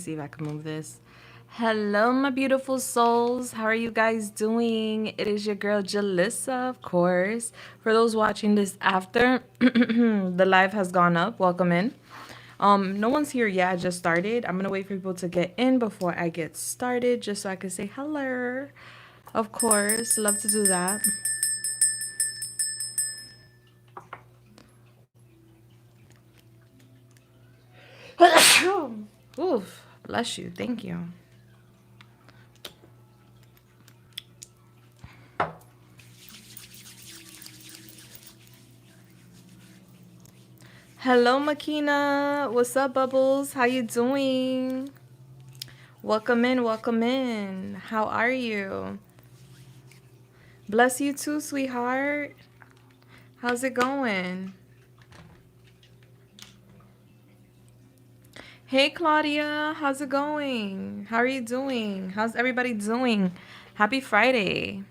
see if I can move this. Hello, my beautiful souls. How are you guys doing? It is your girl Julissa, of course. For those watching this after the live has gone up, welcome in. No one's here yet. I just started. I'm gonna wait for people to get in before I get started, just so I can say hello. Of course, love to do that. Oof, bless you. Thank you. Hello, Makina. What's up, Bubbles? How you doing? Welcome in, welcome in. How are you? Bless you too, sweetheart. How's it going? Hey, Claudia. How's it going? How are you doing? How's everybody doing? Happy Friday.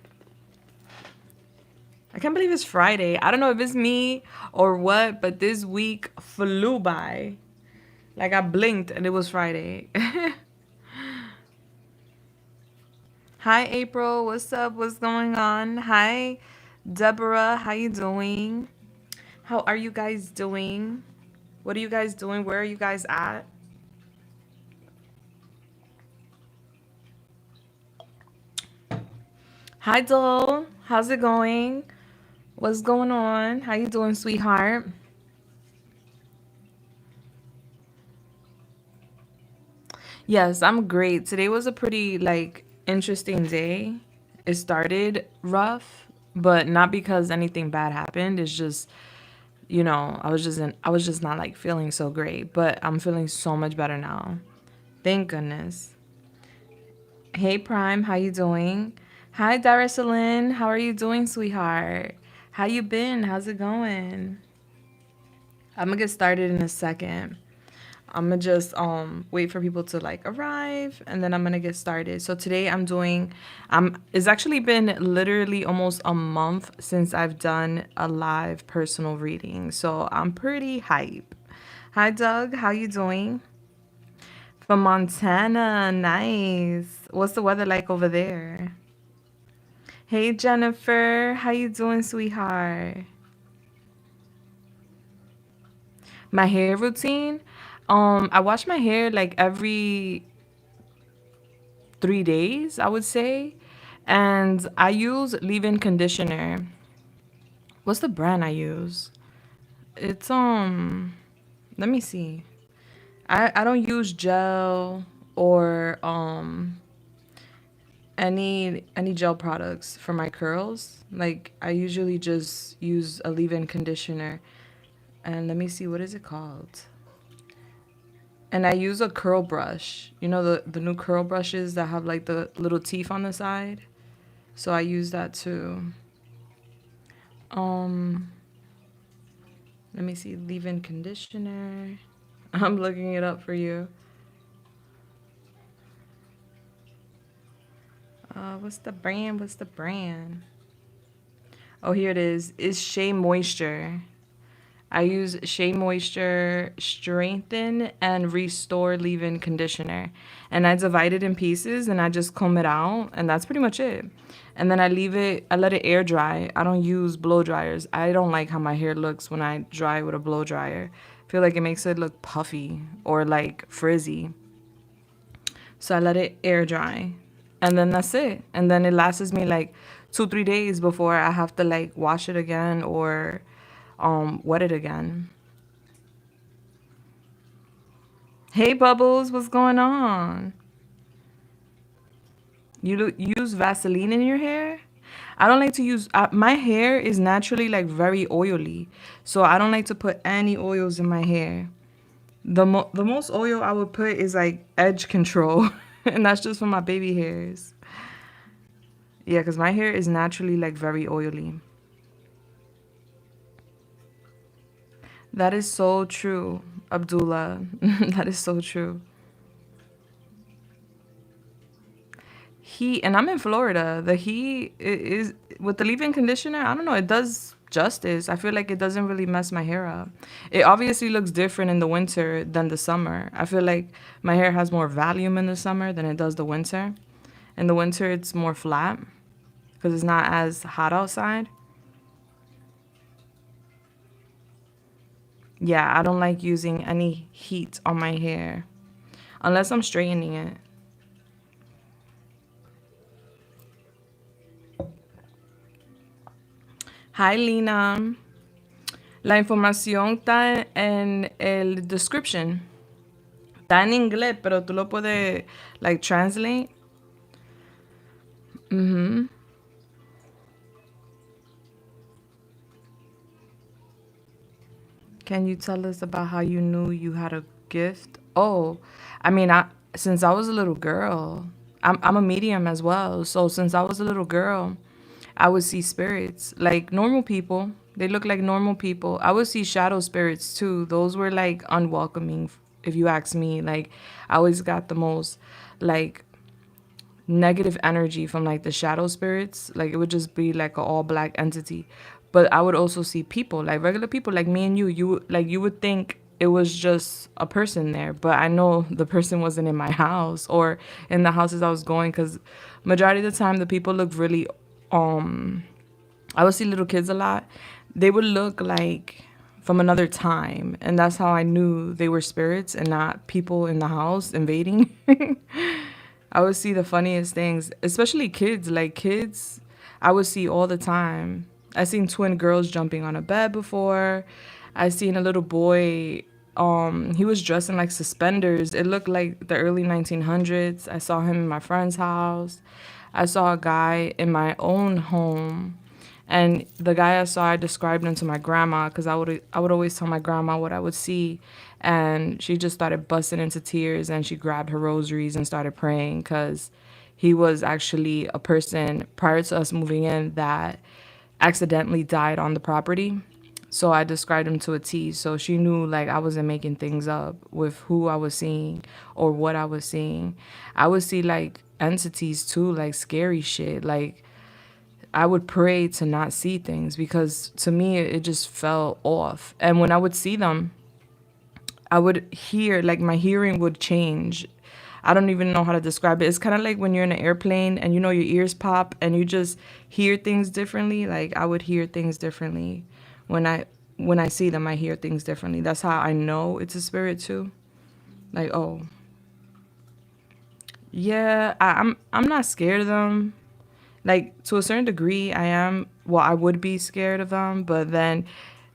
I can't believe it's Friday. I don't know if it's me or what, but this week flew by. Like I blinked and it was Friday. Hi, April. What's up? What's going on? Hi, Deborah. How you doing? How are you guys doing? What are you guys doing? Where are you guys at? Hi, Dole. How's it going? What's going on? How you doing, sweetheart? Yes, I'm great. Today was a pretty interesting day. It started rough, but not because anything bad happened. It's just, I was just not like feeling so great, but I'm feeling so much better now. Thank goodness. Hey Prime, how you doing? Hi Darasalyn, how are you doing, sweetheart? How you been? How's it going? I'm gonna get started in a second. I'm gonna just wait for people to like arrive and then I'm gonna get started. So today I'm doing it's actually been literally almost a month since I've done a live personal reading. So I'm pretty hype. Hi Doug, how you doing? From Montana, nice. What's the weather like over there? Hey Jennifer, how you doing, sweetheart? My hair routine? I wash my hair like every 3 days, I would say. And I use leave-in conditioner. What's the brand I use? It's let me see. I don't use gel or any gel products for my curls. Like I usually just use a leave-in conditioner. And let me see, what is it called? And I use a curl brush. You know the new curl brushes that have like the little teeth on the side? So I use that too. Um, Let me see, leave-in conditioner. I'm looking it up for you. What's the brand? What's the brand? Oh, here it is. It's Shea Moisture. I use Shea Moisture Strengthen and Restore Leave-In Conditioner. And I divide it in pieces and I just comb it out. And that's pretty much it. And then I let it air dry. I don't use blow dryers. I don't like how my hair looks when I dry with a blow dryer. I feel like it makes it look puffy or like frizzy. So I let it air dry. And then that's it. And then it lasts me like 2-3 days before I have to like wash it again or wet it again. Hey Bubbles, what's going on? You use Vaseline in your hair? I don't like to use my hair is naturally like very oily. So I don't like to put any oils in my hair. The most oil I would put is like edge control and that's just for my baby hairs. Yeah, cuz my hair is naturally like very oily. That is so true, Abdullah. That is so true. Heat, and I'm in Florida. The heat is with the leave-in conditioner. I don't know. It does justice. I feel like it doesn't really mess my hair up. It obviously looks different in the winter than the summer. I feel like my hair has more volume in the summer than it does the winter. In the winter, it's more flat because it's not as hot outside. Yeah, I don't like using any heat on my hair unless I'm straightening it. Hi, Lina. La información está en el description. Está en inglés, pero tú lo puedes, like, translate. Can you tell us about how you knew you had a gift? Oh, I mean, since I was a little girl, I'm a medium as well. So since I was a little girl, I would see spirits like normal people. They look like normal people. I would see shadow spirits too. Those were like unwelcoming, if you ask me. Like, I always got the most like negative energy from like the shadow spirits. Like, it would just be like an all black entity. But I would also see people, like regular people like me and you. You would think it was just a person there, but I know the person wasn't in my house or in the houses I was going, because majority of the time the people look really I would see little kids a lot. They would look like from another time, and that's how I knew they were spirits and not people in the house invading. I would see the funniest things, especially kids. Like kids, I would see all the time. I seen twin girls jumping on a bed before. I seen a little boy. He was dressed in like suspenders. It looked like the early 1900s. I saw him in my friend's house. I saw a guy in my own home. And the guy I saw, I described him to my grandma because I would always tell my grandma what I would see, and she just started busting into tears, and she grabbed her rosaries and started praying because he was actually a person prior to us moving in that accidentally died on the property. So I described him to a T. So she knew like I wasn't making things up with who I was seeing or what I was seeing. I would see like entities too, like scary shit. Like I would pray to not see things because to me it just felt off. And when I would see them, I would hear, like my hearing would change. I don't even know how to describe it. It's kind of like when you're in an airplane and you know your ears pop and you just hear things differently. Like I would hear things differently when I see them. I hear things differently. That's how I know it's a spirit too. Like, oh yeah, I'm not scared of them. Like to a certain degree I am. Well, I would be scared of them, but then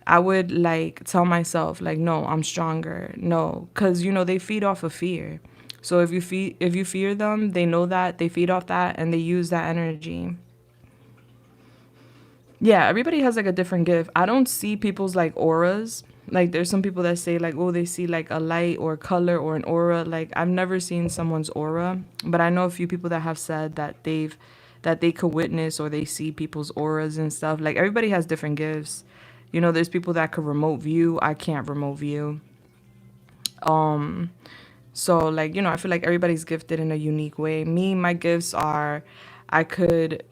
I would like tell myself like, no, I'm stronger. No, because they feed off of fear. So if you fear them, they know that they feed off that and they use that energy. Yeah, everybody has like a different gift. I don't see people's like auras. Like there's some people that say like, oh, they see like a light or color or an aura. Like I've never seen someone's aura, but I know a few people that have said that they could witness or they see people's auras and stuff. Like everybody has different gifts. There's people that could remote view. I can't remote view. So like, I feel like everybody's gifted in a unique way. Me, my gifts are I could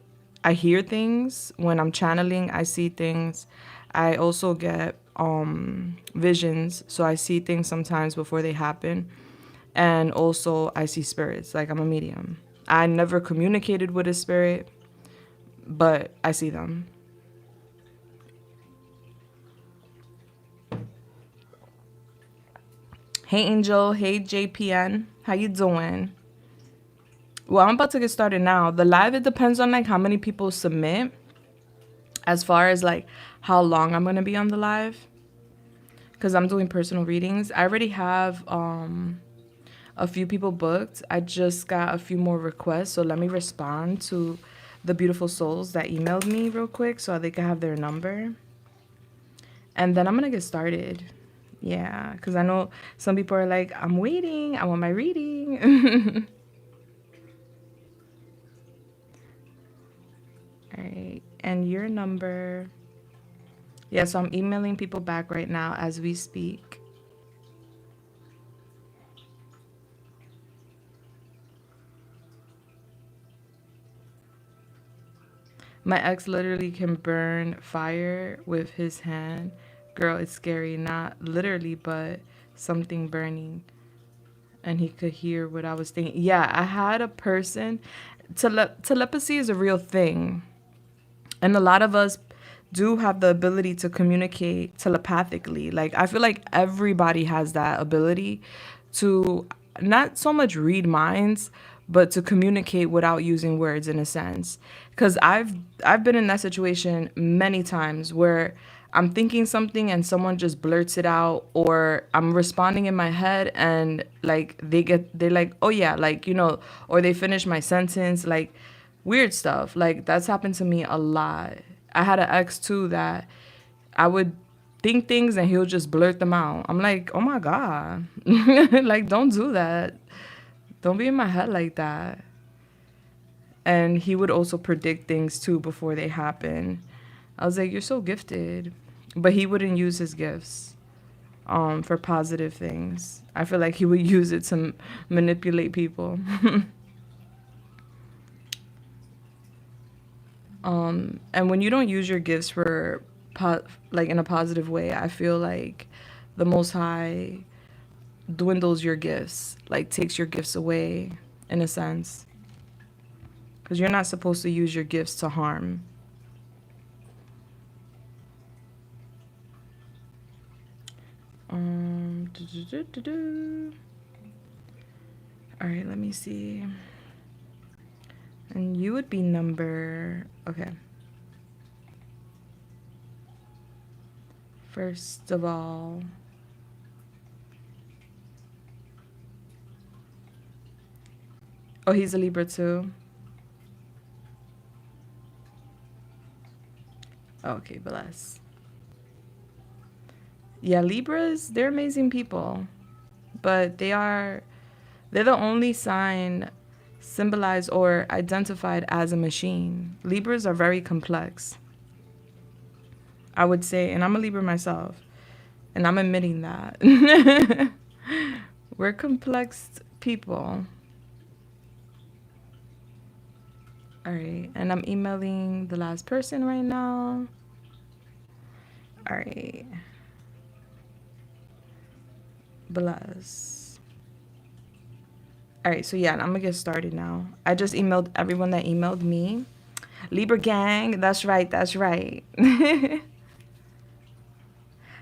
I hear things when I'm channeling, I see things. I also get visions, so I see things sometimes before they happen. And also I see spirits, like I'm a medium. I never communicated with a spirit, but I see them. Hey Angel, hey JPN, how you doing? Well, I'm about to get started now. The live, it depends on like how many people submit as far as like how long I'm going to be on the live, because I'm doing personal readings. I already have a few people booked. I just got a few more requests, so let me respond to the beautiful souls that emailed me real quick so they can have their number. And then I'm going to get started. Yeah, because I know some people are like, I'm waiting. I want my reading. All right. And your number. Yeah, so I'm emailing people back right now as we speak. My ex literally can burn fire with his hand. Girl, it's scary. Not literally, but something burning. And he could hear what I was thinking. Yeah, I had a person. Telepathy is a real thing. And a lot of us do have the ability to communicate telepathically. Like, I feel like everybody has that ability to not so much read minds, but to communicate without using words in a sense. Because I've been in that situation many times where I'm thinking something and someone just blurts it out, or I'm responding in my head and like they're like, oh yeah, like, or they finish my sentence, like weird stuff. Like, that's happened to me a lot. I had an ex too that I would think things and he'll just blurt them out. I'm like, oh my God. Like, don't do that. Don't be in my head like that. And he would also predict things too before they happen. I was like, you're so gifted. But he wouldn't use his gifts for positive things. I feel like he would use it to manipulate people. And when you don't use your gifts for like in a positive way, I feel like the Most High dwindles your gifts, like takes your gifts away in a sense, because you're not supposed to use your gifts to harm. All right, let me see. And you would be number, okay. First of all, oh, he's a Libra too. Okay, bless. Yeah, Libras, they're amazing people, but they're the only sign symbolized or identified as a machine. Libras are very complex, I would say, and I'm a Libra myself, and I'm admitting that. We're complex people. All right, and I'm emailing the last person right now. All right. Bless. All right, so yeah, I'm gonna get started now. I just emailed everyone that emailed me. Libra gang, that's right, that's right.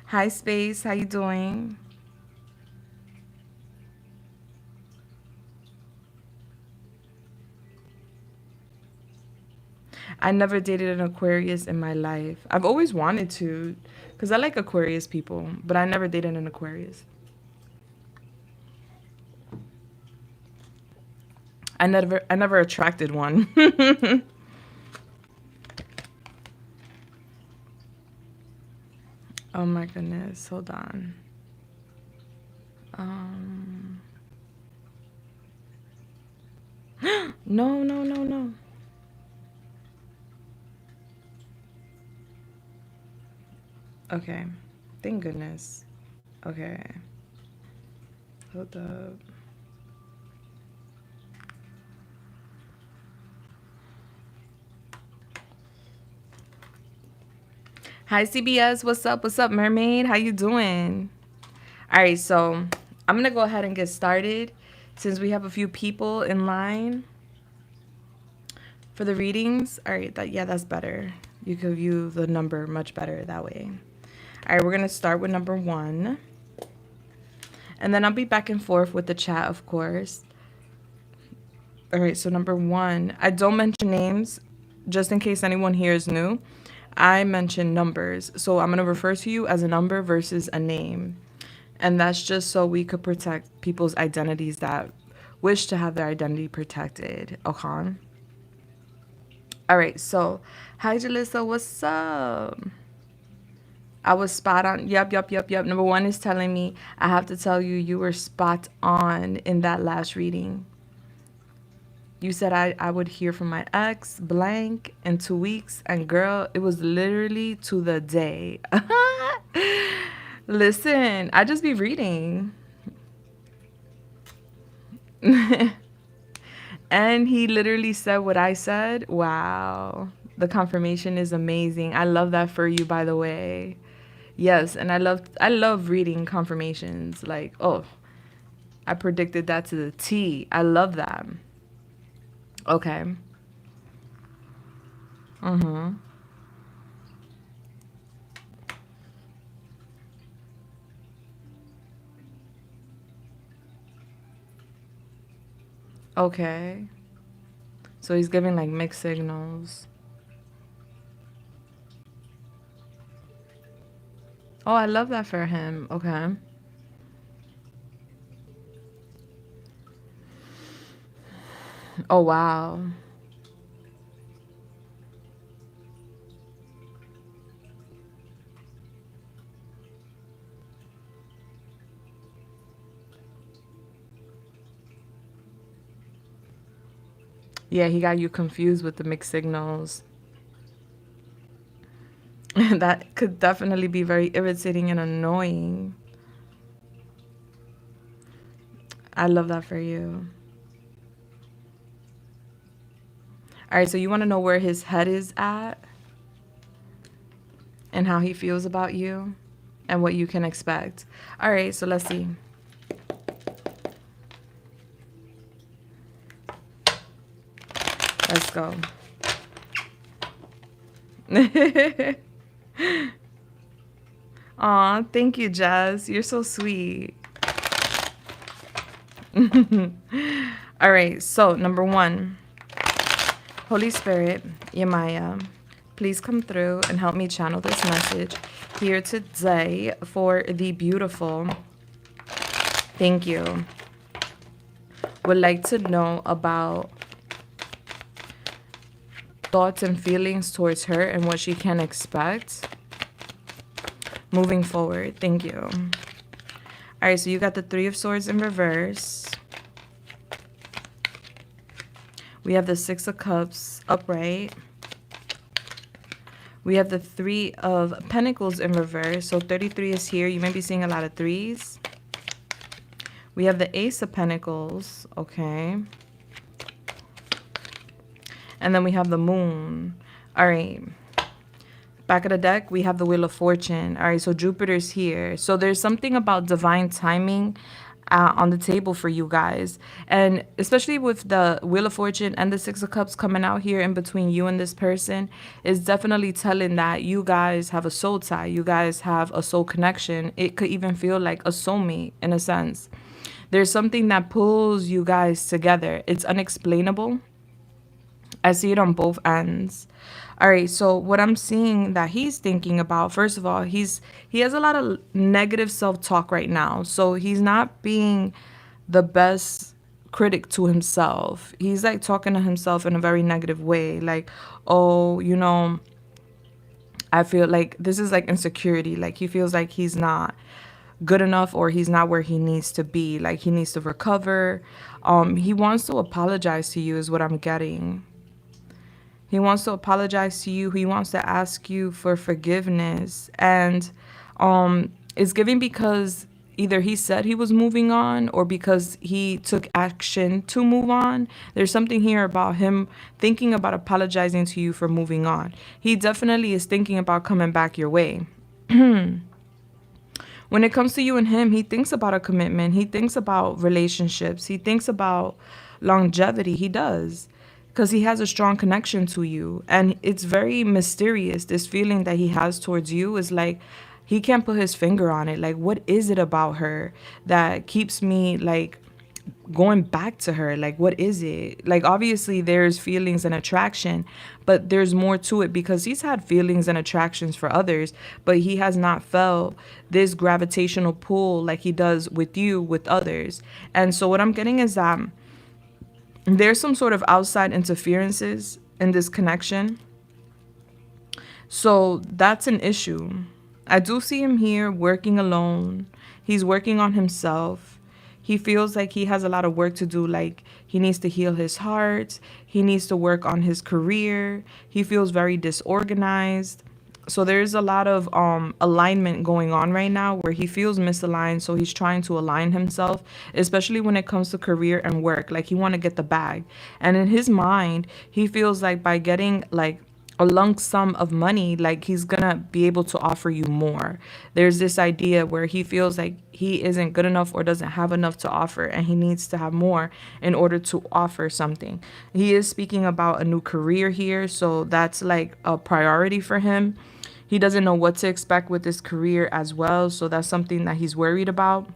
Hi, Space, how you doing? I never dated an Aquarius in my life. I've always wanted to, because I like Aquarius people, but I never dated an Aquarius. I never attracted one. Oh my goodness, hold on. Um, no, no, no, no. Okay, thank goodness. Okay, hold up. Hi, CBS. What's up? What's up, mermaid? How you doing? All right, so I'm gonna go ahead and get started since we have a few people in line for the readings. All right, that's better. You can view the number much better that way. All right, we're gonna start with number 1, and then I'll be back and forth with the chat, of course. All right, so number 1, I don't mention names just in case anyone here is new. I mention numbers, so I'm gonna refer to you as a number versus a name. And that's just so we could protect people's identities that wish to have their identity protected. Okay. All right. So, hi, Julissa. What's up? I was spot on. Yep, yep, yep, yep. Number 1 is telling me I have to tell you, you were spot on in that last reading. You said I would hear from my ex blank in 2 weeks. And girl, it was literally to the day. Listen, I just be reading. And he literally said what I said. Wow. The confirmation is amazing. I love that for you, by the way. Yes, and I love reading confirmations. Like, oh, I predicted that to the T. I love that. Okay. Mm-hmm. Okay. So he's giving like mixed signals. Oh, I love that for him. Okay. Oh, wow. Yeah, he got you confused with the mixed signals. That could definitely be very irritating and annoying. I love that for you. All right, so you want to know where his head is at and how he feels about you and what you can expect. All right, so let's see. Let's go. Aw, thank you, Jazz. You're so sweet. All right, so number one, Holy Spirit, Yemaya, please come through and help me channel this message here today for the beautiful. Thank you. Would like to know about thoughts and feelings towards her and what she can expect moving forward. Thank you. All right, so you got the Three of Swords in reverse. We have the Six of Cups upright. We have the Three of Pentacles in reverse. So 33 is here. You may be seeing a lot of threes. We have the Ace of Pentacles. Okay. And then we have the Moon. All right. Back of the deck, we have the Wheel of Fortune. All right, so Jupiter's here. So there's something about divine timing on the table for you guys. And especially with the Wheel of Fortune and the Six of Cups coming out here in between you and this person, is definitely telling that you guys have a soul tie. You guys have a soul connection. It could even feel like a soulmate in a sense. There's something that pulls you guys together. It's unexplainable. I see it on both ends. All right, so what I'm seeing that he's thinking about, first of all, he has a lot of negative self-talk right now. So he's not being the best critic to himself. He's like talking to himself in a very negative way. Like, oh, I feel like this is like insecurity. Like he feels like he's not good enough or he's not where he needs to be. Like he needs to recover. He wants to apologize to you is what I'm getting. He wants to apologize to you. He wants to ask you for forgiveness. And it's giving because either he said he was moving on or because he took action to move on. There's something here about him thinking about apologizing to you for moving on. He definitely is thinking about coming back your way. When it comes to you and him, he thinks about a commitment. He thinks about relationships. He thinks about longevity. He does. Because he has a strong connection to you. And it's very mysterious. This feeling that he has towards you is like, he can't put his finger on it. Like, what is it about her that keeps me, like, going back to her? Like, what is it? Like, obviously, there's feelings and attraction. But there's more to it because he's had feelings and attractions for others. But he has not felt this gravitational pull like he does with you, with others. And so what I'm getting is that there's some sort of outside interferences in this connection. So that's an issue. I do see him here working alone. He's working on himself. He feels like he has a lot of work to do. Like he needs to heal his heart. He needs to work on his career. He feels very disorganized. So there's a lot of alignment going on right now where he feels misaligned. So he's trying to align himself, especially when it comes to career and work. Like he want to get the bag. And in his mind, he feels like by getting like a lump sum of money, like he's gonna be able to offer you more. There's this idea where he feels like he isn't good enough or doesn't have enough to offer, and he needs to have more in order to offer something. He is speaking about a new career here, so that's like a priority for him. He doesn't know what to expect with his career as well, so that's something that he's worried about.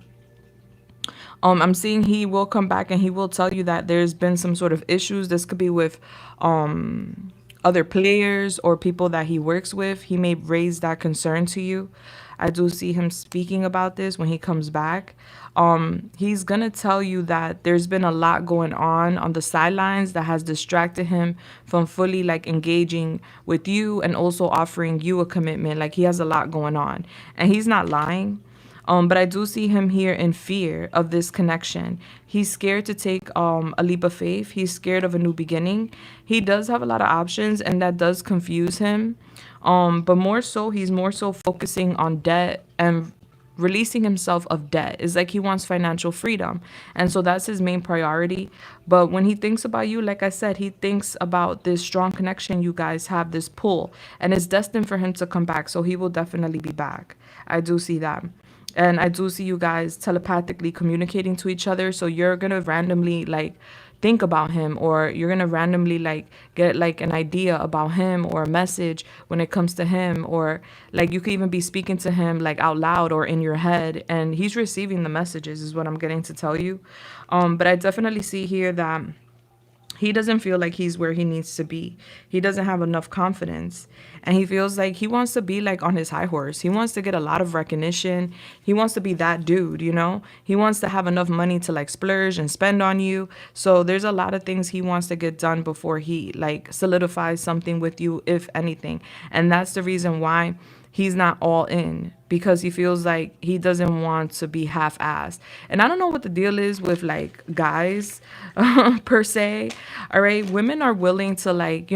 I'm seeing he will come back and he will tell you that there's been some sort of issues. This could be with other players or people that he works with. He may raise that concern to you. I do see him speaking about this when he comes back. He's gonna tell you that there's been a lot going on the sidelines that has distracted him from fully like engaging with you and also offering you a commitment. Like he has a lot going on, and he's not lying. But I do see him here in fear of this connection. He's scared to take a leap of faith. He's scared of a new beginning. He does have a lot of options, and that does confuse him. But more so, he's more so focusing on debt and releasing himself of debt. It's like he wants financial freedom. And so that's his main priority. But when he thinks about you, like I said, he thinks about this strong connection you guys have, this pull, and it's destined for him to come back. So he will definitely be back. I do see that. And I do see you guys telepathically communicating to each other. So you're going to randomly like think about him, or you're going to randomly like get like an idea about him or a message when it comes to him, or like you could even be speaking to him like out loud or in your head, and he's receiving the messages is what I'm getting to tell you. But I definitely see here that he doesn't feel like he's where he needs to be. He doesn't have enough confidence. And he feels like he wants to be like on his high horse. He wants to get a lot of recognition. He wants to be that dude, you know? He wants to have enough money to like splurge and spend on you. So there's a lot of things he wants to get done before he like solidifies something with you, if anything. And that's the reason why he's not all in, because he feels like he doesn't want to be half-assed. And I don't know what the deal is with like guys per se. All right, women are willing to like,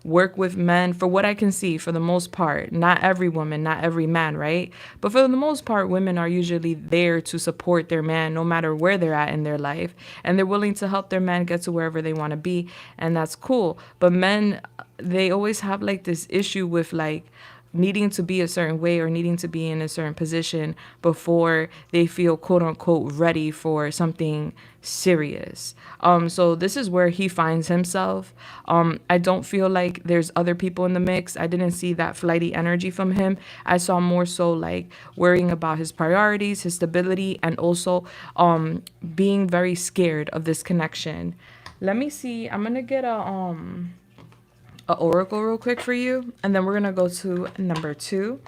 work with men, for what I can see, for the most part. Not every woman, not every man, right? But for the most part, women are usually there to support their man no matter where they're at in their life, and they're willing to help their man get to wherever they want to be, and that's cool. But men, they always have like this issue with like needing to be a certain way or needing to be in a certain position before they feel quote unquote ready for something serious. So this is where he finds himself. I don't feel like there's other people in the mix. I didn't see that flighty energy from him. I saw more so like worrying about his priorities, his stability, and also being very scared of this connection. Let me see. I'm gonna get a oracle real quick for you, and then we're gonna go to number 2.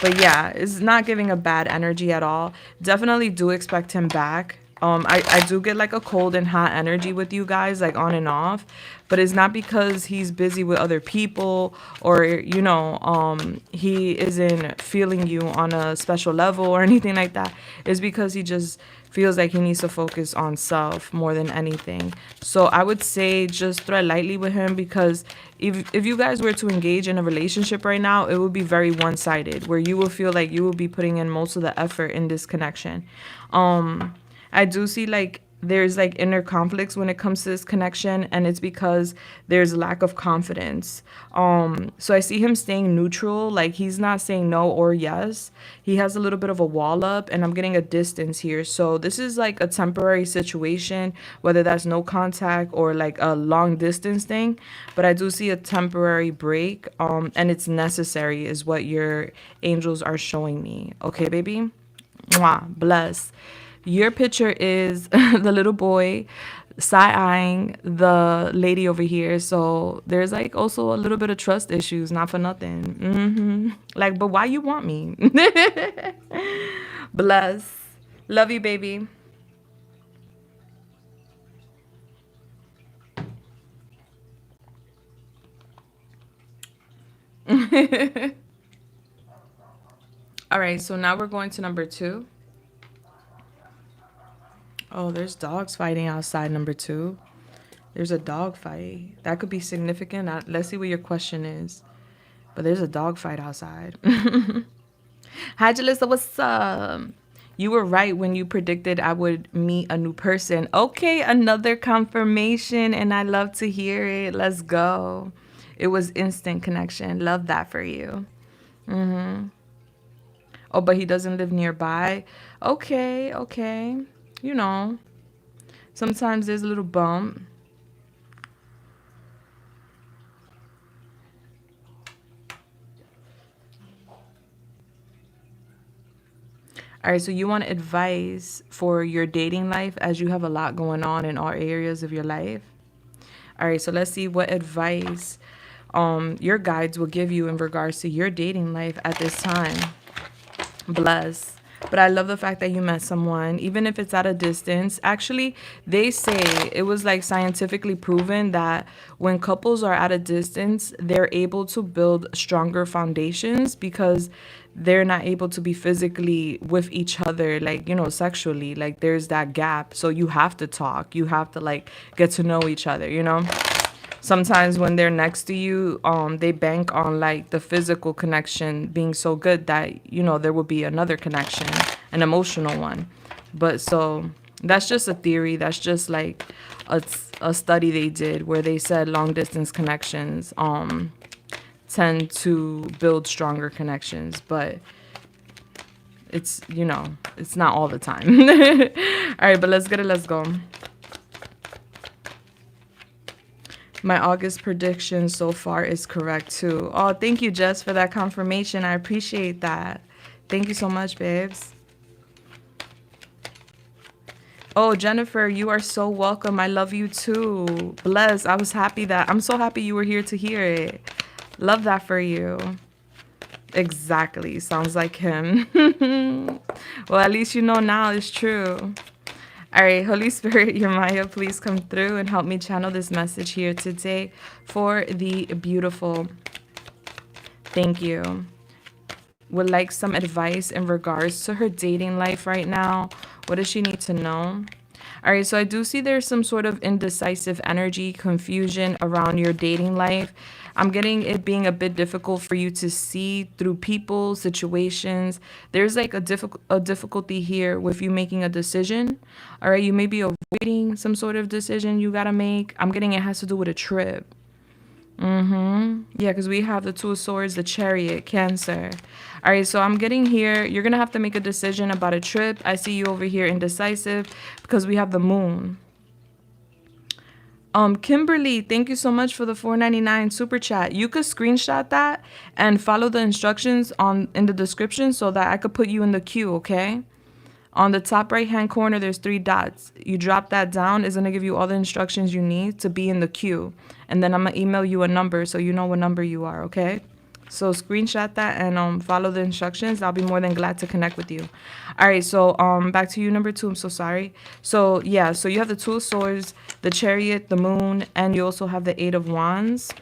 But yeah, it's not giving a bad energy at all. Definitely do expect him back. I do get like a cold and hot energy with you guys, like on and off, but it's not because he's busy with other people, or he isn't feeling you on a special level or anything like that. It's because he just feels like he needs to focus on self more than anything. So I would say just tread lightly with him, because if you guys were to engage in a relationship right now, it would be very one-sided, where you will feel like you will be putting in most of the effort in this connection. I do see like there's like inner conflicts when it comes to this connection, and it's because there's lack of confidence. So I see him staying neutral, like he's not saying no or yes. He has a little bit of a wall up, and I'm getting a distance here. So this is like a temporary situation, whether that's no contact or like a long distance thing. But I do see a temporary break, and it's necessary is what your angels are showing me. Okay, baby? Mwah, bless. Your picture is the little boy side-eyeing the lady over here. So there's like also a little bit of trust issues, not for nothing. Like, but why you want me? Bless. Love you, baby. All right, so now we're going to number 2. Oh, there's dogs fighting outside number 2. There's a dog fight. That could be significant. Let's see what your question is. But there's a dog fight outside. Hi, Julissa. What's up? You were right when you predicted I would meet a new person. Okay, another confirmation, and I love to hear it. Let's go. It was instant connection. Love that for you. Oh, but he doesn't live nearby. Okay, okay. You know, sometimes there's a little bump. All right, so you want advice for your dating life as you have a lot going on in all areas of your life. All right, so let's see what advice your guides will give you in regards to your dating life at this time. Bless. But I love the fact that you met someone, even if it's at a distance. Actually, they say it was like scientifically proven that when couples are at a distance, they're able to build stronger foundations because they're not able to be physically with each other, like, sexually. Like, there's that gap. So you have to talk. You have to, like, get to know each other. Sometimes when they're next to you, they bank on like the physical connection being so good that there will be another connection, an emotional one. But so that's just a theory. That's just like a study they did where they said long distance connections tend to build stronger connections, but it's not all the time. All right, but let's get it. Let's go. My August prediction so far is correct too. Oh, thank you, Jess, for that confirmation. I appreciate that. Thank you so much, babes. Oh, Jennifer, you are so welcome. I love you too. Bless. I'm so happy you were here to hear it. Love that for you. Exactly. Sounds like him. Well, at least you know now it's true. All right, Holy Spirit, Maya, please come through and help me channel this message here today for the beautiful. Thank you. Would like some advice in regards to her dating life right now. What does she need to know? All right, so I do see there's some sort of indecisive energy, confusion around your dating life. I'm getting it being a bit difficult for you to see through people, situations. There's like a difficulty here with you making a decision. All right, you may be avoiding some sort of decision you gotta make. I'm getting it has to do with a trip. Yeah, because we have the Two of Swords, the Chariot, Cancer. All right, so I'm getting here. You're going to have to make a decision about a trip. I see you over here indecisive because we have the Moon. Kimberly, thank you so much for the $4.99 super chat. You could screenshot that and follow the instructions in the description so that I could put you in the queue, okay? On the top right hand corner, there's 3 dots. You drop that down, it's gonna give you all the instructions you need to be in the queue. And then I'm gonna email you a number so you know what number you are, okay? So screenshot that and follow the instructions. I'll be more than glad to connect with you. All right, so back to you, number 2. I'm so sorry. So yeah, so you have the Two of Swords, the Chariot, the Moon, and you also have the 8 of Wands.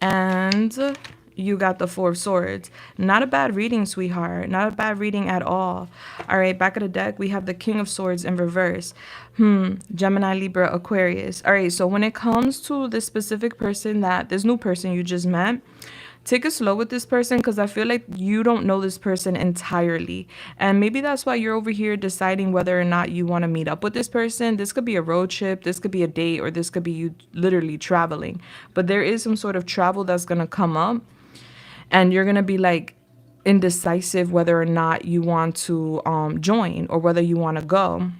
And you got the 4 of Swords. Not a bad reading, sweetheart. Not a bad reading at all. All right, back of the deck, we have the King of Swords in reverse. Gemini, Libra, Aquarius. All right, so when it comes to this specific person, this new person you just met, take it slow with this person because I feel like you don't know this person entirely. And maybe that's why you're over here deciding whether or not you want to meet up with this person. This could be a road trip, this could be a date, or this could be you literally traveling. But there is some sort of travel that's going to come up. And you're going to be like indecisive whether or not you want to join or whether you want to go.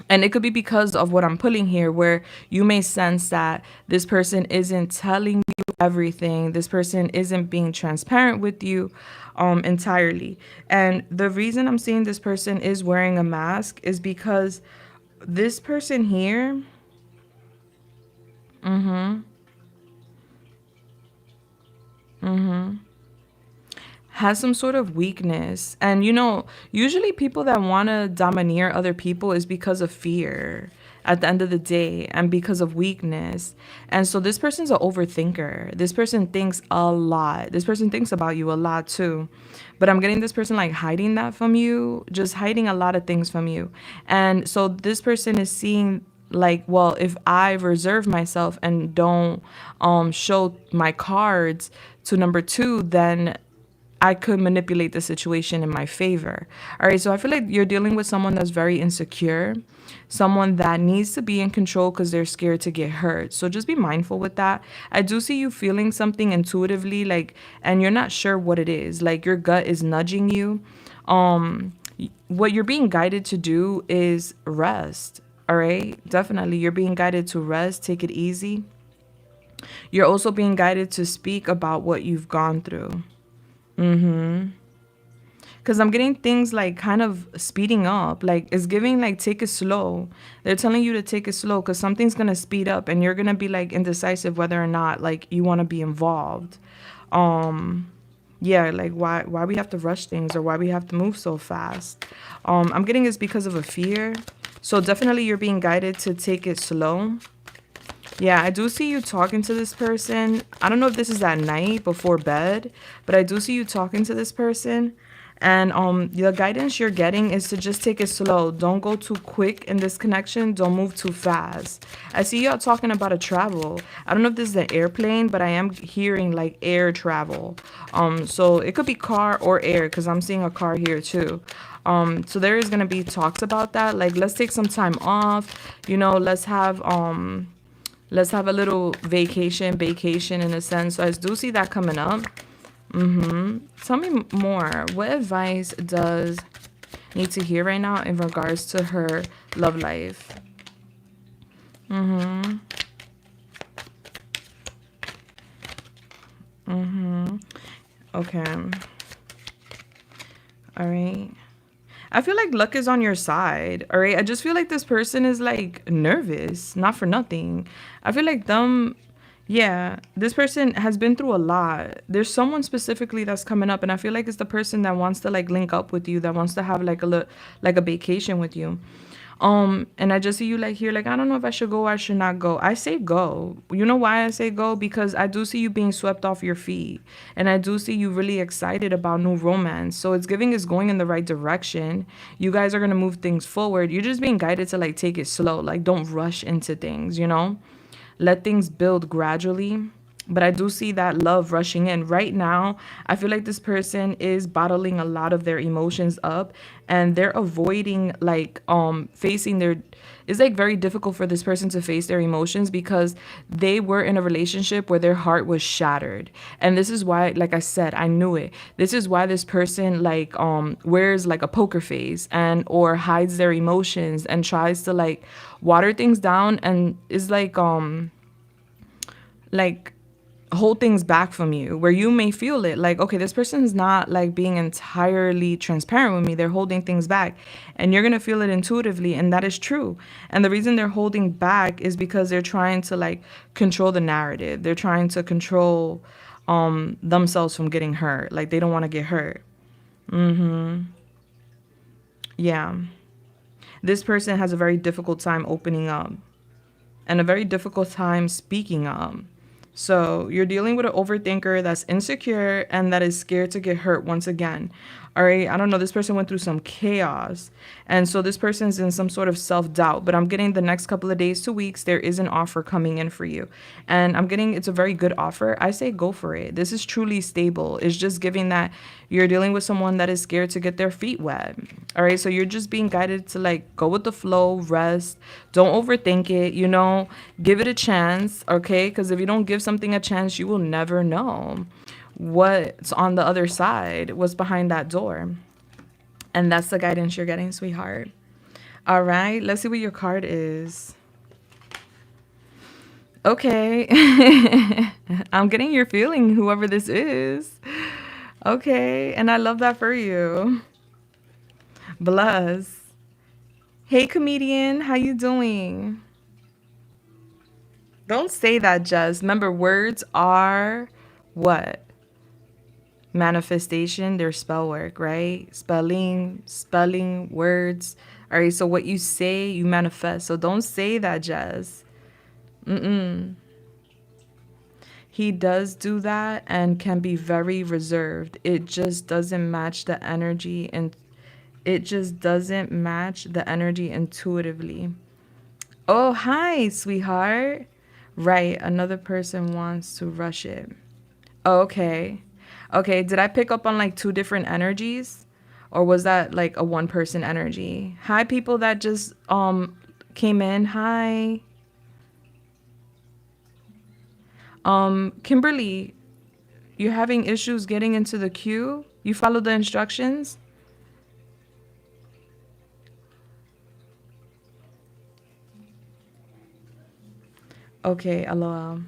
And it could be because of what I'm pulling here, where you may sense that this person isn't telling you everything. This person isn't being transparent with you entirely. And the reason I'm seeing this person is wearing a mask is because this person here, has some sort of weakness. And usually people that want to domineer other people is because of fear at the end of the day and because of weakness. And so this person's an overthinker. This person thinks a lot. This person thinks about you a lot too. But I'm getting this person like hiding that from you, just hiding a lot of things from you. And so this person is seeing like, well, if I reserve myself and don't show my cards to number 2, then I could manipulate the situation in my favor. All right, so I feel like you're dealing with someone that's very insecure, someone that needs to be in control because they're scared to get hurt. So just be mindful with that. I do see you feeling something intuitively, like, and you're not sure what it is. Like your gut is nudging you. What you're being guided to do is rest. All right, definitely. You're being guided to rest, take it easy. You're also being guided to speak about what you've gone through. Because I'm getting things like kind of speeding up. Like it's giving like take it slow. They're telling you to take it slow because something's going to speed up and you're going to be like indecisive whether or not like you want to be involved. Um, yeah, like why we have to rush things or why we have to move so fast. I'm getting it's because of a fear. So definitely you're being guided to take it slow. Yeah, I do see you talking to this person. I don't know if this is at night before bed, but I do see you talking to this person. And the guidance you're getting is to just take it slow. Don't go too quick in this connection. Don't move too fast. I see y'all talking about a travel. I don't know if this is an airplane, but I am hearing like air travel. So it could be car or air because I'm seeing a car here too. So there is gonna be talks about that. Like let's take some time off. You know, let's have a little vacation in a sense. So I do see that coming up. Tell me more. What advice does need to hear right now in regards to her love life? Okay. All right. I feel like luck is on your side. All right. I just feel like this person is like nervous, not for nothing. I feel like them. Yeah, this person has been through a lot. There's someone specifically that's coming up, and I feel like it's the person that wants to like link up with you, that wants to have like like a vacation with you. And I just see you like here, like I don't know if I should go or I should not go. I say go. You know why I say go? Because I do see you being swept off your feet, and I do see you really excited about new romance. So it's giving is going in the right direction. You guys are gonna move things forward. You're just being guided to like take it slow, like don't rush into things. You know. Let things build gradually. But I do see that love rushing in right now. I feel like this person is bottling a lot of their emotions up and they're avoiding like facing their it's like very difficult for this person to face their emotions because they were in a relationship where their heart was shattered. And this is why, like I said, I knew it. This is why this person like wears like a poker face and or hides their emotions and tries to like water things down and is like hold things back from you where you may feel it like, okay, this person's not like being entirely transparent with me, they're holding things back, and you're going to feel it intuitively, and that is true. And the reason they're holding back is because they're trying to like control the narrative, they're trying to control themselves from getting hurt, like they don't want to get hurt. Yeah, this person has a very difficult time opening up and a very difficult time speaking up. So you're dealing with an overthinker that's insecure and that is scared to get hurt once again. All right. I don't know. This person went through some chaos. And so this person's in some sort of self-doubt. But I'm getting the next couple of days to weeks, there is an offer coming in for you. And I'm getting it's a very good offer. I say go for it. This is truly stable. It's just giving that you're dealing with someone that is scared to get their feet wet. All right. So you're just being guided to like go with the flow, rest. Don't overthink it. You know, give it a chance. Okay. Because if you don't give something a chance, you will never know what's on the other side, what's behind that door. And that's the guidance you're getting, sweetheart. All right, let's see what your card is. Okay. I'm getting your feeling, whoever this is. Okay, and I love that for you. Bless. Hey, comedian, how you doing? Don't say that, Jess. Remember, words are what? Manifestation, their spell work, right? Spelling, words. All right, so what you say, you manifest. So don't say that, Jess. He does do that and can be very reserved. It just doesn't match the energy and it just doesn't match the energy intuitively. Oh, hi, sweetheart. Right, another person wants to rush it. Okay. Okay, did I pick up on like two different energies? Or was that like a one person energy? Hi people that just came in. Hi. Kimberly, you're having issues getting into the queue? You follow the instructions? Okay, LOL.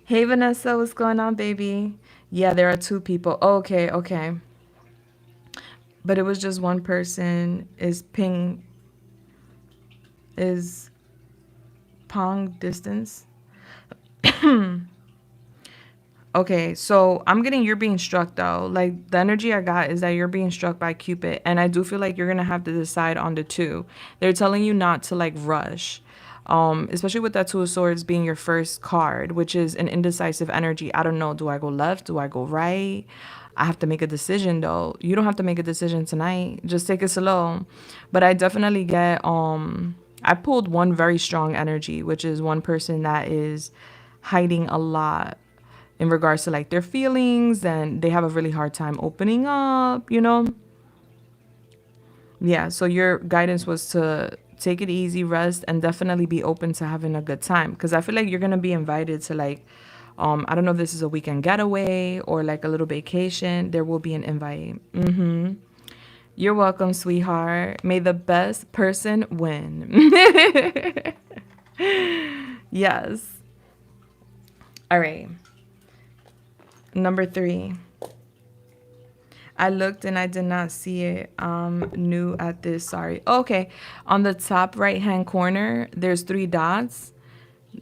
Hey Vanessa, what's going on, baby? Yeah, there are two people. Okay, okay. But it was just one person. Is Pong distance? Okay, so I'm getting you're being struck though. Like the energy I got is that you're being struck by Cupid, and I do feel like you're gonna have to decide on the two. They're telling you not to like rush. Especially with that Two of Swords being your first card, which is an indecisive energy. I don't know, do I go left? Do I go right? I have to make a decision though. You don't have to make a decision tonight. Just take it slow. But I definitely get I pulled one very strong energy, which is one person that is hiding a lot in regards to like their feelings and they have a really hard time opening up, you know? Yeah, so your guidance was to take it easy, rest, and definitely be open to having a good time. Because I feel like you're going to be invited to like, I don't know if this is a weekend getaway or like a little vacation. There will be an invite. You're welcome, sweetheart. May the best person win. Yes. All right. Number 3. I looked and I did not see it. New at this. Sorry. Okay. On the top right hand corner, there's 3 dots.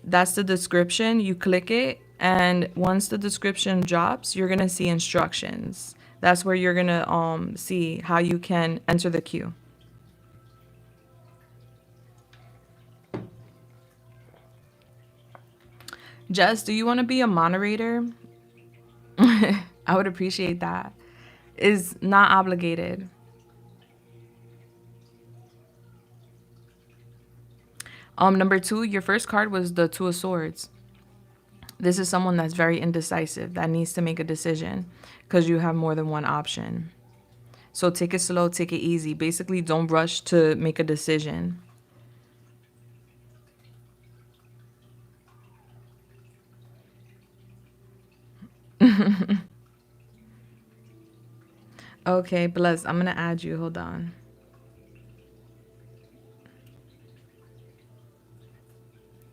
That's the description. You click it. And once the description drops, you're going to see instructions. That's where you're going to see how you can enter the queue. Jess, do you want to be a moderator? I would appreciate that. Is not obligated. Number 2, your first card was the Two of Swords. This is someone that's very indecisive, that needs to make a decision because you have more than one option. So take it slow, take it easy. Basically, don't rush to make a decision. Okay, bless. I'm going to add you. Hold on.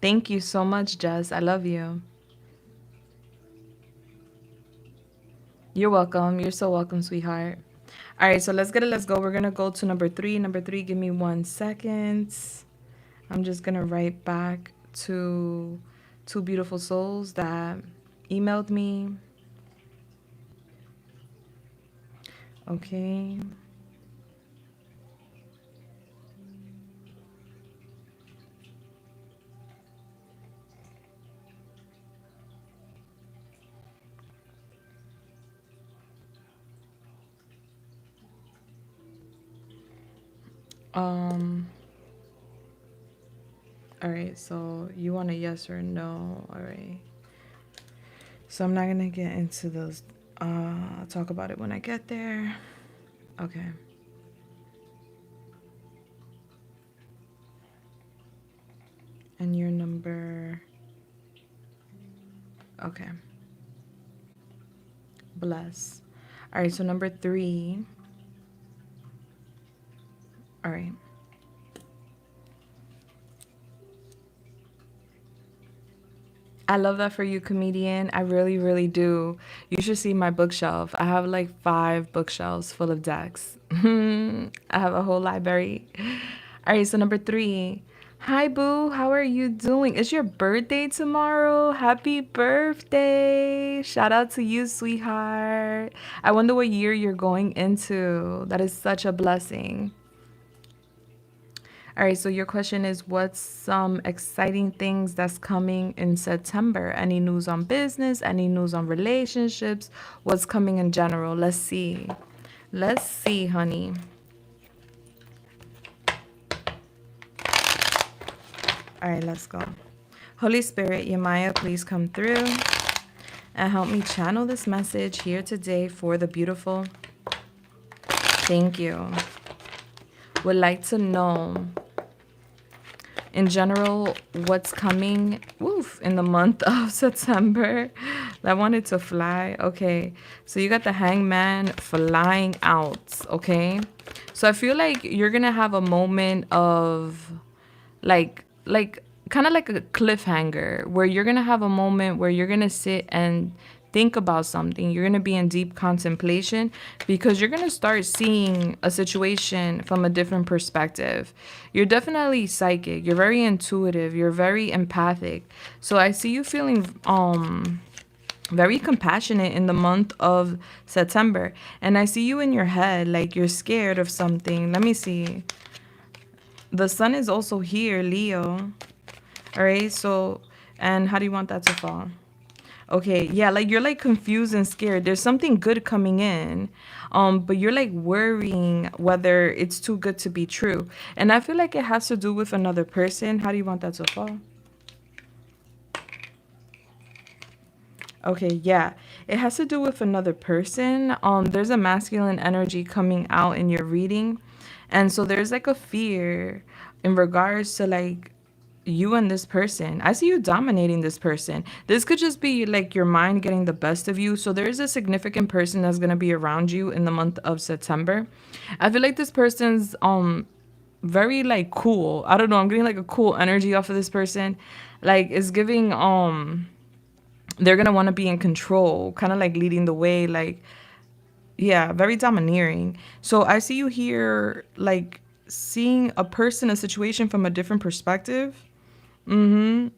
Thank you so much, Jess. I love you. You're welcome. You're so welcome, sweetheart. All right, so let's get it. Let's go. We're going to go to number 3. Number 3, give me 1 second. I'm just going to write back to two beautiful souls that emailed me. Okay. All right, so you want a yes or no? All right. So I'm not going to get into those. I'll talk about it when I get there. Okay. And your number. Okay. Bless. All right, so number 3. All right. I love that for you, comedian. I really, really do. You should see my bookshelf. I have like 5 bookshelves full of decks. I have a whole library. All right, so number 3. Hi, boo. How are you doing? It's your birthday tomorrow. Happy birthday. Shout out to you, sweetheart. I wonder what year you're going into. That is such a blessing. All right, so your question is what's some exciting things that's coming in September? Any news on business? Any news on relationships? What's coming in general? Let's see. Let's see, honey. All right, let's go. Holy Spirit, Yamaya, please come through and help me channel this message here today for the beautiful. Thank you. Would like to know, in general, what's coming in the month of September. I wanted to fly. Okay, so you got the Hangman flying out. Okay, so I feel like you're gonna have a moment of like kind of like a cliffhanger where you're gonna have a moment where you're gonna sit and think about something. You're gonna be in deep contemplation because you're gonna start seeing a situation from a different perspective. You're definitely psychic, you're very intuitive, you're very empathic. So I see you feeling very compassionate in the month of September. And I see you in your head like you're scared of something. Let me see. The sun is also here, Leo. All right, so, and how do you want that to fall? Okay, yeah, like you're like confused and scared. There's something good coming in, but you're like worrying whether it's too good to be true. And I feel like it has to do with another person. How do you want that to fall? Okay, yeah, it has to do with another person. There's a masculine energy coming out in your reading, and so there's like a fear in regards to like you and this person. I see you dominating this person. This could just be like your mind getting the best of you. So there is a significant person that's going to be around you in the month of September. I feel like this person's very like cool. I don't know, I'm getting like a cool energy off of this person. Like it's giving they're going to want to be in control, kind of like leading the way, like yeah, very domineering. So I see you here like seeing a person, a situation from a different perspective. Mm-hmm.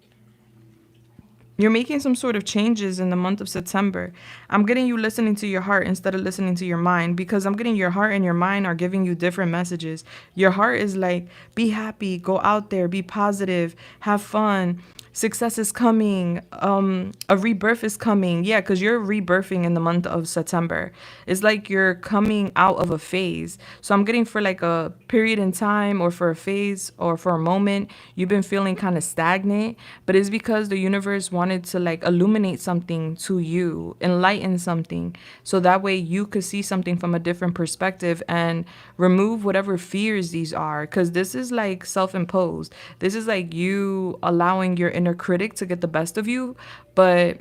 You're making some sort of changes in the month of September. I'm getting you listening to your heart instead of listening to your mind, because I'm getting your heart and your mind are giving you different messages. Your heart is like, be happy, go out there, be positive, have fun. Success is coming. A rebirth is coming. Yeah, because you're rebirthing in the month of September. It's like you're coming out of a phase. So I'm getting for like a period in time or for a phase or for a moment, you've been feeling kind of stagnant, but it's because the universe wanted to like illuminate something to you, enlighten something. So that way you could see something from a different perspective and remove whatever fears these are. Because this is like self-imposed. This is like you allowing your inner critic to get the best of you, but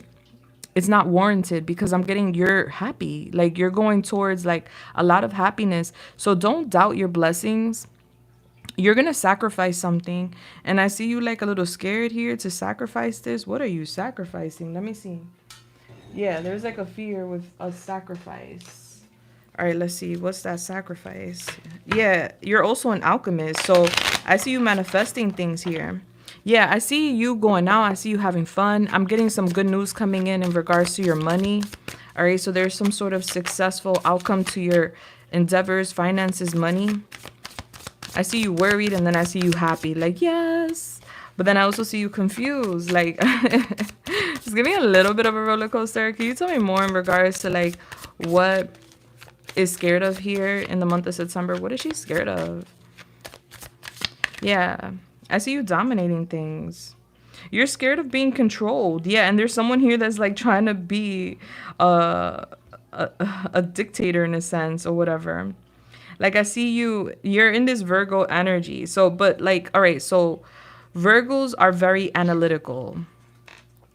it's not warranted because I'm getting you're happy. Like you're going towards like a lot of happiness. So don't doubt your blessings. You're going to sacrifice something. And I see you like a little scared here to sacrifice this. What are you sacrificing? Let me see. Yeah, there's like a fear with a sacrifice. All right, let's see. What's that sacrifice? Yeah, you're also an alchemist. So I see you manifesting things here. Yeah, I see you going out. I see you having fun. I'm getting some good news coming in regards to your money. All right, so there's some sort of successful outcome to your endeavors, finances, money. I see you worried and then I see you happy. Like, yes. But then I also see you confused. Like, just give me a little bit of a roller coaster. Can you tell me more in regards to like what is scared of here in the month of September? What is she scared of? Yeah. I see you dominating things. You're scared of being controlled. Yeah, and there's someone here that's like trying to be a, a dictator in a sense or whatever. Like I see you're in this Virgo energy. So, but like, all right, so Virgos are very analytical.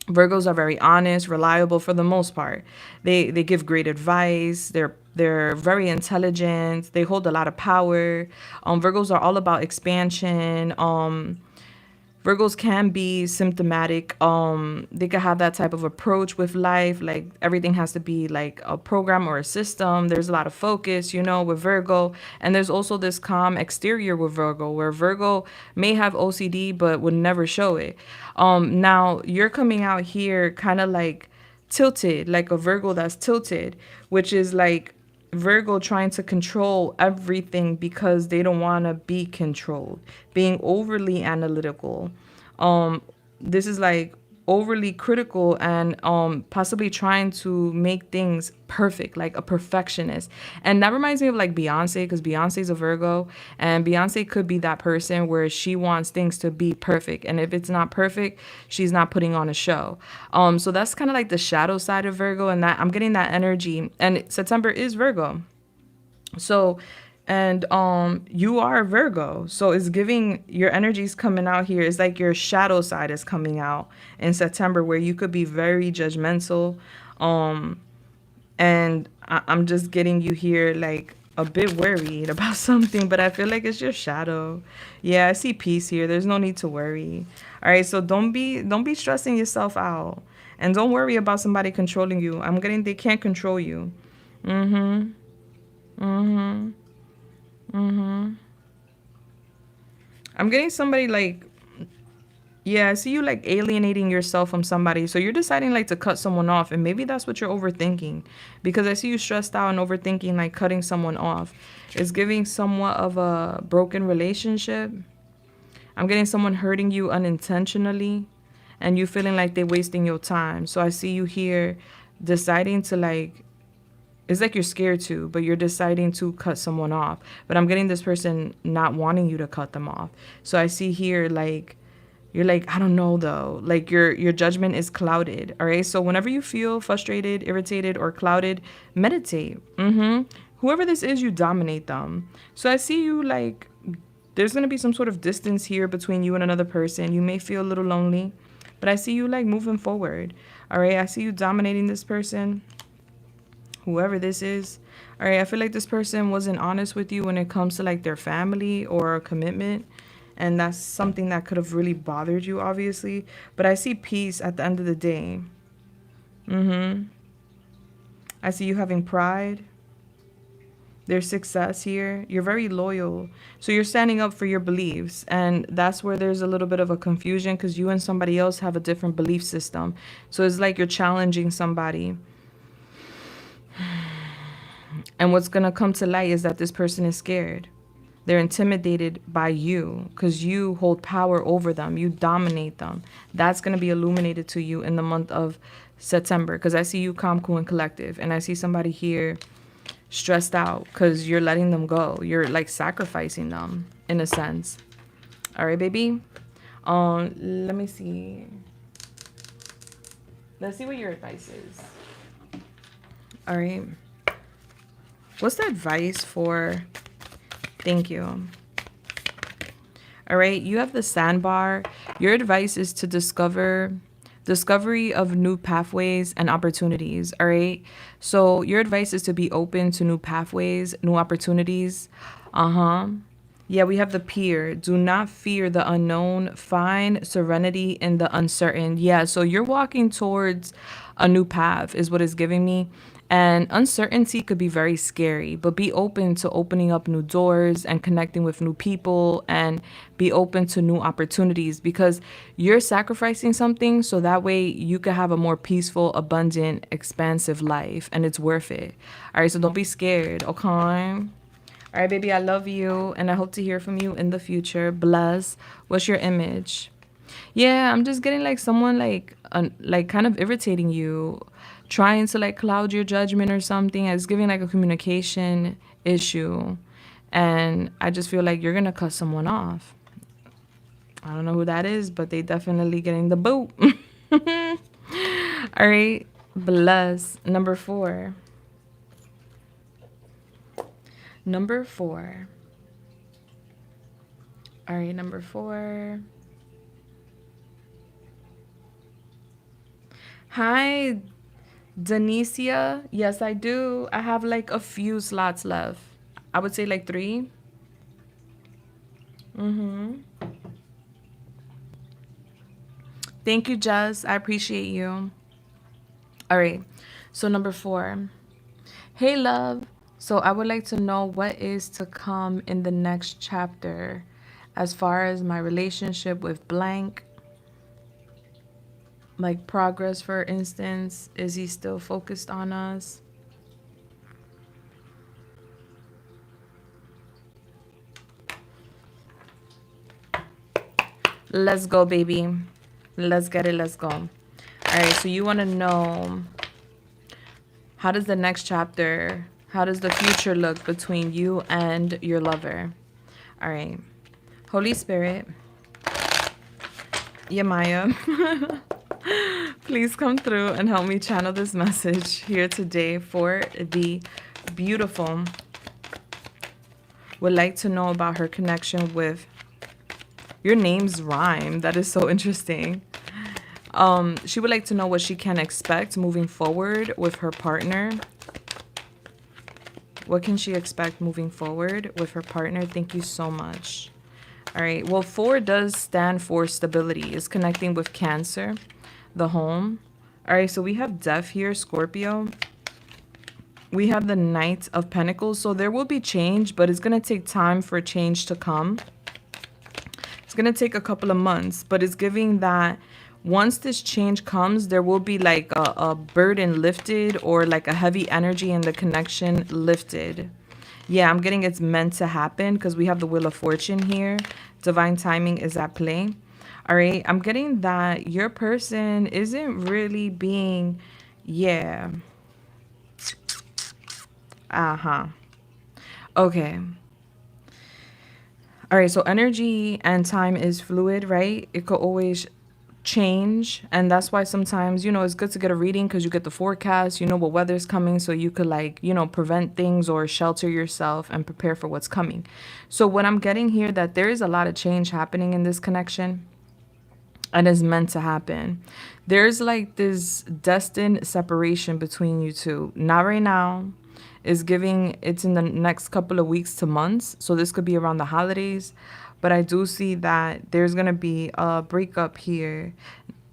Virgos are very honest, reliable for the most part. They give great advice. They're very intelligent. They hold a lot of power. Virgos are all about expansion. Virgos can be symptomatic. They can have that type of approach with life. Like everything has to be like a program or a system. There's a lot of focus, you know, with Virgo. And there's also this calm exterior with Virgo, where Virgo may have OCD but would never show it. Now you're coming out here kind of like tilted, like a Virgo that's tilted, which is like Virgo trying to control everything because they don't want to be controlled, being overly analytical. This is like overly critical and possibly trying to make things perfect, like a perfectionist. And that reminds me of like Beyonce, because Beyonce's a Virgo, and Beyonce could be that person where she wants things to be perfect, and if it's not perfect, she's not putting on a show. So that's kind of like the shadow side of Virgo, and that I'm getting that energy. And September is Virgo. So, and you are Virgo. So it's giving your energies coming out here. It's like your shadow side is coming out in September, where you could be very judgmental. Um and I'm just getting you here like a bit worried about something, but I feel like it's your shadow. Yeah, I see peace here. There's no need to worry. All right, so don't be stressing yourself out. And don't worry about somebody controlling you. I'm getting they can't control you. Mhm. Mhm. Mhm. I'm getting somebody like, yeah, I see you like alienating yourself from somebody. So you're deciding like to cut someone off, and maybe that's what you're overthinking, because I see you stressed out and overthinking like cutting someone off. It's giving somewhat of a broken relationship. I'm getting someone hurting you unintentionally, and you feeling like they're wasting your time. So I see you here deciding to like, it's like you're scared to, but you're deciding to cut someone off. But I'm getting this person not wanting you to cut them off. So I see here like you're like, I don't know though. Like your judgment is clouded. All right. So whenever you feel frustrated, irritated, or clouded, meditate. Whoever this is, you dominate them. So I see you like there's gonna be some sort of distance here between you and another person. You may feel a little lonely, but I see you like moving forward. All right. I see you dominating this person, whoever this is. All right, I feel like this person wasn't honest with you when it comes to like their family or a commitment. And that's something that could have really bothered you, obviously. But I see peace at the end of the day. I see you having pride. There's success here. You're very loyal. So you're standing up for your beliefs. And that's where there's a little bit of a confusion, because you and somebody else have a different belief system. So it's like you're challenging somebody. And what's going to come to light is that this person is scared. They're intimidated by you because you hold power over them. You dominate them. That's going to be illuminated to you in the month of September, because I see you calm, cool, and collective. And I see somebody here stressed out because you're letting them go. You're like sacrificing them in a sense. All right, baby. Let me see. Let's see what your advice is. All right. What's the advice for? Thank you. All right. You have the sandbar. Your advice is to discovery of new pathways and opportunities. All right. So your advice is to be open to new pathways, new opportunities. Uh-huh. Yeah, we have the peer. Do not fear the unknown. Find serenity in the uncertain. Yeah, so you're walking towards a new path, is what it's giving me. And uncertainty could be very scary, but be open to opening up new doors and connecting with new people, and be open to new opportunities, because you're sacrificing something so that way you can have a more peaceful, abundant, expansive life, and it's worth it. All right, so don't be scared, okay? All right, baby, I love you, and I hope to hear from you in the future. Bless. What's your image? Yeah, I'm just getting like someone like kind of irritating you, trying to like cloud your judgment or something. It's giving like a communication issue, and I just feel like you're gonna cut someone off. I don't know who that is, but they definitely getting the boot. All right, bless. Number 4. Number 4. All right, number 4. Hi, Denicia. Yes, I do. I have like a few slots left. I would say like 3. Thank you, Jess. I appreciate you. All right. So number 4. Hey, love. So I would like to know what is to come in the next chapter as far as my relationship with blank, like progress, for instance. Is he still focused on us? Let's go, baby. Let's get it. Let's go. All right. So you want to know, how does the next chapter, how does the future look between you and your lover? All right. Holy Spirit, Yamaya, please come through and help me channel this message here today for the beautiful. Would like to know about her connection with, your names rhyme. That is so interesting. She would like to know what she can expect moving forward with her partner. What can she expect moving forward with her partner? Thank you so much. All right. Well, 4 does stand for stability. It's connecting with Cancer, the home. All right. So we have Death here, Scorpio. We have the Knight of Pentacles. So there will be change, but it's going to take time for change to come. It's going to take a couple of months, but it's giving that once this change comes, there will be like a burden lifted, or like a heavy energy in the connection lifted. Yeah, I'm getting it's meant to happen because we have the Wheel of Fortune here. Divine timing is at play. All right. I'm getting that your person isn't really being, yeah. Uh-huh. Okay. All right. So energy and time is fluid, right? It could always change, and that's why sometimes, it's good to get a reading, because you get the forecast, what weather's coming, so you could, like, prevent things or shelter yourself and prepare for what's coming. So what I'm getting here, that there is a lot of change happening in this connection, and is meant to happen. There's like this destined separation between you two. Not right now. Is giving, it's in the next couple of weeks to months, so this could be around the holidays. But I do see that there's going to be a breakup here.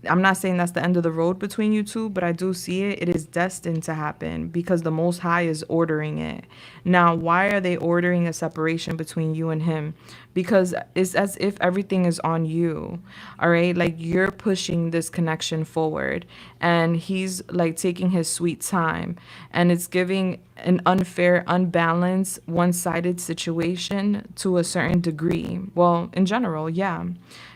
I'm not saying that's the end of the road between you two, but I do see it. It is destined to happen because the Most High is ordering it. Now, why are they ordering a separation between you and him? Because it's as if everything is on you. All right. Like, you're pushing this connection forward, and he's like taking his sweet time, and it's giving an unfair, unbalanced, one-sided situation to a certain degree. Well, in general, yeah.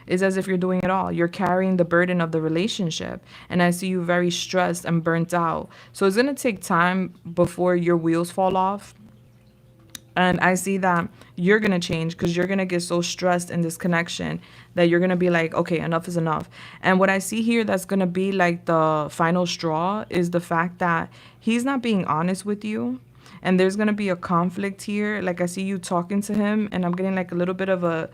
It's as if you're doing it all. You're carrying the burden of the relationship. And I see you very stressed and burnt out. So it's going to take time before your wheels fall off. And I see that you're going to change, because you're going to get so stressed in this connection that you're going to be like, okay, enough is enough. And what I see here that's going to be like the final straw is the fact that he's not being honest with you. And there's going to be a conflict here. Like, I see you talking to him, and I'm getting like a little bit of a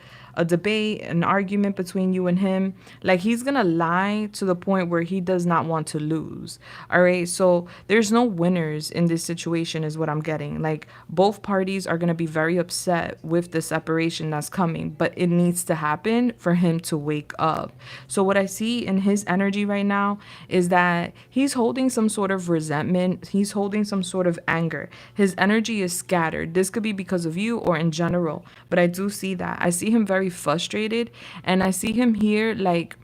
debate, an argument between you and him. Like, he's going to lie to the point where he does not want to lose. All right. So there's no winners in this situation is what I'm getting. Like, both parties are going to be very upset with the separation that's coming, but it needs to happen for him to wake up. So what I see in his energy right now is that he's holding some sort of resentment. He's holding some sort of anger. His energy is scattered. This could be because of you or in general, but I do see that. I see him very frustrated, and I see him here like,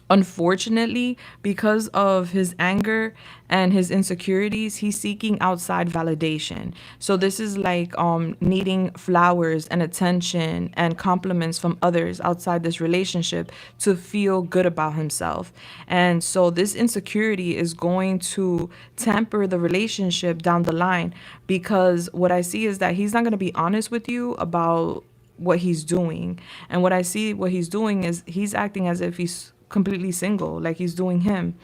unfortunately, because of his anger and his insecurities, he's seeking outside validation. So this is like needing flowers and attention and compliments from others outside this relationship to feel good about himself. And so this insecurity is going to temper the relationship down the line, because what I see is that he's not going to be honest with you about what he's doing. And what I see what he's doing is he's acting as if he's completely single, like he's doing him.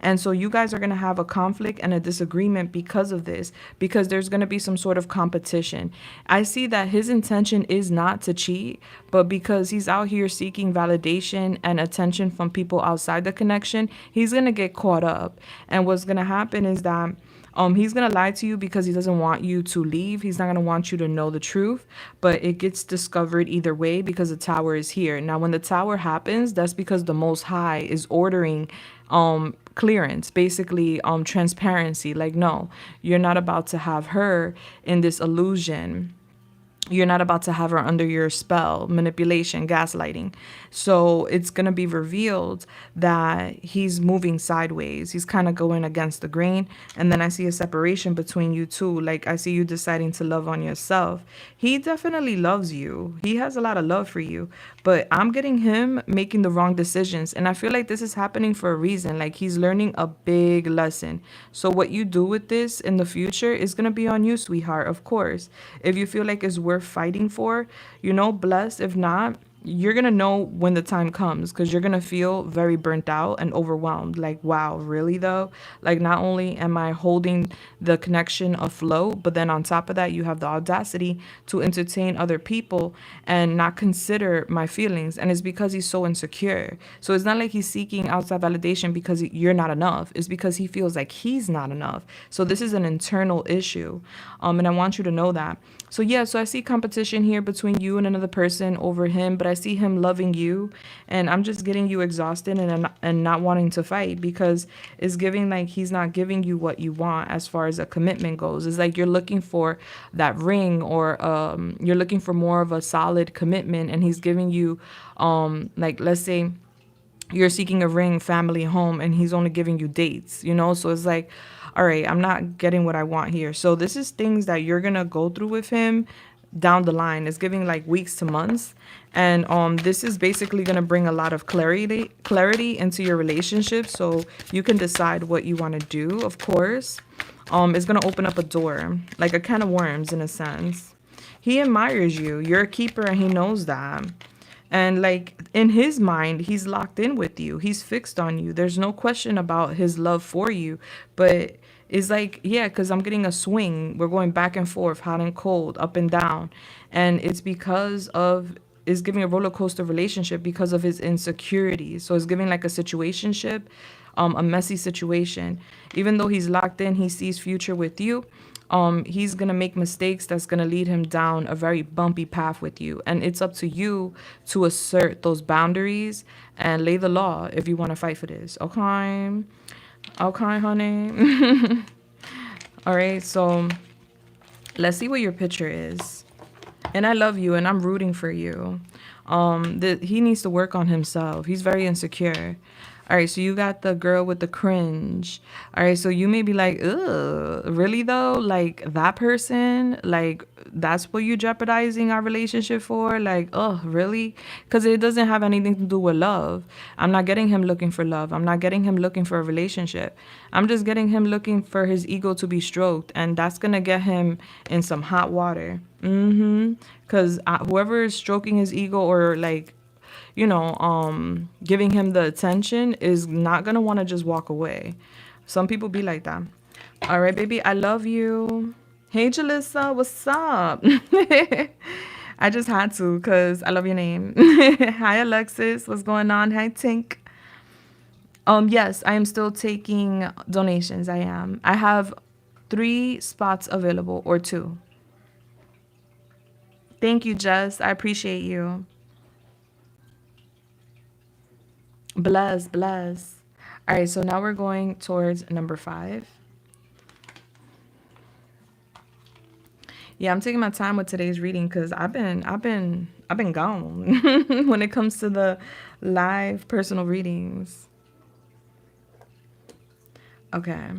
And so you guys are going to have a conflict and a disagreement because of this, because there's going to be some sort of competition. I see that his intention is not to cheat, but because he's out here seeking validation and attention from people outside the connection, he's going to get caught up. And what's going to happen is that he's going to lie to you because he doesn't want you to leave. He's not going to want you to know the truth, but it gets discovered either way because the tower is here. Now, when the tower happens, that's because the Most High is ordering clearance, basically transparency. Like, no, you're not about to have her in this illusion You're not about to have her under your spell, manipulation, gaslighting. So it's going to be revealed that he's moving sideways. He's kind of going against the grain. And then I see a separation between you two. Like, I see you deciding to love on yourself. He definitely loves you. He has a lot of love for you. But I'm getting him making the wrong decisions. And I feel like this is happening for a reason. Like, he's learning a big lesson. So what you do with this in the future is going to be on you, sweetheart, of course. If you feel like it's worth fighting for, bless. If not, you're going to know when the time comes, because you're going to feel very burnt out and overwhelmed. Like, wow, really though? Like, not only am I holding the connection afloat, but then on top of that, you have the audacity to entertain other people and not consider my feelings. And it's because he's so insecure. So it's not like he's seeking outside validation because you're not enough. It's because he feels like he's not enough. So this is an internal issue. And I want you to know that. So yeah, so I see competition here between you and another person over him, but I see him loving you, and I'm just getting you exhausted and not wanting to fight, because it's giving like he's not giving you what you want as far as a commitment goes. It's like you're looking for that ring, or you're looking for more of a solid commitment, and he's giving you like, let's say you're seeking a ring, family, home, and he's only giving you dates, so it's like, all right, I'm not getting what I want here. So this is things that you're gonna go through with him down the line. It's giving like weeks to months, and this is basically gonna bring a lot of clarity into your relationship, so you can decide what you want to do. Of course, it's gonna open up a door, like a can of worms in a sense. He admires you. You're a keeper, and he knows that. And like in his mind, he's locked in with you. He's fixed on you. There's no question about his love for you. But it's like, yeah, because I'm getting a swing. We're going back and forth, hot and cold, up and down. And it's because of, it's giving a roller coaster relationship because of his insecurities. So it's giving like a situationship, a messy situation. Even though he's locked in, he sees future with you. He's gonna make mistakes that's gonna lead him down a very bumpy path with you, and it's up to you to assert those boundaries and lay the law if you want to fight for this. Okay, okay, honey. All right, so let's see what your picture is. And I love you, and I'm rooting for you. He needs to work on himself. He's very insecure. All right, so you got the girl with the cringe. All right, so you may be like, ugh, really though? Like that person? Like that's what you jeopardizing our relationship for? Like, oh, really? Because it doesn't have anything to do with love. I'm not getting him looking for love. I'm not getting him looking for a relationship. I'm just getting him looking for his ego to be stroked, and that's gonna get him in some hot water. Because whoever is stroking his ego, or like, giving him the attention, is not gonna want to just walk away. Some people be like that. All right, baby, I love you. Hey, Julissa, what's up? I just had to because I love your name. Hi, Alexis, what's going on? Hi, Tink. Yes, I am still taking donations. I am. I have 3 spots available, or 2. Thank you, Jess. I appreciate you. Bless, bless. All right, so now we're going towards number 5. Yeah, I'm taking my time with today's reading because I've been gone when it comes to the live personal readings. Okay.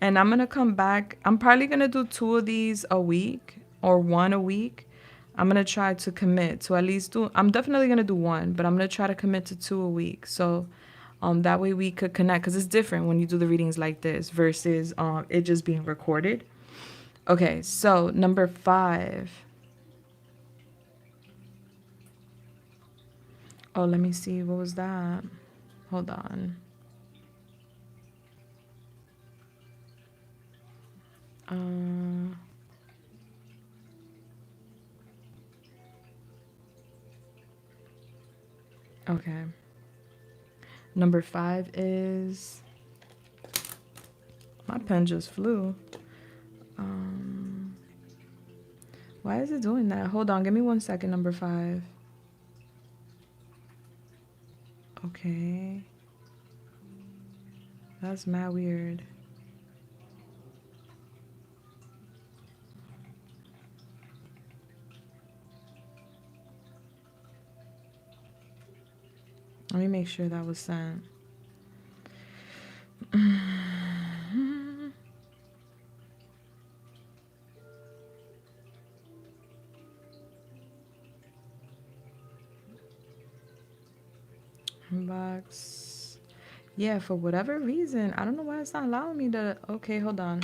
And I'm gonna come back. I'm probably gonna do 2 of these a week, or 1 a week. I'm gonna try to commit to at least do. I'm definitely gonna do 1, but I'm gonna try to commit to 2 a week. So, that way we could connect, because it's different when you do the readings like this versus it just being recorded. Okay, so number 5. Oh, let me see. What was that? Hold on. Okay. Number 5 is, my pen just flew. Why is it doing that? Hold on, give me 1 second. Number 5. Okay. That's mad weird. Let me make sure that was sent. Inbox. Yeah, for whatever reason. I don't know why it's not allowing me to. Okay, hold on.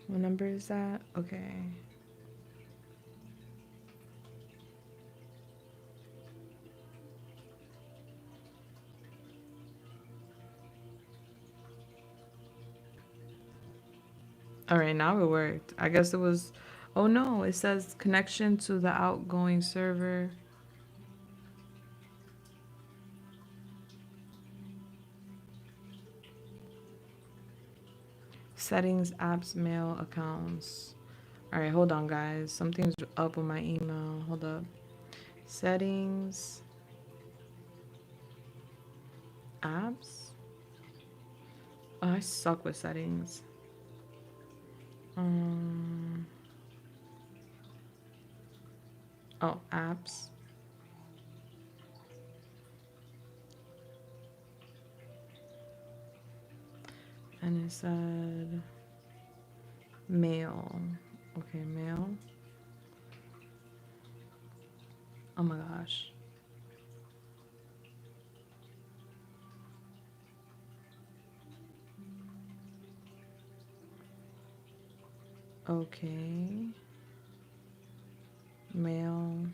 What number is that? Okay. All right, now it worked. I guess it was. Oh no, it says connection to the outgoing server. Settings, apps, mail, accounts. All right, hold on, guys. Something's up with my email. Hold up. Settings, apps. Oh, I suck with settings. Oh, apps. And it said mail. Okay, mail. Oh my gosh. Okay. Mail.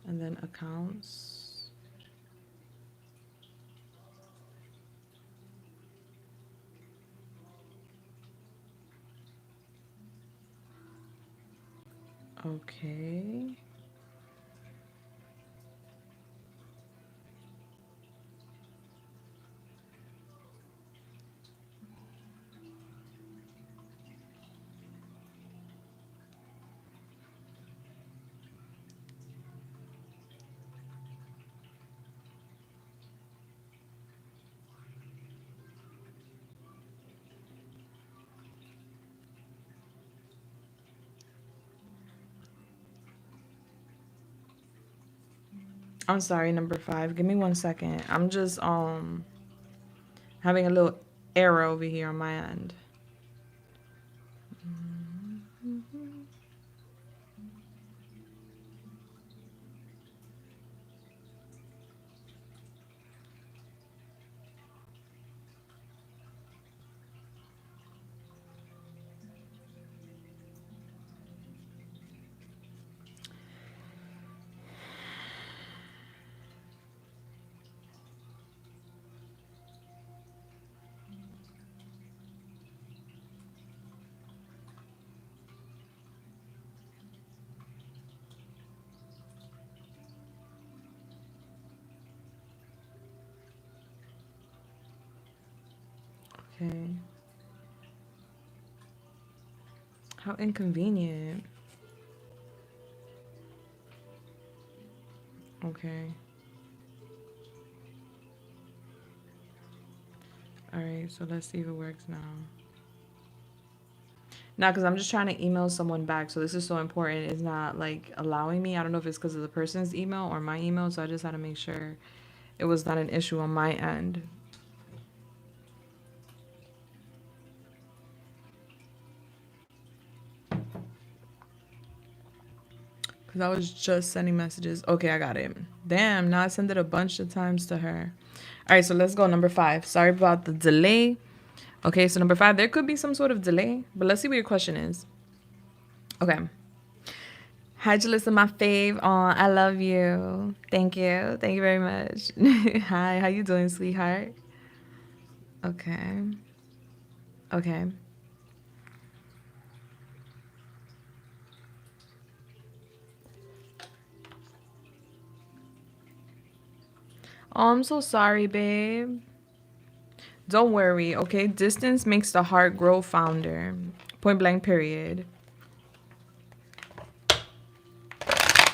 And then accounts. Okay. I'm sorry, number 5. Give me 1 second. I'm just having a little error over here on my end. Okay. How inconvenient. Okay. All right, so let's see if it works now. Now, because I'm just trying to email someone back, so this is so important. It's not like allowing me. I don't know if it's because of the person's email or my email, so I just had to make sure it was not an issue on my end. Because I was just sending messages. Okay, I got it. Damn, now I sent it a bunch of times to her. All right, so let's go. Number 5. Sorry about the delay. Okay, so number 5, there could be some sort of delay, but let's see what your question is. Okay. Hi, Julissa, my fave. Aw, I love you. Thank you. Thank you very much. Hi, how you doing, sweetheart? Okay. Okay. Oh, I'm so sorry, babe. Don't worry, okay? Distance makes the heart grow fonder. Point blank, period.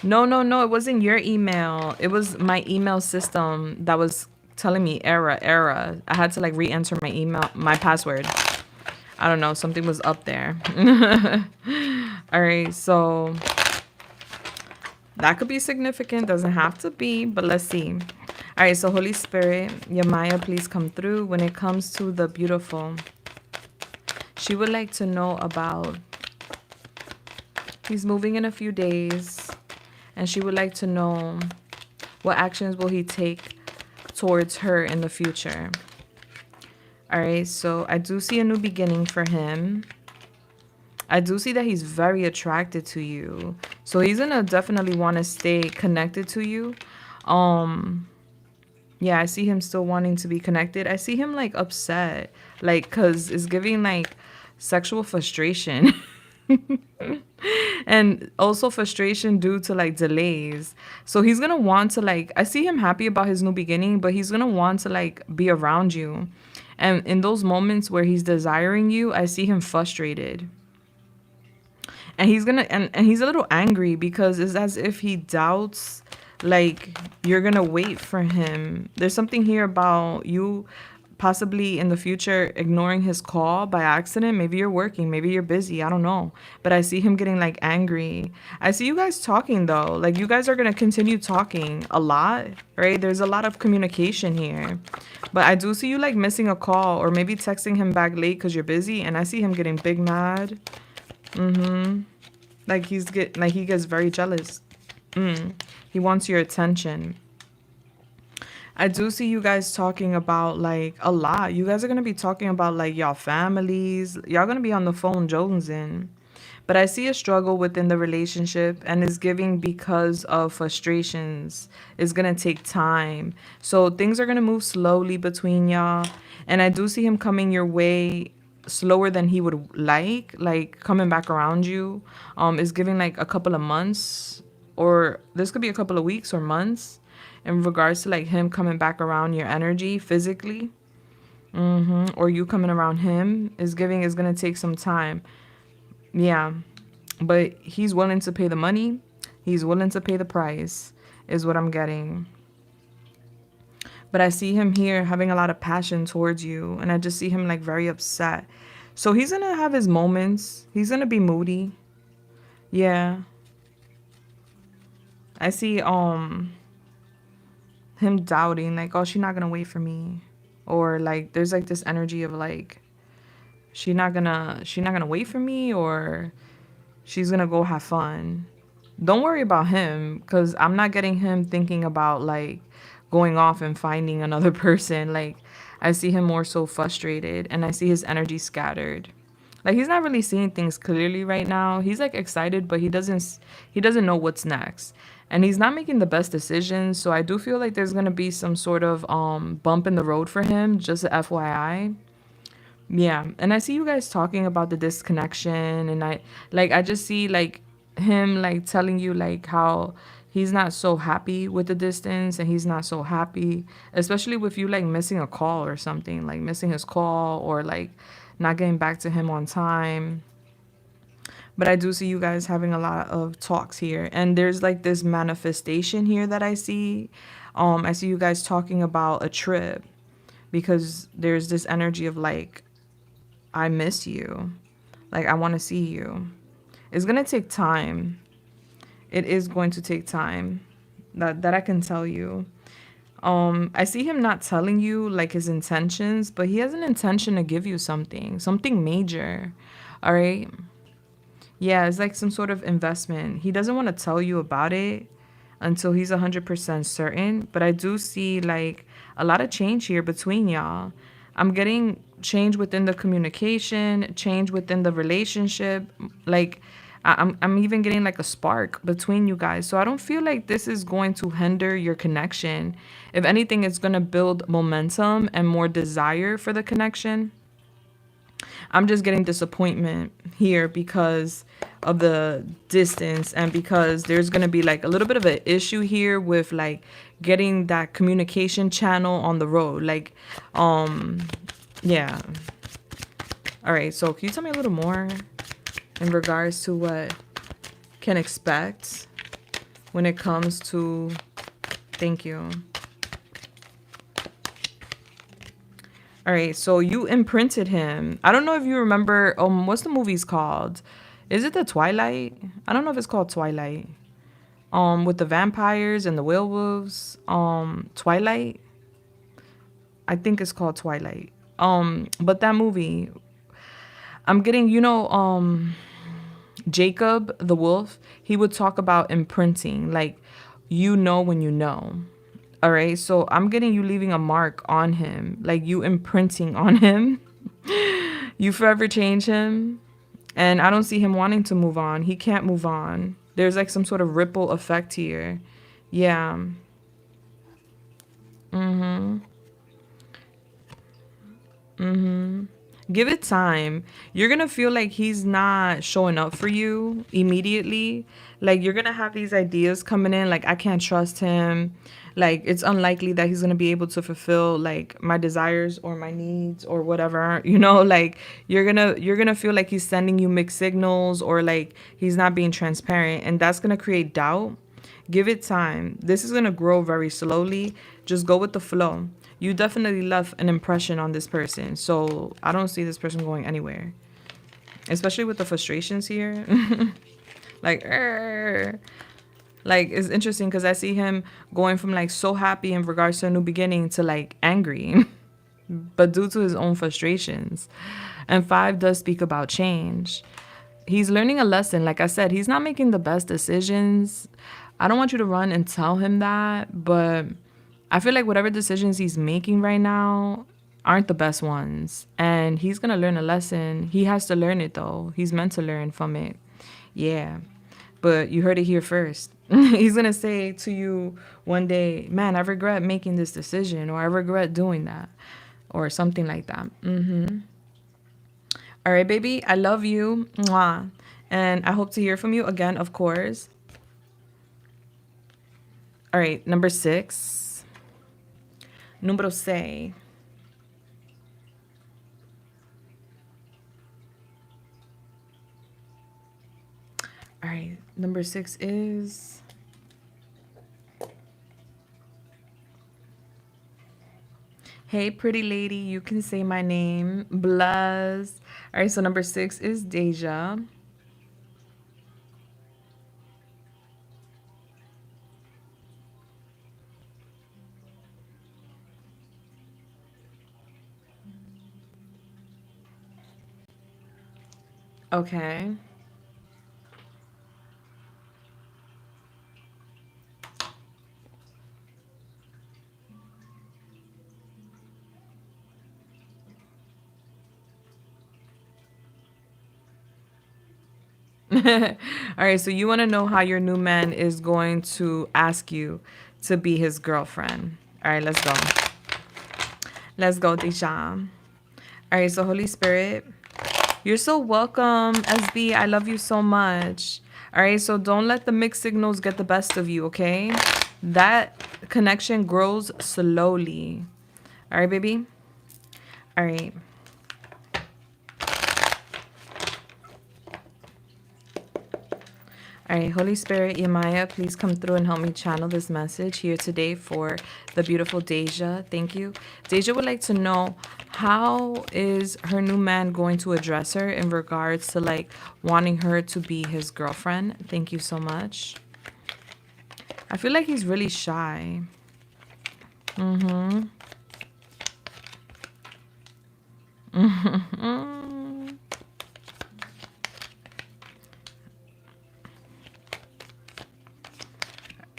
No, no, no. It wasn't your email. It was my email system that was telling me error, error. I had to like re-enter my email, my password. I don't know. Something was up there. All right. So That could be significant, doesn't have to be, but let's see. All right, so Holy Spirit, Yamaya, please come through. When it comes to the beautiful, she would like to know about, he's moving in a few days, and she would like to know what actions will he take towards her in the future. All right, so I do see a new beginning for him. I do see that he's very attracted to you. So he's gonna definitely want to stay connected to you. Um, yeah, I see him still wanting to be connected. I see him like upset, like, cause it's giving like sexual frustration. And also frustration due to like delays. So he's gonna want to like, I see him happy about his new beginning, but he's gonna want to like be around you. And in those moments where he's desiring you, I see him frustrated. And he's gonna and he's a little angry because it's as if he doubts like you're gonna wait for him. There's something here about you possibly in the future ignoring his call by accident. Maybe you're working, maybe you're busy, I don't know, but I see him getting like angry. I see you guys talking though, like you guys are gonna continue talking a lot, right? There's a lot of communication here, but I do see you like missing a call or maybe texting him back late because you're busy, and I see him getting big mad. Like he gets very jealous. He wants your attention. I do see you guys talking about like a lot. You guys are gonna be talking about like y'all families. Y'all gonna be on the phone jonesing. But I see a struggle within the relationship, and it's giving because of frustrations. It's gonna take time. So things are gonna move slowly between y'all. And I do see him coming your way slower than he would like coming back around you. Is giving like a couple of months, or this could be a couple of weeks or months in regards to like him coming back around your energy physically. Or you coming around him is gonna take some time. Yeah, but he's willing to pay the money. He's willing to pay the price is what I'm getting. But I see him here having a lot of passion towards you, and I just see him like very upset. So he's gonna have his moments. He's gonna be moody. Yeah. I see him doubting, like, oh, she's not gonna wait for me. Or like there's like this energy of like she's not gonna wait for me, or she's gonna go have fun. Don't worry about him, because I'm not getting him thinking about like going off and finding another person. Like I see him more so frustrated, and I see his energy scattered. Like he's not really seeing things clearly right now. He's like excited, but he doesn't know what's next. And he's not making the best decisions. So I do feel like there's gonna be some sort of bump in the road for him, just a FYI. Yeah, and I see you guys talking about the disconnection, and I just see like him like telling you like how he's not so happy with the distance, and he's not so happy, especially with you like missing a call or something, like missing his call, or like not getting back to him on time. But I do see you guys having a lot of talks here, and there's like this manifestation here that I see. I see you guys talking about a trip, because there's this energy of like, I miss you. Like, I want to see you. It's going to take time. It is going to take time. That I can tell you. I see him not telling you like his intentions, but he has an intention to give you something major. All right. Yeah, it's like some sort of investment. He doesn't want to tell you about it until he's 100% certain. But I do see like a lot of change here between y'all. I'm getting change within the communication, change within the relationship. Like I'm even getting like a spark between you guys. So I don't feel like this is going to hinder your connection. If anything, it's going to build momentum and more desire for the connection. I'm just getting disappointment here because of the distance, and because there's going to be like a little bit of an issue here with like getting that communication channel on the road. Like, yeah. All right. So can you tell me a little more in regards to what can expect when it comes to, thank you. All right, so you imprinted him. I don't know if you remember, what's the movie's called? Is it The Twilight? I don't know if it's called Twilight. with the vampires and the werewolves. Twilight. I think it's called Twilight. But that movie, I'm getting, Jacob the wolf, he would talk about imprinting, like, when you know. All right. So I'm getting you leaving a mark on him, like you imprinting on him. You forever change him. And I don't see him wanting to move on. He can't move on. There's like some sort of ripple effect here. Yeah. Give it time. You're going to feel like he's not showing up for you immediately. Like you're going to have these ideas coming in like I can't trust him. Like it's unlikely that he's going to be able to fulfill like my desires or my needs or whatever. Like you're going to feel like he's sending you mixed signals or like he's not being transparent, and that's going to create doubt. Give it time. This is going to grow very slowly. Just go with the flow. You definitely left an impression on this person. So I don't see this person going anywhere, especially with the frustrations here. like, "Arr." Like, it's interesting because I see him going from like so happy in regards to a new beginning to like angry, but due to his own frustrations. And five does speak about change. He's learning a lesson. Like I said, he's not making the best decisions. I don't want you to run and tell him that, but I feel like whatever decisions he's making right now aren't the best ones. And he's going to learn a lesson. He has to learn it, though. He's meant to learn from it. Yeah. But you heard it here first. He's going to say to you one day, man, I regret making this decision, or I regret doing that, or something like that. All right, baby. I love you. Mwah. And I hope to hear from you again, of course. All right, number 6. Número 6. All right, number 6 is... Hey, pretty lady, you can say my name. Bless. All right, so number 6 is Deja. Okay. All right, so you want to know how your new man is going to ask you to be his girlfriend. All right, let's go. Let's go, Deja. All right, so Holy Spirit, you're so welcome, SB. I love you so much. All right, so don't let the mixed signals get the best of you, okay? That connection grows slowly. All right, baby? All right. All right, Holy Spirit, Yamaya, please come through and help me channel this message here today for the beautiful Deja. Thank you. Deja would like to know, how is her new man going to address her in regards to like wanting her to be his girlfriend? Thank you so much. I feel like he's really shy.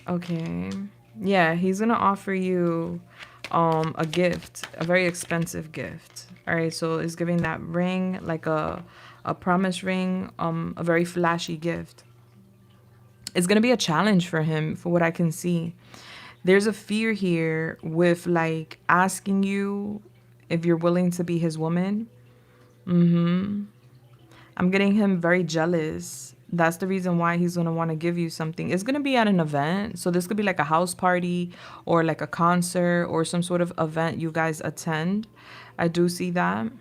Okay. Yeah, he's gonna offer you a gift, a very expensive gift. All right, so it's giving that ring, like a promise ring, a very flashy gift. It's gonna be a challenge for him, for what I can see. There's a fear here with like asking you if you're willing to be his woman. I'm getting him very jealous. That's the reason why he's going to want to give you something. It's going to be at an event. So this could be like a house party or like a concert or some sort of event you guys attend. I do see that.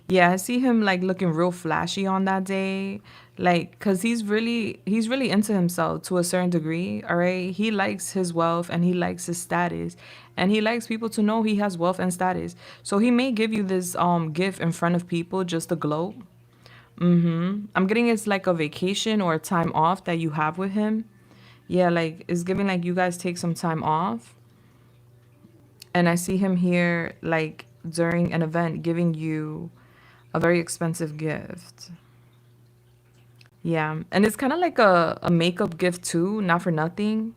Yeah, I see him like looking real flashy on that day. Like, cause he's really into himself to a certain degree. All right. He likes his wealth and he likes his status. And he likes people to know he has wealth and status. So he may give you this gift in front of people just to gloat. I'm getting it's like a vacation or a time off that you have with him. Yeah, like it's giving like you guys take some time off. And I see him here like during an event giving you a very expensive gift. Yeah. And it's kind of like a makeup gift too, not for nothing.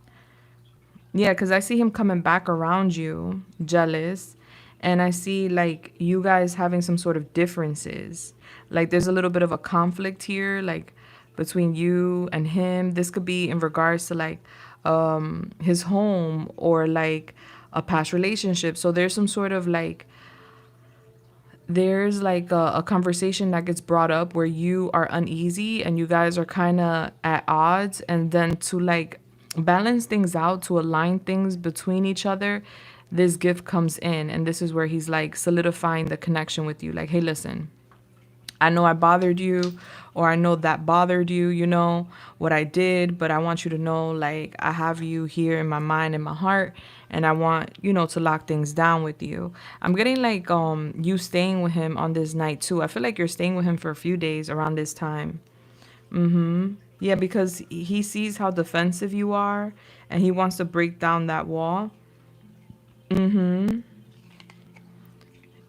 Yeah, because I see him coming back around you, jealous. And I see like you guys having some sort of differences. Like there's a little bit of a conflict here, like between you and him. This could be in regards to like his home or like a past relationship. So there's some sort of like there's like a conversation that gets brought up where you are uneasy and you guys are kind of at odds, and then to like balance things out, to align things between each other, this gift comes in, and this is where he's like solidifying the connection with you, like, hey, listen, I know I bothered you, or I know that bothered you, you know, what I did, but I want you to know, like, I have you here in my mind and my heart, and I want, you know, to lock things down with you. I'm getting like you staying with him on this night too. I feel like you're staying with him for a few days around this time. Yeah, because he sees how defensive you are and he wants to break down that wall.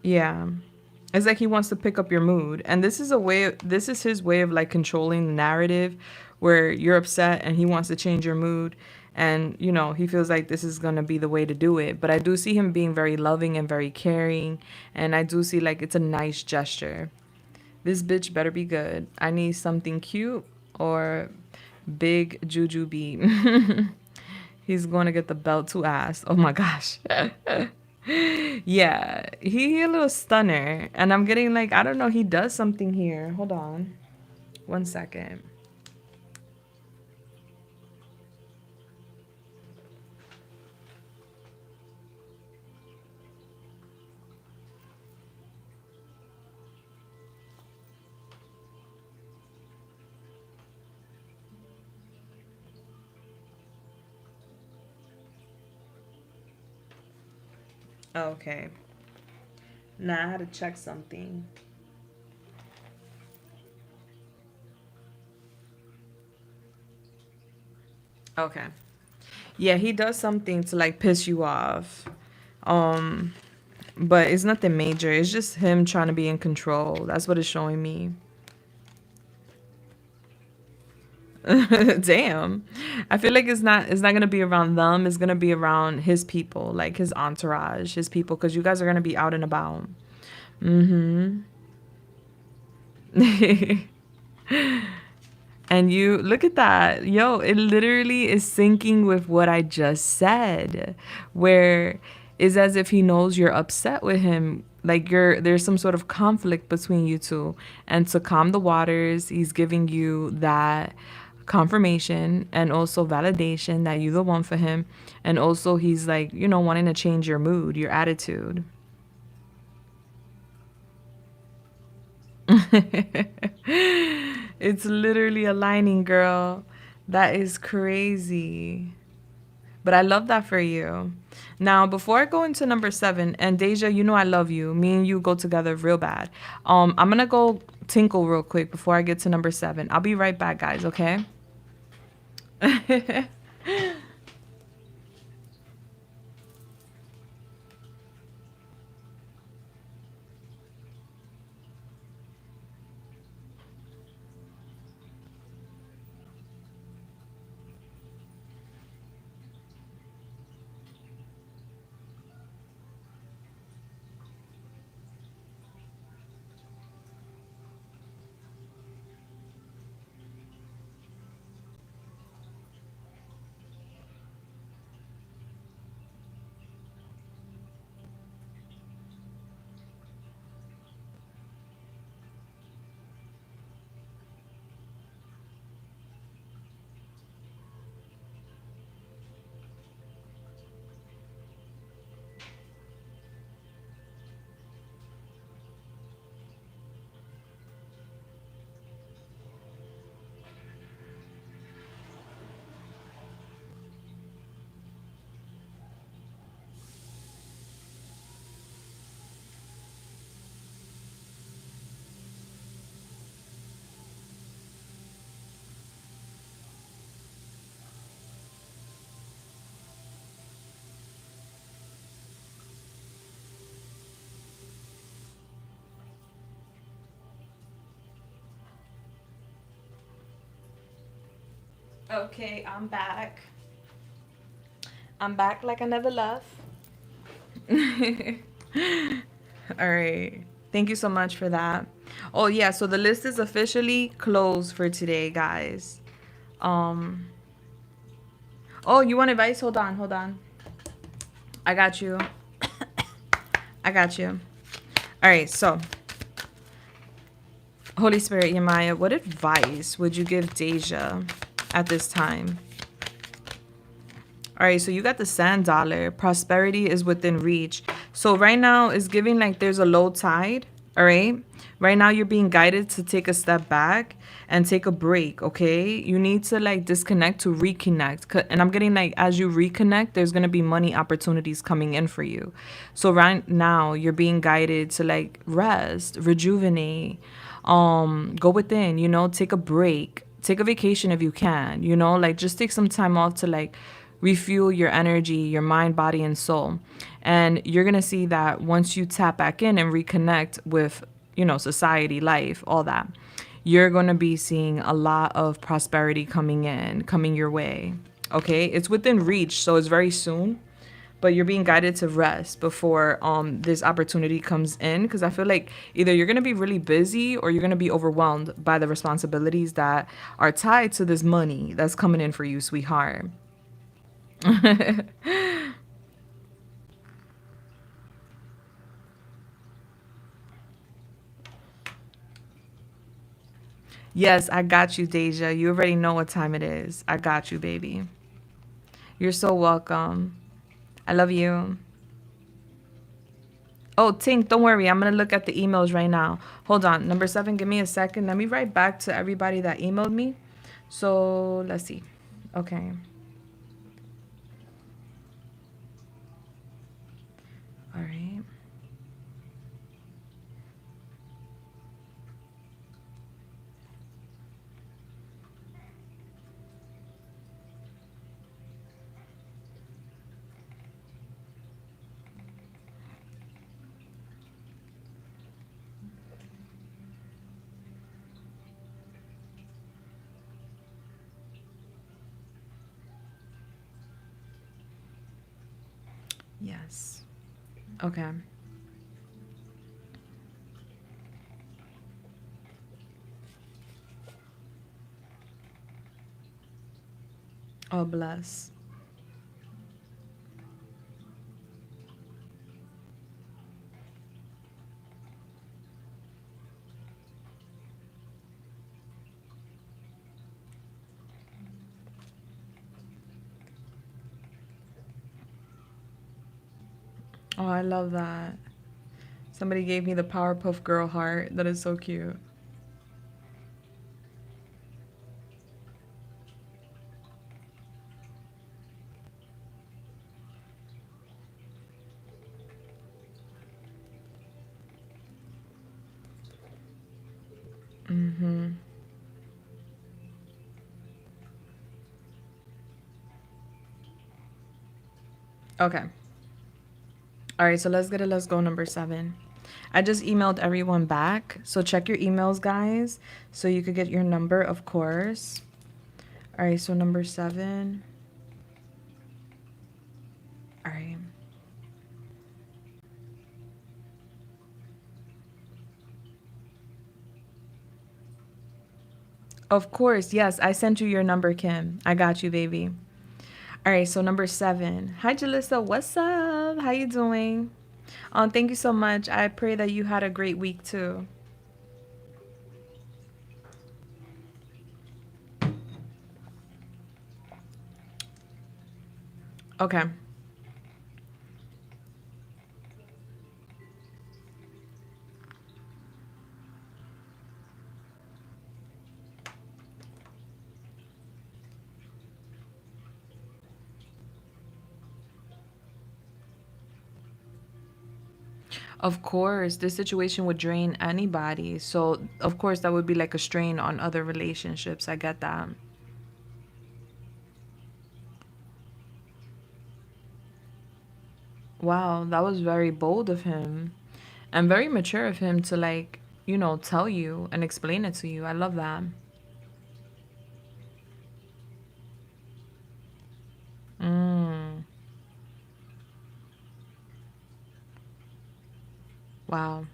Yeah. It's like he wants to pick up your mood. And this is his way of like controlling the narrative where you're upset and he wants to change your mood. And, you know, he feels like this is going to be the way to do it. But I do see him being very loving and very caring. And I do see like it's a nice gesture. This bitch better be good. I need something cute or big juju beat. He's going to get the belt to ass. Oh my gosh. Yeah, he a little stunner, and I'm getting like I don't know. He does something here. Hold on, 1 second. Okay, now I had to check something. Okay, yeah, he does something to like piss you off. Um, but it's nothing major. It's just him trying to be in control. That's what it's showing me. Damn. I feel like it's not gonna be around them. It's gonna be around his people, like his entourage, his people, because you guys are gonna be out and about. Mm-hmm. And you look at that. Yo, it literally is syncing with what I just said, where it's as if he knows you're upset with him. Like there's some sort of conflict between you two. And to calm the waters, he's giving you that confirmation and also validation that you're the one for him. And also he's like, you know, wanting to change your mood, your attitude. It's literally aligning, girl. That is crazy. But I love that for you. Now, before I go into number 7, and Deja, you know I love you. Me and you go together real bad. I'm gonna go tinkle real quick before I get to number 7. I'll be right back, guys, okay? Okay, I'm back. I'm back like I never left. All right. Thank you so much for that. Oh yeah, so the list is officially closed for today, guys. Um Oh, you want advice? Hold on, hold on. I got you. I got you. All right, so Holy Spirit, Yemaya, what advice would you give Deja at this time? All right, so you got the sand dollar. Prosperity is within reach. So right now it's giving like there's a low tide. All right. Right now you're being guided to take a step back and take a break. Okay. You need to like disconnect to reconnect. And I'm getting like as you reconnect, there's gonna be money opportunities coming in for you. So right now you're being guided to like rest, rejuvenate, go within. Take a break, take a vacation if you can. Like just take some time off to like refuel your energy, your mind, body, and soul. And you're going to see that once you tap back in and reconnect with, society, life, all that, you're going to be seeing a lot of prosperity coming your way. Okay. It's within reach. So it's very soon, but you're being guided to rest before this opportunity comes in, because I feel like either you're going to be really busy or you're going to be overwhelmed by the responsibilities that are tied to this money that's coming in for you, sweetheart. Yes, I got you, Deja. You already know what time it is. I got you, baby. You're so welcome. I love you. Oh, Tink, don't worry. I'm going to look at the emails right now. Hold on. Number 7, give me a second. Let me write back to everybody that emailed me. So let's see. Okay. All right. Yes. Okay. Oh, bless. Oh, I love that. Somebody gave me the Powerpuff Girl heart. That is so cute. Mm-hmm. Okay. All right, so let's get it. Let's go number 7. I just emailed everyone back. So check your emails, guys, so you could get your number, of course. All right, so number 7. All right. Of course, yes, I sent you your number, Kim. I got you, baby. All right, so number 7. Hi, Julissa. What's up? How you doing? Thank you so much. I pray that you had a great week too. Okay. Of course, this situation would drain anybody. So, of course, that would be like a strain on other relationships. I get that. Wow, that was very bold of him and very mature of him to, like, tell you and explain it to you. I love that. Wow.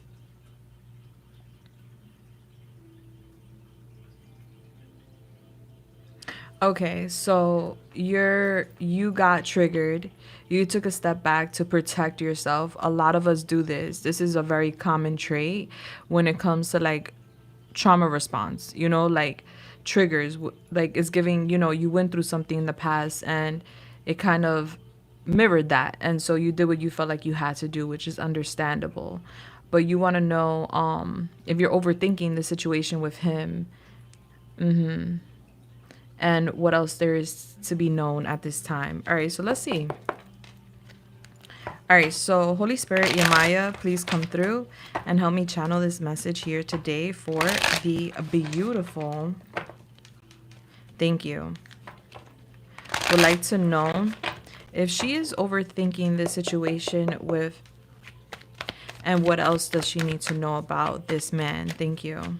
Okay, so you got triggered. You took a step back to protect yourself. A lot of us do this. This is a very common trait when it comes to like trauma response, like triggers, like it's giving, you went through something in the past and it kind of mirrored that. And so you did what you felt like you had to do, which is understandable. But you want to know if you're overthinking the situation with him. And what else there is to be known at this time. All right, so let's see. All right, so Holy Spirit, Yamaya, please come through and help me channel this message here today for the beautiful. Thank you. Would like to know if she is overthinking the situation with, and what else does she need to know about this man? Thank you.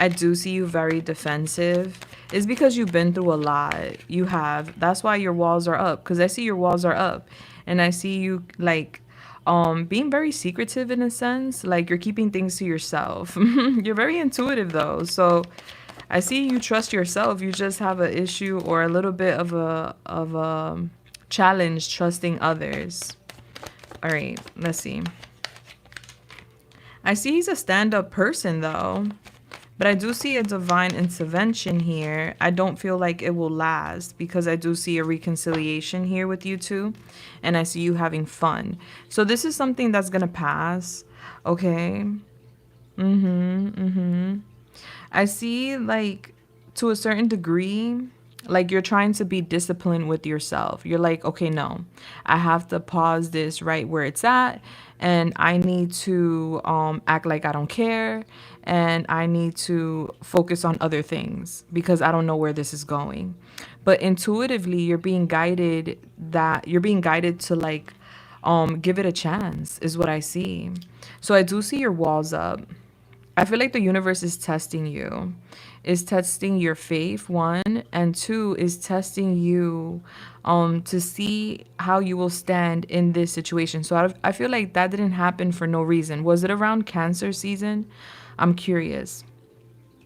I do see you very defensive. It's because you've been through a lot. You have. That's why your walls are up. Because I see your walls are up. And I see you like being very secretive in a sense. Like you're keeping things to yourself. You're very intuitive though. So I see you trust yourself. You just have an issue or a little bit of a challenge trusting others. All right, let's see. I see he's a stand-up person though. But I do see a divine intervention here. I don't feel like it will last because I do see a reconciliation here with you two. And I see you having fun. So this is something that's going to pass. Okay. I see like to a certain degree, like you're trying to be disciplined with yourself. You're like, okay, no, I have to pause this right where it's at. And I need to act like I don't care. And I need to focus on other things because I don't know where this is going. But intuitively, you're being guided to like give it a chance is what I see. So I do see your walls up. I feel like the universe is testing you. Is testing your faith, one, and two is testing you to see how you will stand in this situation. So I feel like that didn't happen for no reason. Was it around Cancer season? I'm curious.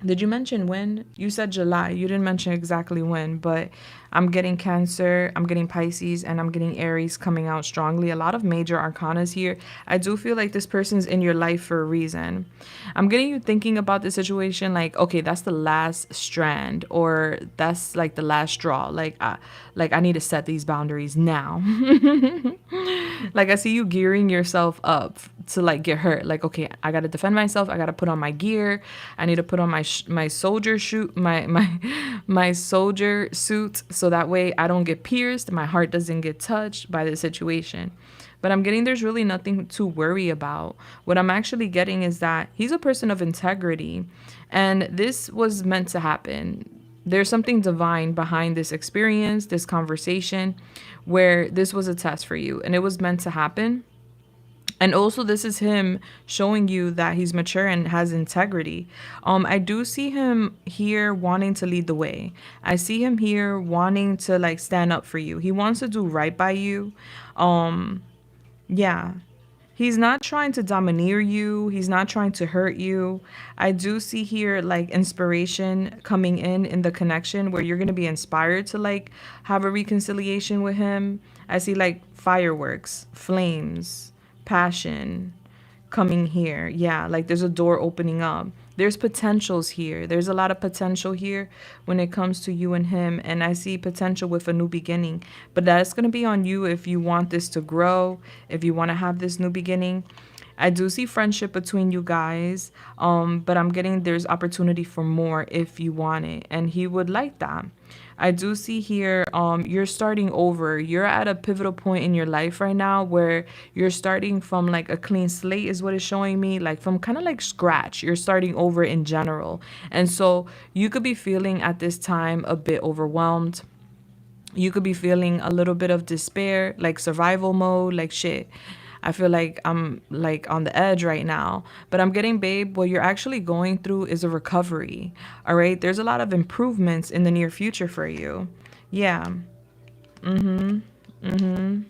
Did you mention when? You said July. You didn't mention exactly when, but I'm getting Cancer, I'm getting Pisces, and I'm getting Aries coming out strongly. A lot of major arcanas here. I do feel like this person's in your life for a reason. I'm getting you thinking about the situation like, okay, that's the last strand, or that's like the last straw. Like I need to set these boundaries now. Like I see you gearing yourself up to like get hurt. Like, okay, I gotta defend myself. I gotta put on my gear. I need to put on my soldier suit, my soldier suit, so that way I don't get pierced. My heart doesn't get touched by the situation. But I'm getting there's really nothing to worry about. What I'm actually getting is that he's a person of integrity, and this was meant to happen. There's something divine behind this experience, this conversation, where this was a test for you and it was meant to happen. And also this is him showing you that he's mature and has integrity. I do see him here wanting to lead the way. I see him here wanting to like stand up for you. He wants to do right by you. Yeah. He's not trying to domineer you. He's not trying to hurt you. I do see here like inspiration coming in the connection where you're going to be inspired to like have a reconciliation with him. I see like fireworks, flames, passion coming here. Yeah, like there's a door opening up. There's potentials here. There's a lot of potential here when it comes to you and him. And I see potential with a new beginning. But that's going to be on you if you want this to grow, if you want to have this new beginning. I do see friendship between you guys, but I'm getting there's opportunity for more if you want it. And he would like that. I do see here you're starting over. You're at a pivotal point in your life right now where you're starting from like a clean slate is what it's showing me, like from kind of like scratch. You're starting over in general. And so you could be feeling at this time a bit overwhelmed. You could be feeling a little bit of despair, like survival mode, like shit. I feel like I'm like on the edge right now, but I'm getting, babe, what you're actually going through is a recovery. All right. There's a lot of improvements in the near future for you. Yeah. Mm-hmm.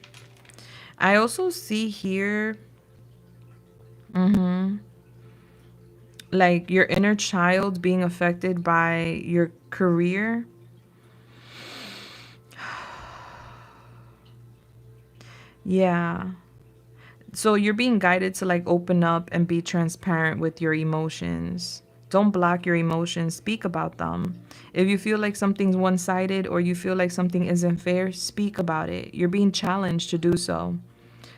I also see here, mm-hmm, like your inner child being affected by your career. Yeah. So you're being guided to like open up and be transparent with your emotions. Don't block your emotions, speak about them. If you feel like something's one sided or you feel like something isn't fair, speak about it. You're being challenged to do so.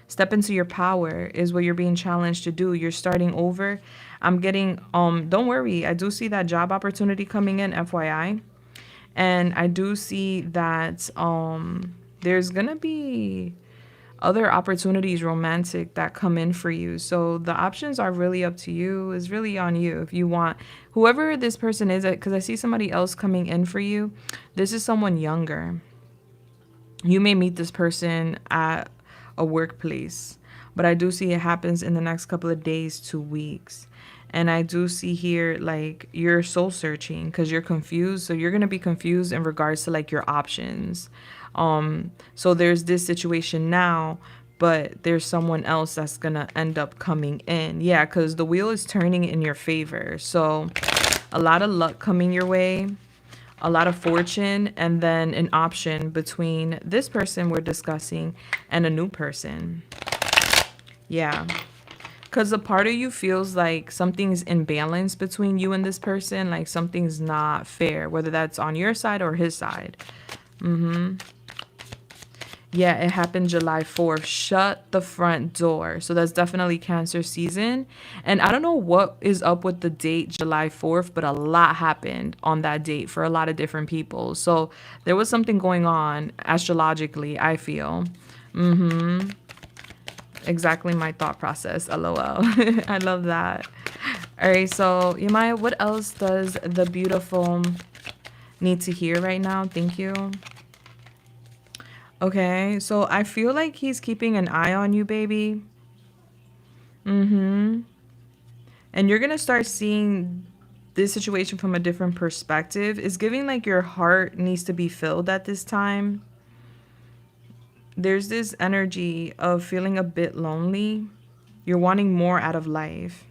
Step into your power is what you're being challenged to do. You're starting over. I'm getting, don't worry, I do see that job opportunity coming in, FYI. And I do see that there's gonna be other opportunities romantic that come in for you. So the options are really up to you. It's really on you if you want whoever this person is, because I see somebody else coming in for you. This is someone younger. You may meet this person at a workplace, but I do see it happens in the next couple of days to weeks. And I do see here like you're soul searching because you're confused. So you're going to be confused in regards to like your options. So there's this situation now, but there's someone else that's going to end up coming in. Yeah, because the wheel is turning in your favor. So a lot of luck coming your way, a lot of fortune, and then an option between this person we're discussing and a new person. Yeah. Because a part of you feels like something's imbalanced between you and this person, like something's not fair, whether that's on your side or his side. Yeah, it happened July 4th. Shut the front door. So that's definitely Cancer season. And I don't know what is up with the date July 4th, but a lot happened on that date for a lot of different people. So there was something going on astrologically, I feel. Exactly my thought process. LOL. I love that. All right, so Yamaya, what else does the beautiful need to hear right now? Thank you. Okay, so I feel like he's keeping an eye on you, baby. Mm-hmm. And you're gonna start seeing this situation from a different perspective. It's giving like your heart needs to be filled at this time. There's this energy of feeling a bit lonely. You're wanting more out of life.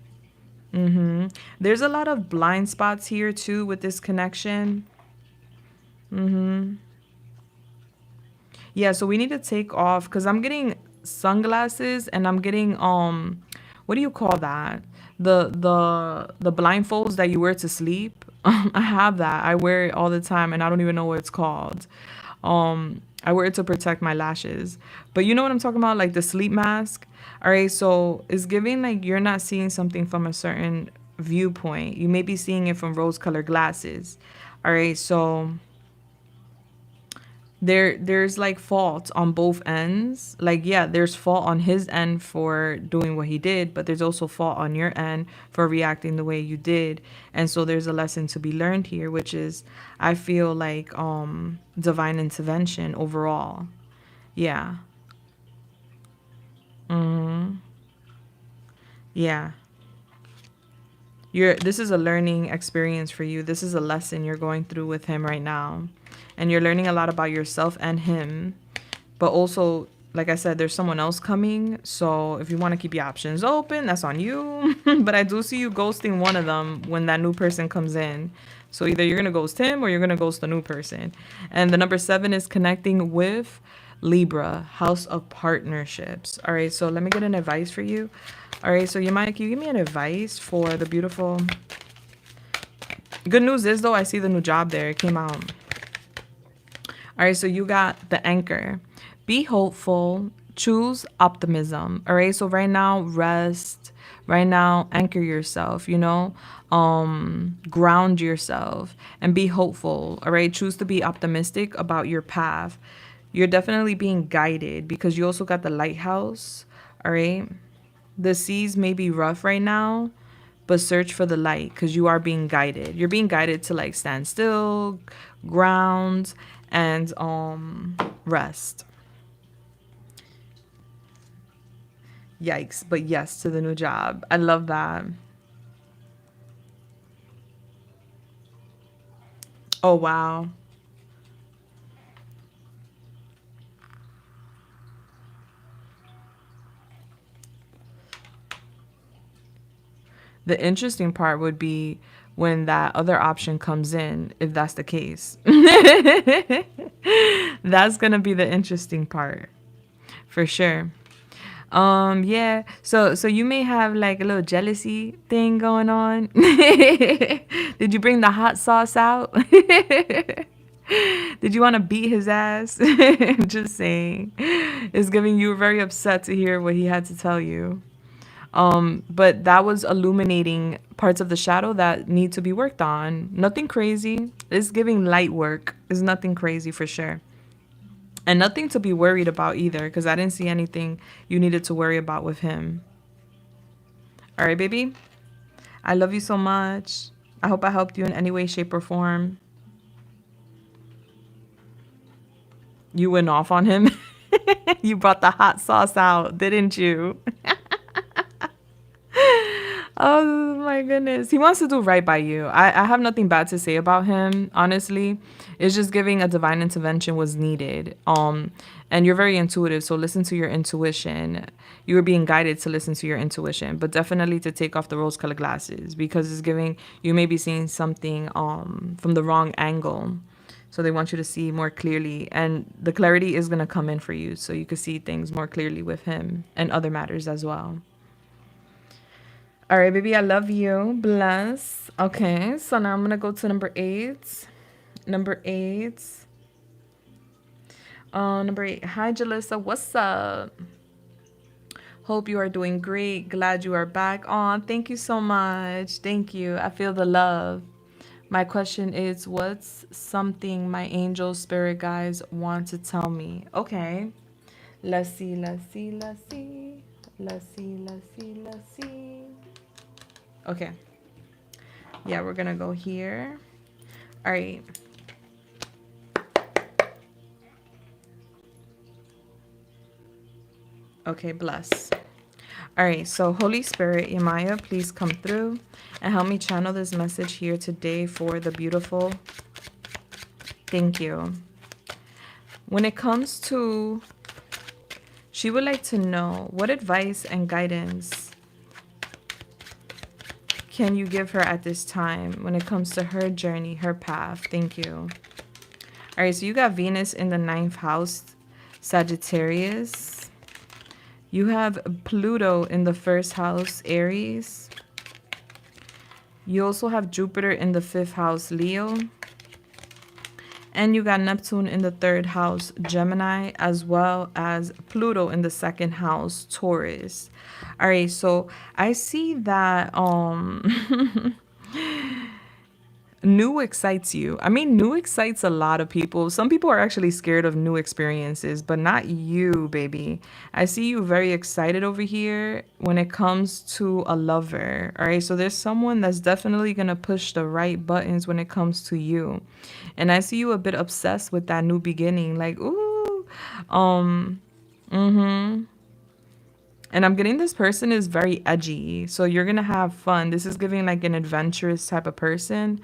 Mm-hmm. There's a lot of blind spots here too with this connection. Mm-hmm. Yeah, so we need to take off because I'm getting sunglasses and I'm getting what do you call that? The blindfolds that you wear to sleep. I have that. I wear it all the time and I don't even know what it's called. I wear it to protect my lashes. But you know what I'm talking about? Like the sleep mask. All right, so it's giving like you're not seeing something from a certain viewpoint. You may be seeing it from rose colored glasses. All right, so there's like fault on both ends. Like yeah, there's fault on his end for doing what he did, but there's also fault on your end for reacting the way you did. And so there's a lesson to be learned here, which is I feel like divine intervention overall. Yeah. Yeah. You're this is a learning experience for you. This is a lesson you're going through with him right now. And you're learning a lot about yourself and him. But also, like I said, there's someone else coming. So if you want to keep your options open, that's on you. But I do see you ghosting one of them when that new person comes in. So either you're going to ghost him or you're going to ghost the new person. And the number 7 is connecting with Libra, House of Partnerships. All right, so let me get an advice for you. All right, so Yamaya, can you give me an advice for the beautiful... Good news is, though, I see the new job there. It came out. All right, so you got the anchor. Be hopeful. Choose optimism. All right, so right now, rest. Right now, anchor yourself, ground yourself and be hopeful. All right, choose to be optimistic about your path. You're definitely being guided because you also got the lighthouse. All right, the seas may be rough right now, but search for the light because you are being guided. You're being guided to like stand still, ground, and rest. Yikes, but yes to the new job. I love that. Oh wow. The interesting part would be when that other option comes in, if that's the case. That's gonna be the interesting part for sure. Yeah. So you may have like a little jealousy thing going on. Did you bring the hot sauce out? Did you want to beat his ass? Just saying. It's giving you very upset to hear what he had to tell you. But that was illuminating parts of the shadow that need to be worked on. Nothing crazy. It's giving light work. It's nothing crazy for sure. And nothing to be worried about either, because I didn't see anything you needed to worry about with him. All right, baby. I love you so much. I hope I helped you in any way, shape, or form. You went off on him. You brought the hot sauce out, didn't you? Oh my goodness. He wants to do right by you. I have nothing bad to say about him, honestly. It's just giving a divine intervention was needed. And you're very intuitive, so listen to your intuition. You were being guided to listen to your intuition, but definitely to take off the rose-colored glasses, because it's giving you may be seeing something from the wrong angle. So they want you to see more clearly, and the clarity is going to come in for you, so you can see things more clearly with him and other matters as well. All right, baby, I love you. Bless. Okay, so now I'm going to go to number 8. Number 8. Number 8. Hi, Julissa. What's up? Hope you are doing great. Glad you are back on. Thank you so much. Thank you. I feel the love. My question is, what's something my angel spirit guides want to tell me? Okay. Let's see, let's see, let's see. Let's see, let's see, let's see. Okay. Yeah, we're going to go here. All right. Okay, bless. All right, so Holy Spirit, Yamaya, please come through and help me channel this message here today for the beautiful. Thank you. When it comes to, she would like to know what advice and guidance can you give her at this time when it comes to her journey, her path? Thank you. All right, so you got Venus in the 9th house, Sagittarius. You have Pluto in the 1st house, Aries. You also have Jupiter in the 5th house, Leo. And you got Neptune in the 3rd house, Gemini, as well as Pluto in the 2nd house, Taurus. All right, so I see that new excites you. I mean, new excites a lot of people. Some people are actually scared of new experiences, but not you, baby. I see you very excited over here when it comes to a lover. All right, so there's someone that's definitely going to push the right buttons when it comes to you. And I see you a bit obsessed with that new beginning, like, ooh, and I'm getting this person is very edgy, so you're gonna have fun. This is giving like an adventurous type of person.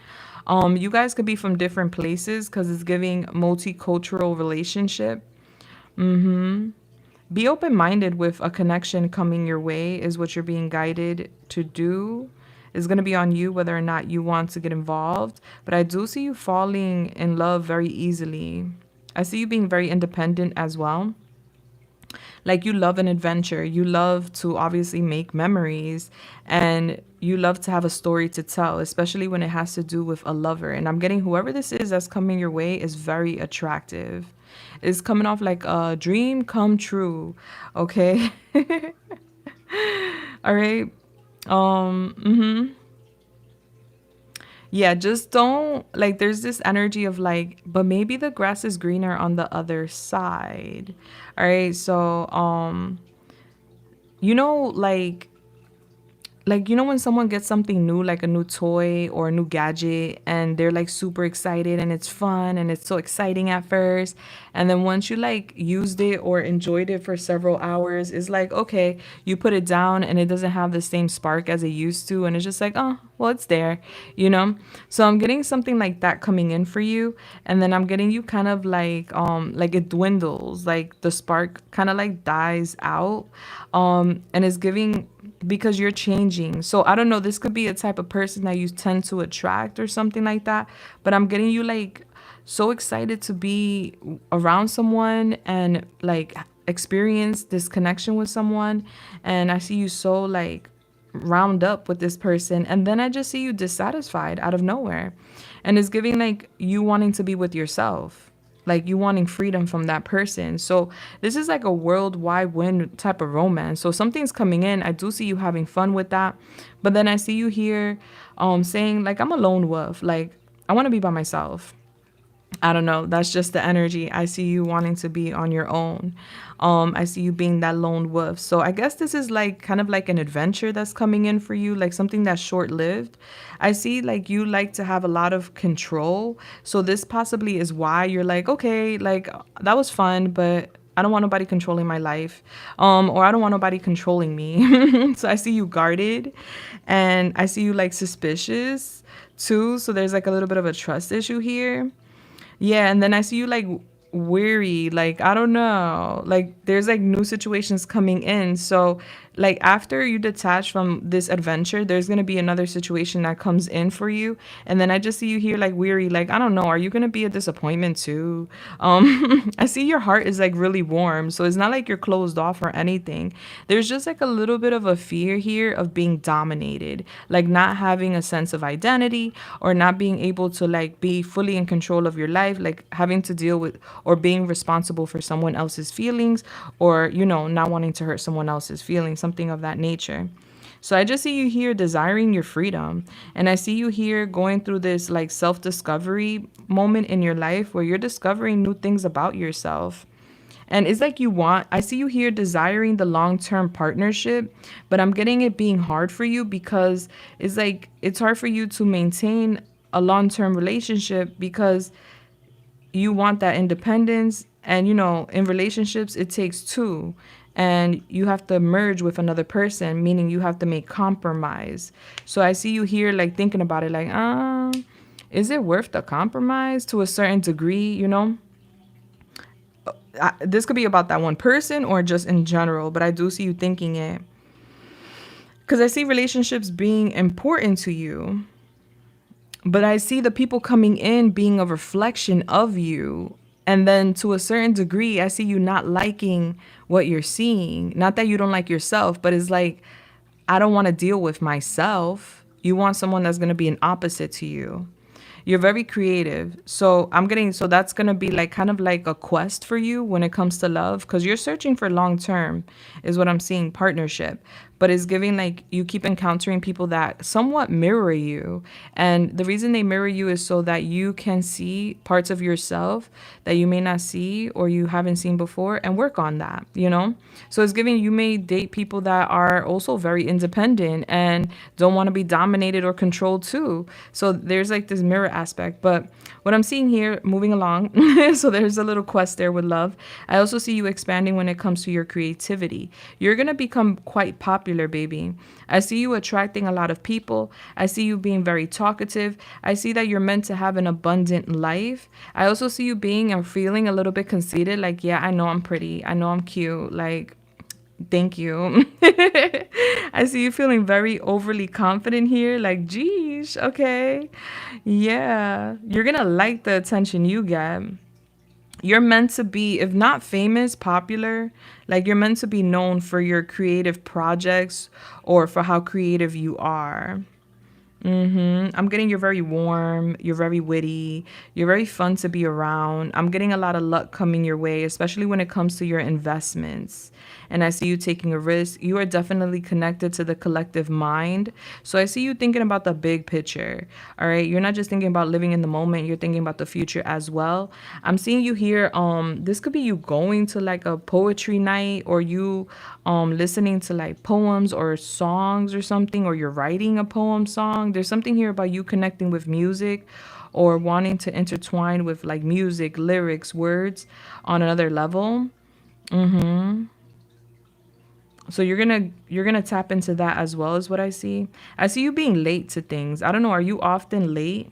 You guys could be from different places because it's giving multicultural relationship. Be open-minded with a connection coming your way is what you're being guided to do. It's going to be on you whether or not you want to get involved. But I do see you falling in love very easily. I see you being very independent as well. Like you love an adventure. You love to obviously make memories. And you love to have a story to tell, especially when it has to do with a lover. And I'm getting whoever this is that's coming your way is very attractive. It's coming off like a dream come true. Okay. All right. Yeah, just don't like there's this energy of like, but maybe the grass is greener on the other side. All right. So, you know, like you know when someone gets something new, like a new toy or a new gadget, and they're like super excited and it's fun and it's so exciting at first, and then once you like used it or enjoyed it for several hours, it's like, okay, you put it down and it doesn't have the same spark as it used to, and it's just like, oh well, it's there, you know. So I'm getting something like that coming in for you, and then I'm getting you kind of like it dwindles, like the spark kind of like dies out, and it's giving because you're changing. So I don't know, this could be a type of person that you tend to attract or something like that. But I'm getting you like so excited to be around someone and like experience this connection with someone. And I see you so like round up with this person, and then I just see you dissatisfied out of nowhere. And it's giving like you wanting to be with yourself, like you wanting freedom from that person. So this is like a worldwide win type of romance. So something's coming in. I do see you having fun with that. But then I see you here saying like, I'm a lone wolf, like I want to be by myself. I don't know. That's just the energy. I see you wanting to be on your own. I see you being that lone wolf. So I guess this is like kind of like an adventure that's coming in for you, like something that's short lived. I see like you like to have a lot of control. So this possibly is why you're like, okay, like that was fun, but I don't want nobody controlling my life. Or I don't want nobody controlling me. So I see you guarded, and I see you like suspicious too. So there's like a little bit of a trust issue here. Yeah, and then I see you like weary, like I don't know. Like there's like new situations coming in. So like after you detach from this adventure, there's gonna be another situation that comes in for you. And then I just see you here like weary, like I don't know, are you gonna be a disappointment too? I see your heart is like really warm. So it's not like you're closed off or anything. There's just like a little bit of a fear here of being dominated, like not having a sense of identity, or not being able to like be fully in control of your life, like having to deal with or being responsible for someone else's feelings, or not wanting to hurt someone else's feelings, something of that nature. So I just see you here desiring your freedom, and I see you here going through this like self-discovery moment in your life where you're discovering new things about yourself. And it's like I see you here desiring the long term partnership, but I'm getting it being hard for you because it's like it's hard for you to maintain a long term relationship because you want that independence. And, in relationships, it takes two. And you have to merge with another person, meaning you have to make compromise. So I see you here like thinking about it like, is it worth the compromise to a certain degree? This could be about that one person or just in general, but I do see you thinking it because I see relationships being important to you, but I see the people coming in being a reflection of you. And then to a certain degree, I see you not liking what you're seeing. Not that you don't like yourself, but it's like, I don't want to deal with myself. You want someone that's going to be an opposite to you. You're very creative. So that's going to be like kind of like a quest for you when it comes to love, because you're searching for long term is what I'm seeing, partnership. But it's giving like you keep encountering people that somewhat mirror you. And the reason they mirror you is so that you can see parts of yourself that you may not see or you haven't seen before and work on that. So it's giving you may date people that are also very independent and don't want to be dominated or controlled too. So there's like this mirror aspect. But what I'm seeing here, moving along, so there's a little quest there with love. I also see you expanding when it comes to your creativity. You're going to become quite popular, baby. I see you attracting a lot of people. I see you being very talkative. I see that you're meant to have an abundant life. I also see you being and feeling a little bit conceited. Like, yeah, I know I'm pretty. I know I'm cute. Like, thank you. I see you feeling very overly confident here. Like, geez, okay. Yeah. You're going to like the attention you get. You're meant to be, if not famous, popular. Like you're meant to be known for your creative projects or for how creative you are. I'm getting you're very warm, you're very witty, you're very fun to be around. I'm getting a lot of luck coming your way, especially when it comes to your investments. And I see you taking a risk. You are definitely connected to the collective mind. So I see you thinking about the big picture. All right. You're not just thinking about living in the moment, you're thinking about the future as well. I'm seeing you here. This could be you going to like a poetry night, or you listening to like poems or songs or something, or you're writing a poem song. There's something here about you connecting with music or wanting to intertwine with like music, lyrics, words on another level. So you're gonna tap into that as well, as what I see. I see you being late to things. I don't know, are you often late?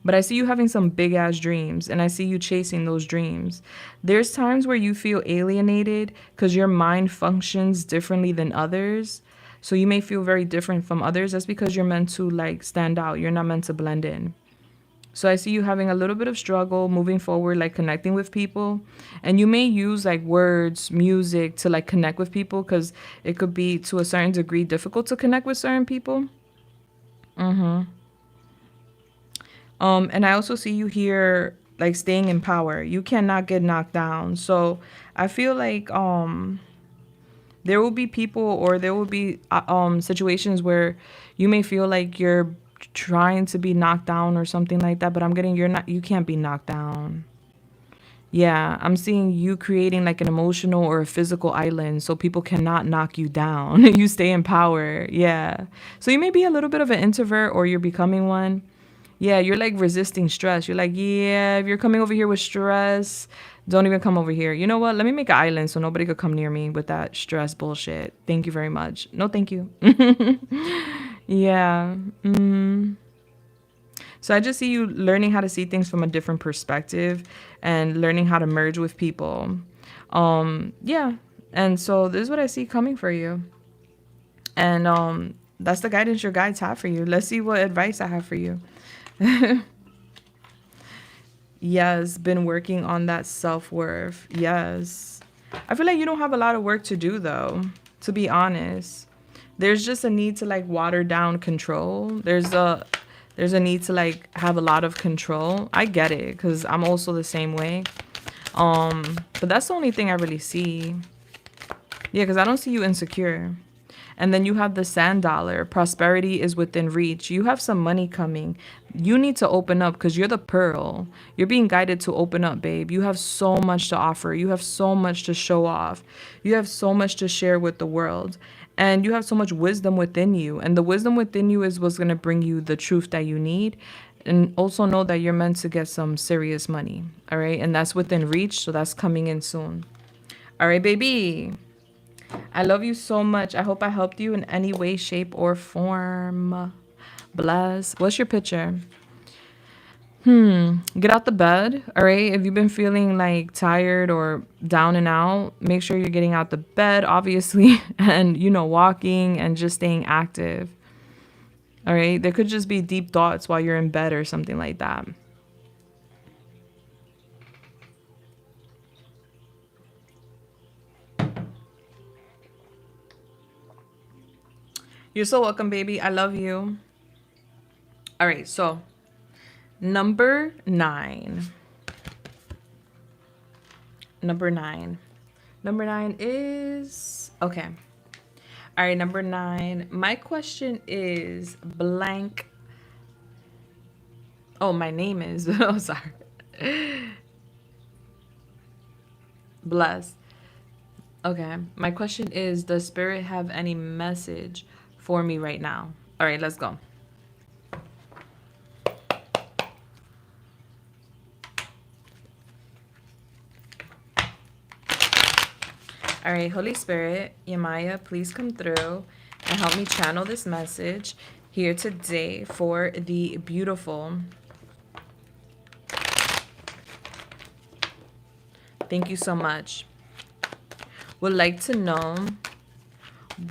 But I see you having some big ass dreams, and I see you chasing those dreams. There's times where you feel alienated because your mind functions differently than others. So you may feel very different from others. That's because you're meant to like stand out. You're not meant to blend in. So I see you having a little bit of struggle moving forward, like connecting with people. And you may use like words, music to like connect with people, because it could be to a certain degree difficult to connect with certain people. And I also see you here like staying in power. You cannot get knocked down. So I feel like there will be people, or there will be situations where you may feel like you're trying to be knocked down or something like that, but I'm getting you can't be knocked down. Yeah, I'm seeing you creating like an emotional or a physical island so people cannot knock you down. You stay in power. Yeah. So you may be a little bit of an introvert, or you're becoming one. Yeah, you're like resisting stress. You're like, yeah, if you're coming over here with stress, don't even come over here. You know what? Let me make an island so nobody could come near me with that stress bullshit. Thank you very much. No, thank you. Yeah. So I just see you learning how to see things from a different perspective and learning how to merge with people. Yeah. And so this is what I see coming for you. And that's the guidance your guides have for you. Let's see what advice I have for you. Yes, been working on that self-worth. Yes. I feel like you don't have a lot of work to do though, to be honest. There's just a need to like water down control. There's a need to like have a lot of control. I get it, because I'm also the same way. But that's the only thing I really see. Yeah, because I don't see you insecure. And then you have the sand dollar. Prosperity is within reach. You have some money coming. You need to open up, because you're the pearl. You're being guided to open up, babe. You have so much to offer. You have so much to show off. You have so much to share with the world. And you have so much wisdom within you. And the wisdom within you is what's going to bring you the truth that you need. And also know that you're meant to get some serious money. All right. And that's within reach. So that's coming in soon. All right, baby. I love you so much. I hope I helped you in any way, shape, or form. Bless. What's your picture? Get out the bed. All right. If you've been feeling like tired or down and out, make sure you're getting out the bed, obviously, and, walking and just staying active. All right. There could just be deep thoughts while you're in bed or something like that. You're so welcome, baby. I love you. All right. So number 9. Number 9. Number 9 is okay. All right. Number 9. My question is blank. Oh, my name is. Oh, sorry. Bless. Okay. My question is, does Spirit have any message for me right now? All right, let's go. All right, Holy Spirit, Yamaya, please come through and help me channel this message here today for the beautiful. Thank you so much. Would like to know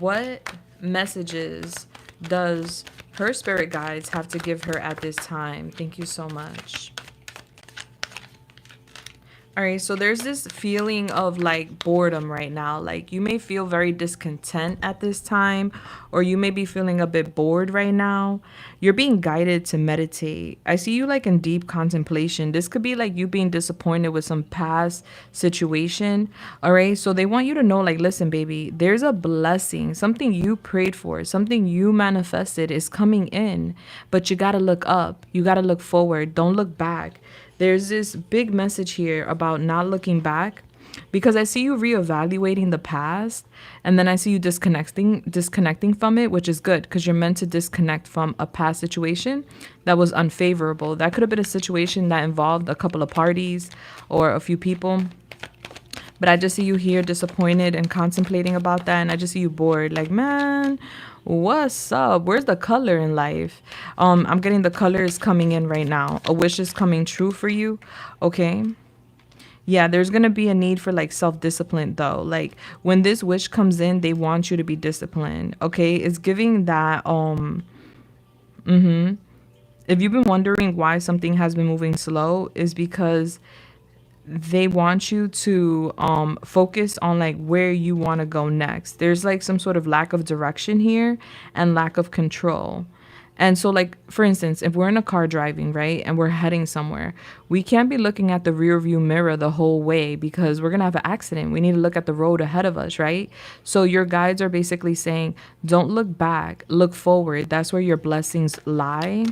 what messages does her spirit guides have to give her at this time. Thank you so much. All right, so there's this feeling of like boredom right now. Like you may feel very discontent at this time, or you may be feeling a bit bored right now. You're being guided to meditate. I see you like in deep contemplation. This could be like you being disappointed with some past situation. All right, so they want you to know, like, listen, baby, there's a blessing, something you prayed for, something you manifested is coming in, but you got to look up. You got to look forward. Don't look back. There's this big message here about not looking back, because I see you reevaluating the past, and then I see you disconnecting from it, which is good, because you're meant to disconnect from a past situation that was unfavorable. That could have been a situation that involved a couple of parties or a few people. But I just see you here disappointed and contemplating about that, and I just see you bored. Like, man, what's up? Where's the color in life? I'm getting the colors coming in right now. A wish is coming true for you. Okay. Yeah, there's gonna be a need for like self-discipline though. Like when this wish comes in, they want you to be disciplined. Okay. It's giving that if you've been wondering why something has been moving slow, is because they want you to focus on like where you want to go next. There's like some sort of lack of direction here and lack of control. And so like for instance, if we're in a car driving, right, and we're heading somewhere, we can't be looking at the rear view mirror the whole way because we're going to have an accident. We need to look at the road ahead of us, right? So your guides are basically saying, don't look back, look forward. That's where your blessings lie.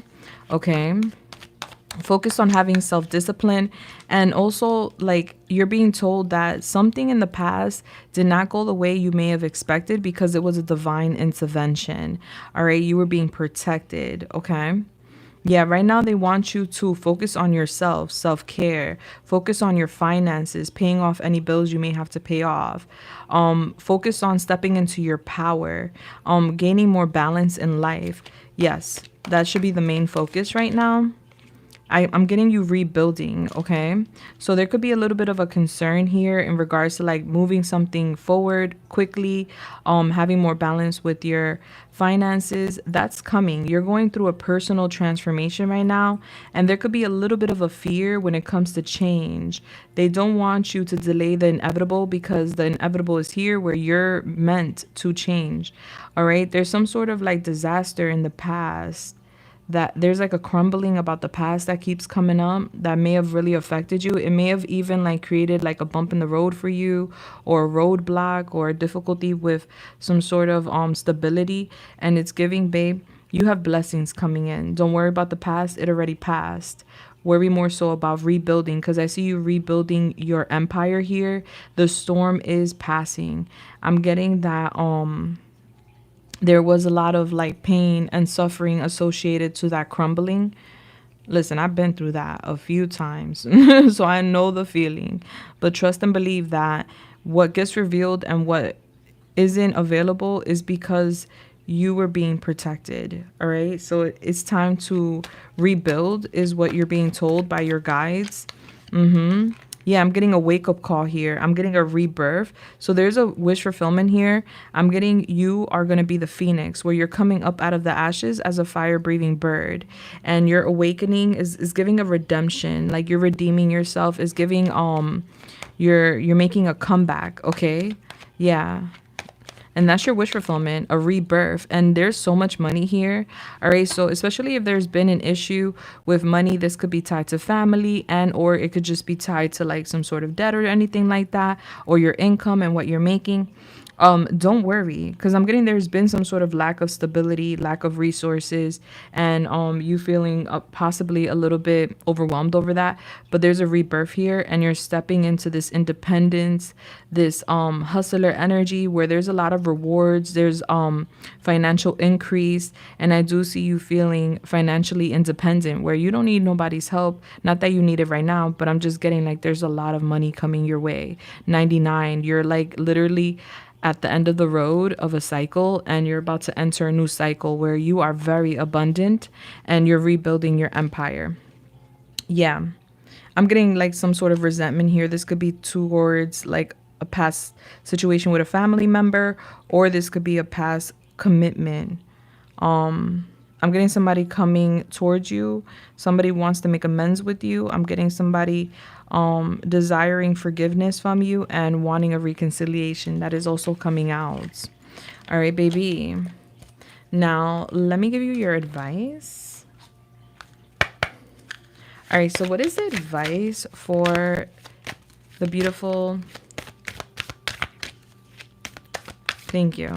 Okay? Focus on having self-discipline, and also like you're being told that something in the past did not go the way you may have expected because it was a divine intervention. All right, you were being protected. Okay. Yeah, right now they want you to focus on yourself, self-care, focus on your finances, paying off any bills you may have to pay off. Focus on stepping into your power, gaining more balance in life. Yes, that should be the main focus right now. I'm getting you rebuilding, okay? So there could be a little bit of a concern here in regards to like moving something forward quickly, having more balance with your finances. That's coming. You're going through a personal transformation right now, and there could be a little bit of a fear when it comes to change. They don't want you to delay the inevitable because the inevitable is here where you're meant to change. All right? There's some sort of like disaster in the past, that there's like a crumbling about the past that keeps coming up that may have really affected you. It may have even like created like a bump in the road for you, or a roadblock, or a difficulty with some sort of stability. And it's giving, babe, you have blessings coming in. Don't worry about the past. It already passed. Worry more so about rebuilding, because I see you rebuilding your empire here. The storm is passing. I'm getting that there was a lot of like pain and suffering associated to that crumbling. Listen, I've been through that a few times, so I know the feeling. But trust and believe that what gets revealed and what isn't available is because you were being protected. All right. So it's time to rebuild, is what you're being told by your guides. Yeah, I'm getting a wake up call here. I'm getting a rebirth. So there's a wish fulfillment here. I'm getting you are going to be the phoenix, where you're coming up out of the ashes as a fire breathing bird. And your awakening is giving a redemption. Like you're redeeming yourself, is giving you're making a comeback. Okay. Yeah. And that's your wish fulfillment, a rebirth. And there's so much money here. All right. So especially if there's been an issue with money, this could be tied to family, and or it could just be tied to like some sort of debt or anything like that, or your income and what you're making. Don't worry, because I'm getting there's been some sort of lack of stability, lack of resources, and you feeling possibly a little bit overwhelmed over that. But there's a rebirth here, and you're stepping into this independence, this hustler energy, where there's a lot of rewards, there's financial increase, and I do see you feeling financially independent, where you don't need nobody's help. Not that you need it right now, but I'm just getting like there's a lot of money coming your way. 99, you're like literally at the end of the road of a cycle, and you're about to enter a new cycle where you are very abundant and you're rebuilding your empire. Yeah. I'm getting like some sort of resentment here. This could be towards like a past situation with a family member, or this could be a past commitment. I'm getting somebody coming towards you. Somebody wants to make amends with you. I'm getting somebody desiring forgiveness from you and wanting a reconciliation. That is also coming out. All right, baby. Now, let me give you your advice. All right, so what is the advice for the beautiful... Thank you.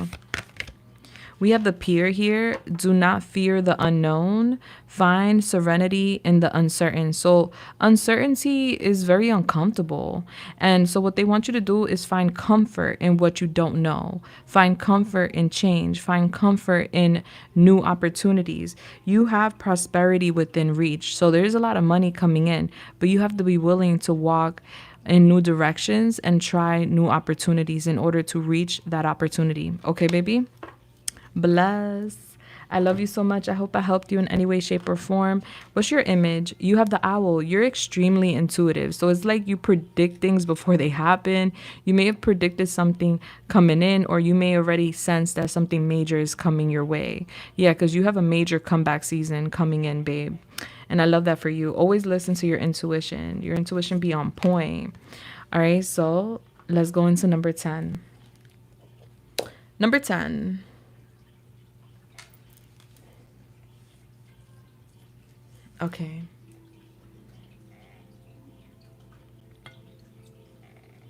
We have the peer here. Do not fear the unknown. Find serenity in the uncertain. So uncertainty is very uncomfortable. And so what they want you to do is find comfort in what you don't know. Find comfort in change. Find comfort in new opportunities. You have prosperity within reach. So there's a lot of money coming in, but you have to be willing to walk in new directions and try new opportunities in order to reach that opportunity. Okay, baby? Bless. I love you so much. I hope I helped you in any way, shape, or form. What's your image? You have the owl. You're extremely intuitive. So it's like you predict things before they happen. You may have predicted something coming in, or you may already sense that something major is coming your way. Yeah, because you have a major comeback season coming in, babe. And I love that for you. Always listen to your intuition. Your intuition be on point. All right, so let's go into number 10. Number 10. Okay.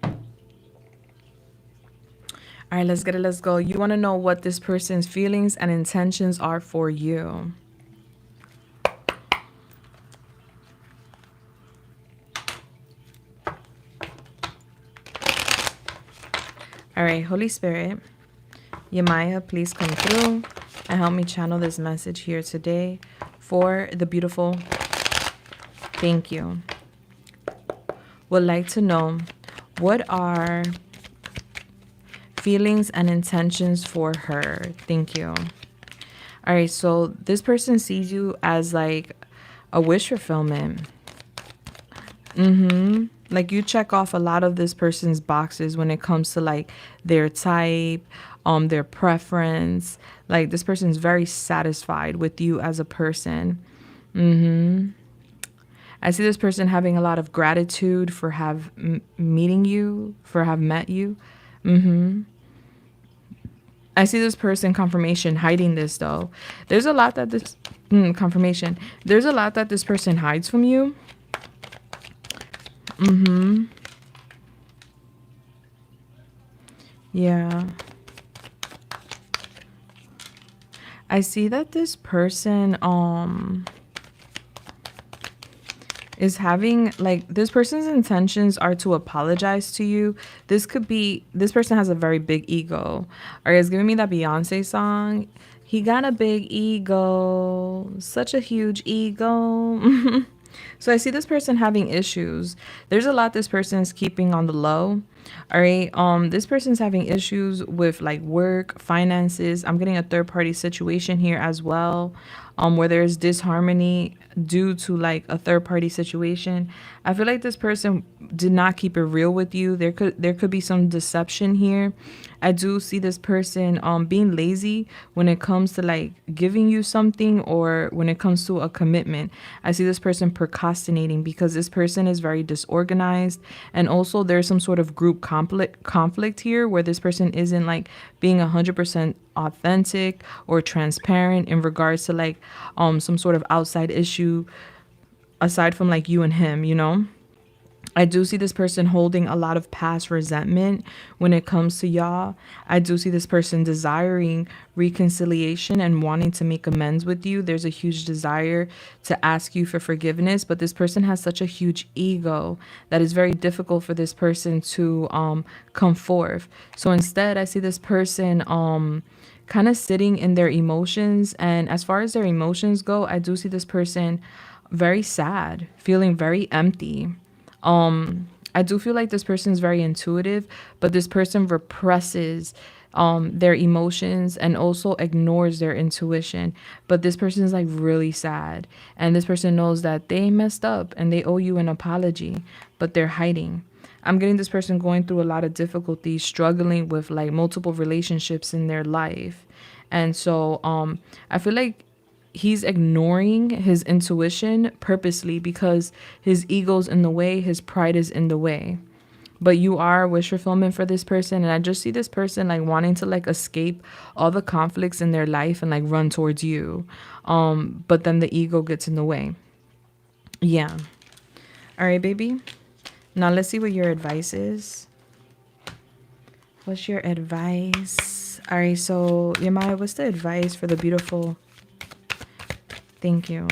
All right, let's get it. Let's go. You want to know what this person's feelings and intentions are for you. All right, Holy Spirit, Yamaya, please come through and help me channel this message here today for the beautiful. Thank you. Would like to know, what are feelings and intentions for her? Thank you. All right, so this person sees you as like a wish fulfillment. Like you check off a lot of this person's boxes when it comes to like their type, their preference. Like this person's very satisfied with you as a person. I see this person having a lot of gratitude for meeting you, for have met you. I see this person, confirmation, hiding this though. There's a lot that this confirmation. There's a lot that this person hides from you. Yeah. I see that this person is having like, this person's intentions are to apologize to you. This could be, this person has a very big ego. Or it's giving me that Beyonce song. He got a big ego, such a huge ego. So I see this person having issues. There's a lot this person is keeping on the low. All right. This person's having issues with like work, finances. I'm getting a third party situation here as well. Where there's disharmony due to like a third party situation. I feel like this person did not keep it real with you. There could be some deception here. I do see this person being lazy when it comes to like giving you something, or when it comes to a commitment. I see this person procrastinating because this person is very disorganized, and also there's some sort of group conflict here where this person isn't like being 100% authentic or transparent in regards to like some sort of outside issue aside from like you and him, you know. I do see this person holding a lot of past resentment when it comes to y'all. I do see this person desiring reconciliation and wanting to make amends with you. There's a huge desire to ask you for forgiveness, but this person has such a huge ego that is very difficult for this person to come forth. So instead, I see this person kind of sitting in their emotions. And as far as their emotions go, I do see this person very sad, feeling very empty. I do feel like this person is very intuitive, but this person represses their emotions and also ignores their intuition. But this person is like really sad, and this person knows that they messed up and they owe you an apology, but they're hiding. I'm getting this person going through a lot of difficulties, struggling with like multiple relationships in their life. And so I feel like he's ignoring his intuition purposely because his ego's in the way, his pride is in the way. But you are wish fulfillment for this person, and I just see this person like wanting to like escape all the conflicts in their life and like run towards you. But then the ego gets in the way. Yeah. All right, baby. Now let's see what your advice is. What's your advice? All right, so Yamaya, what's the advice for the beautiful? Thank you.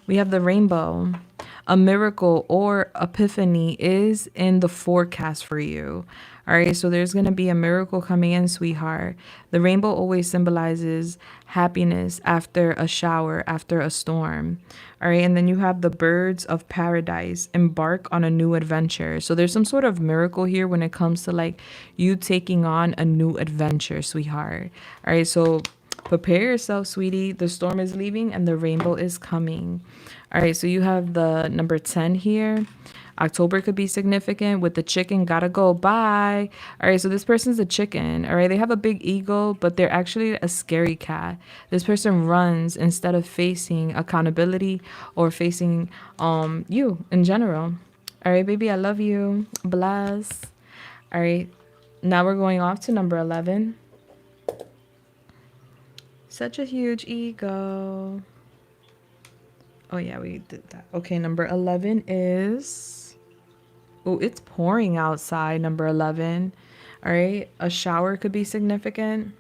We have the rainbow. A miracle or epiphany is in the forecast for you. All right, so there's going to be a miracle coming in, sweetheart. The rainbow always symbolizes happiness after a shower, after a storm. All right, and then you have the birds of paradise embark on a new adventure. So there's some sort of miracle here when it comes to like you taking on a new adventure, sweetheart. All right, so prepare yourself, sweetie. The storm is leaving and the rainbow is coming. All right, so you have the number 10 here. October could be significant with the chicken gotta go bye. All right, so this person's a chicken. All right, they have a big ego, but they're actually a scary cat. This person runs instead of facing accountability or facing you in general. All right, baby, I love you. Bless. All right, now we're going off to number 11. Such a huge ego. Oh yeah, we did that. Okay, number 11 is... Oh, it's pouring outside, number 11. All right, a shower could be significant.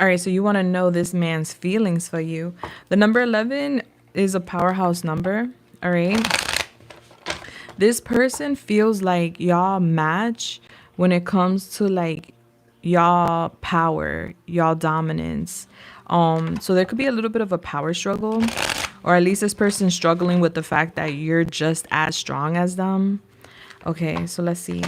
All right, so you want to know this man's feelings for you. The number 11 is a powerhouse number. All right. This person feels like y'all match when it comes to like y'all power, y'all dominance. So there could be a little bit of a power struggle, or at least this person's struggling with the fact that you're just as strong as them. Okay, so let's see.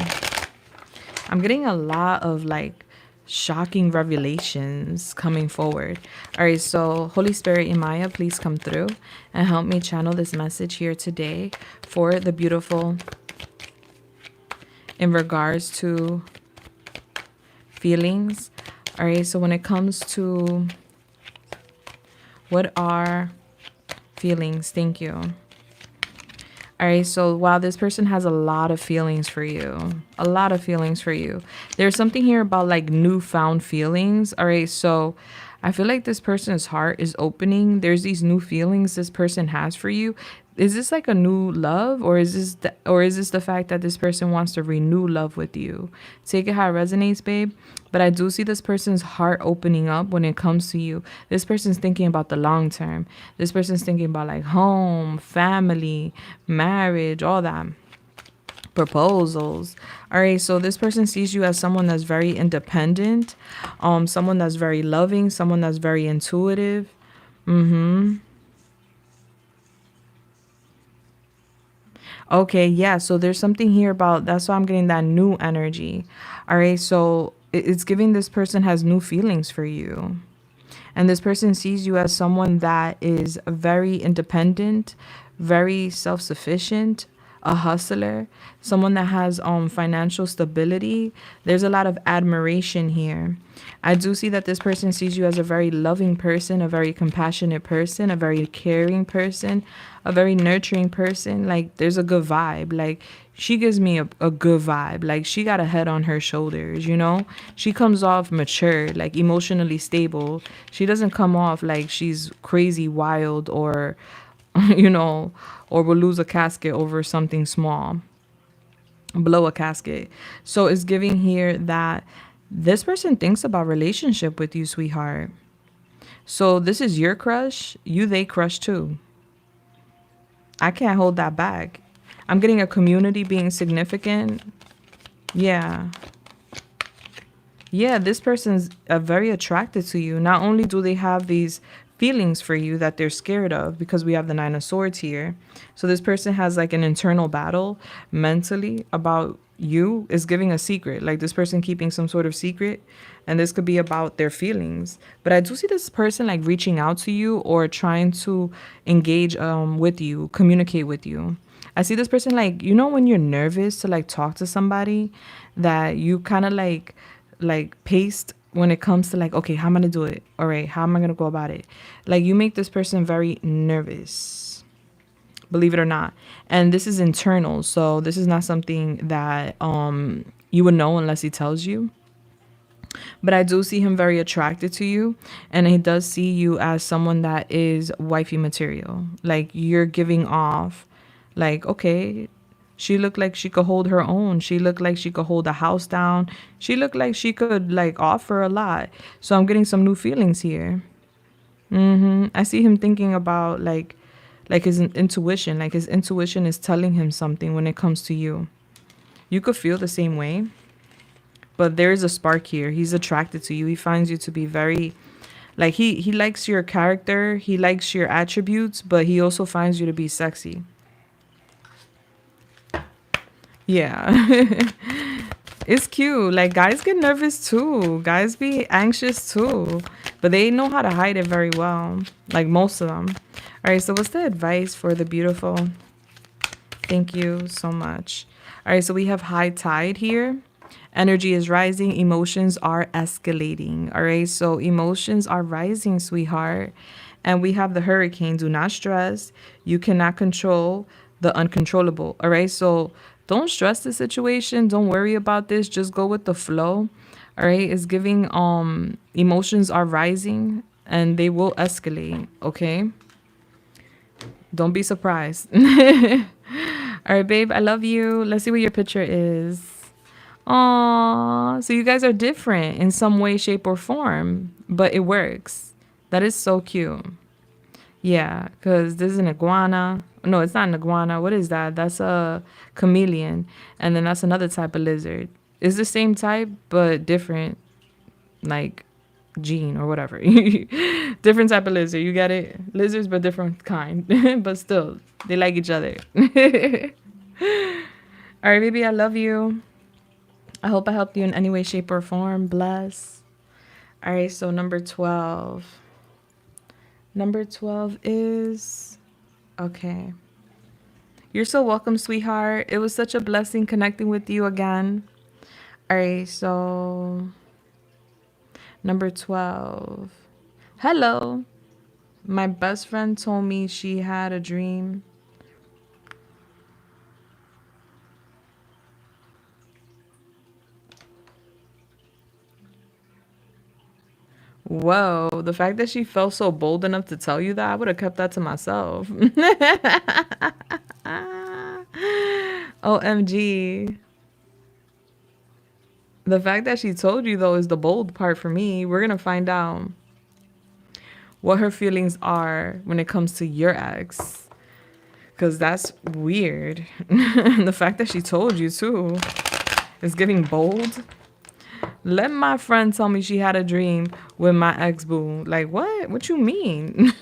I'm getting a lot of like shocking revelations coming forward. All right, so Holy Spirit Imaya, please come through and help me channel this message here today for the beautiful in regards to feelings. All right, so when it comes to what are feelings, thank you. All right, so wow, this person has a lot of feelings for you. A lot of feelings for you. There's something here about like newfound feelings. All right, so I feel like this person's heart is opening. There's these new feelings this person has for you. Is this like a new love, or is this the fact that this person wants to renew love with you? Take it how it resonates, babe. But I do see this person's heart opening up when it comes to you. This person's thinking about the long term. This person's thinking about like home, family, marriage, all that. Proposals. All right, so this person sees you as someone that's very independent, someone that's very loving, someone that's very intuitive. Okay, yeah, so there's something here about, that's why I'm getting that new energy. All right, so it's giving this person has new feelings for you. And this person sees you as someone that is very independent, very self-sufficient, a hustler, someone that has financial stability. There's a lot of admiration here. I do see that this person sees you as a very loving person, a very compassionate person, a very caring person, a very nurturing person. Like there's a good vibe. Like she gives me a good vibe. Like she got a head on her shoulders, you know? She comes off mature, like emotionally stable. She doesn't come off like she's crazy wild or, you know, or will lose a casket over something small, blow a casket. So it's giving here that this person thinks about relationship with you, sweetheart. So this is your crush. They crush too. I can't hold that back. I'm getting a community being significant. Yeah. Yeah, this person's very attracted to you. Not only do they have these feelings for you that they're scared of, because we have the Nine of Swords here. So this person has like an internal battle mentally about you, is giving a secret. Like this person keeping some sort of secret, and this could be about their feelings. But I do see this person like reaching out to you or trying to engage with you, communicate with you. I see this person like, you know, when you're nervous to like talk to somebody, that you kind of like paste when it comes to like, okay, how am I gonna do it? All right, how am I gonna go about it? Like you make this person very nervous, believe it or not. And this is internal, so this is not something that you would know unless he tells you. But I do see him very attracted to you, and he does see you as someone that is wifey material. Like you're giving off like, okay, she looked like she could hold her own. She looked like she could hold a house down. She looked like she could like offer a lot. So I'm getting some new feelings here. I see him thinking about like like his intuition, like his intuition is telling him something when it comes to you. You could feel the same way, but there's a spark here. He's attracted to you. He finds you to be very, like, he likes your character, he likes your attributes, but he also finds you to be sexy. Yeah. It's cute. Like, guys get nervous too. Guys be anxious too. But they know how to hide it very well. Like, most of them. All right, so what's the advice for the beautiful? Thank you so much. All right, so we have high tide here. Energy is rising. Emotions are escalating. All right, so emotions are rising, sweetheart. And we have the hurricane. Do not stress. You cannot control the uncontrollable. All right, so don't stress the situation. Don't worry about this. Just go with the flow. All right, it's giving emotions are rising and they will escalate. Okay, don't be surprised. All right, babe, I love you. Let's see what your picture is. Aww, so you guys are different in some way, shape, or form, but it works. That is so cute. Yeah, because this is an iguana. No, it's not an iguana. What is that? That's a chameleon. And then that's another type of lizard. It's the same type, but different, like gene or whatever. Different type of lizard. You get it? Lizards, but different kind. But still, they like each other. All right, baby, I love you. I hope I helped you in any way, shape, or form. Bless. All right, so number 12. Number 12 is... Okay. You're so welcome, sweetheart. It was such a blessing connecting with you again. All right, so... Number 12. Hello. My best friend told me she had a dream. Whoa, the fact that she felt so bold enough to tell you that, I would have kept that to myself. OMG. The fact that she told you, though, is the bold part for me. We're going to find out what her feelings are when it comes to your ex. Because that's weird. The fact that she told you, too, is giving bold. Let my friend tell me she had a dream with my ex-boo. Like, what? What you mean?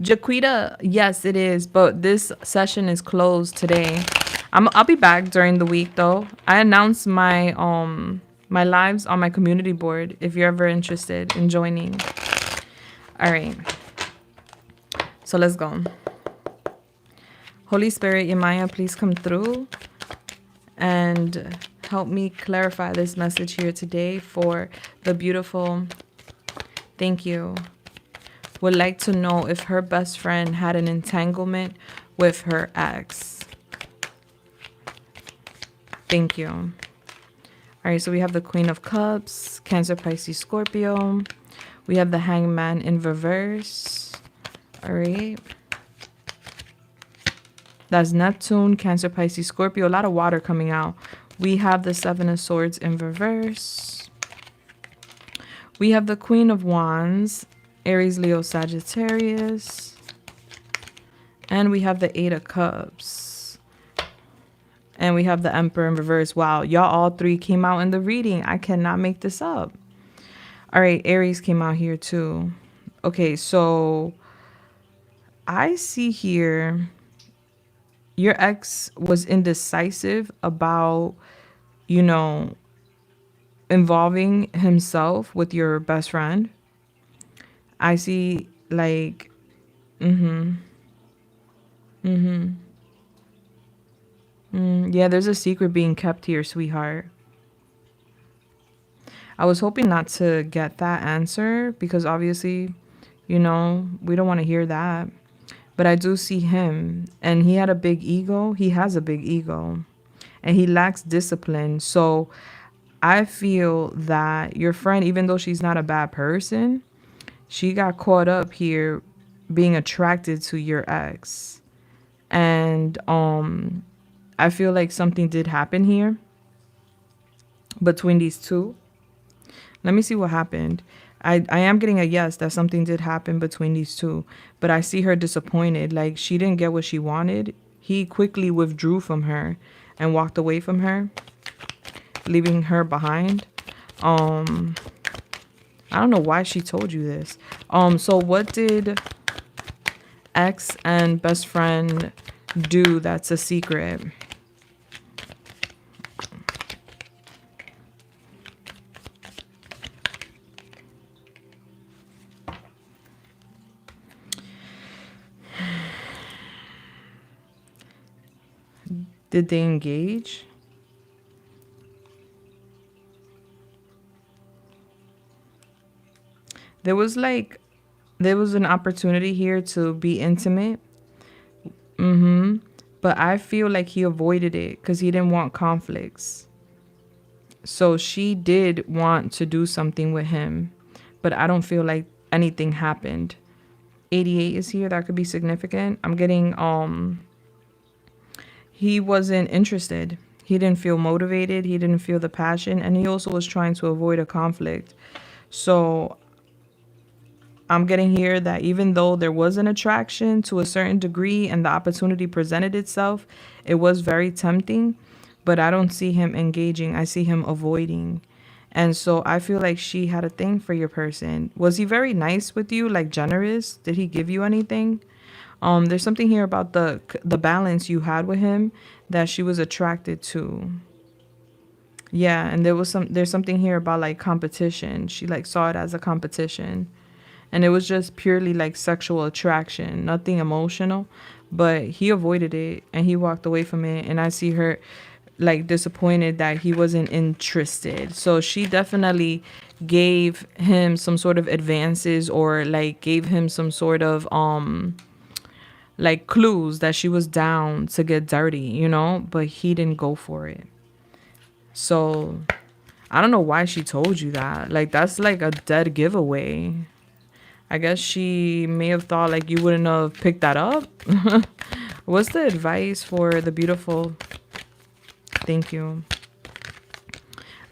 Jaquita, yes, it is. But this session is closed today. I'll be back during the week, though. I announced my my lives on my community board if you're ever interested in joining. All right. So let's go. Holy Spirit, Yemaya, please come through and help me clarify this message here today for the beautiful. Thank you. Would like to know if her best friend had an entanglement with her ex. Thank you. All right, so we have the Queen of Cups, Cancer, Pisces, Scorpio. We have the Hangman in reverse. All right. That's Neptune, Cancer, Pisces, Scorpio. A lot of water coming out. We have the Seven of Swords in reverse. We have the Queen of Wands, Aries, Leo, Sagittarius. And we have the Eight of Cups. And we have the Emperor in reverse. Wow, y'all all three came out in the reading. I cannot make this up. All right, Aries came out here too. Okay, so I see here your ex was indecisive about, you know, involving himself with your best friend. I see like, yeah, there's a secret being kept here, sweetheart. I was hoping not to get that answer because obviously, you know, we don't want to hear that. But I do see him, and he had a big ego. He has a big ego, and he lacks discipline. So I feel that your friend, even though she's not a bad person, she got caught up here being attracted to your ex. And I feel like something did happen here. between these two. Let me see what happened. I am getting a yes that something did happen between these two, but I see her disappointed. Like she didn't get what she wanted. He quickly withdrew from her and walked away from her, leaving her behind. Um, I don't know why she told you this. So what did ex and best friend do that's a secret? Did they engage? There was like there was an opportunity here to be intimate. Mm-hmm. But I feel like he avoided it because he didn't want conflicts. So she did want to do something with him, but I don't feel like anything happened. 88 is here. That could be significant. I'm getting he wasn't interested. He didn't feel motivated. He didn't feel the passion, and he also was trying to avoid a conflict. So I'm getting here that even though there was an attraction to a certain degree and the opportunity presented itself, it was very tempting, but I don't see him engaging. I see him avoiding. And so I feel like she had a thing for your person. Was he very nice with you, like generous? Did he give you anything? There's something here about the balance you had with him that she was attracted to. Yeah, and there's something here about like competition. She like saw it as a competition. And it was just purely like sexual attraction, nothing emotional. But he avoided it and he walked away from it. And I see her like disappointed that he wasn't interested. So she definitely gave him some sort of advances or like gave him some sort of like clues that she was down to get dirty, you know, but he didn't go for it. So I don't know why she told you that. Like that's like a dead giveaway. I guess she may have thought like you wouldn't have picked that up. What's the advice for the beautiful? Thank you.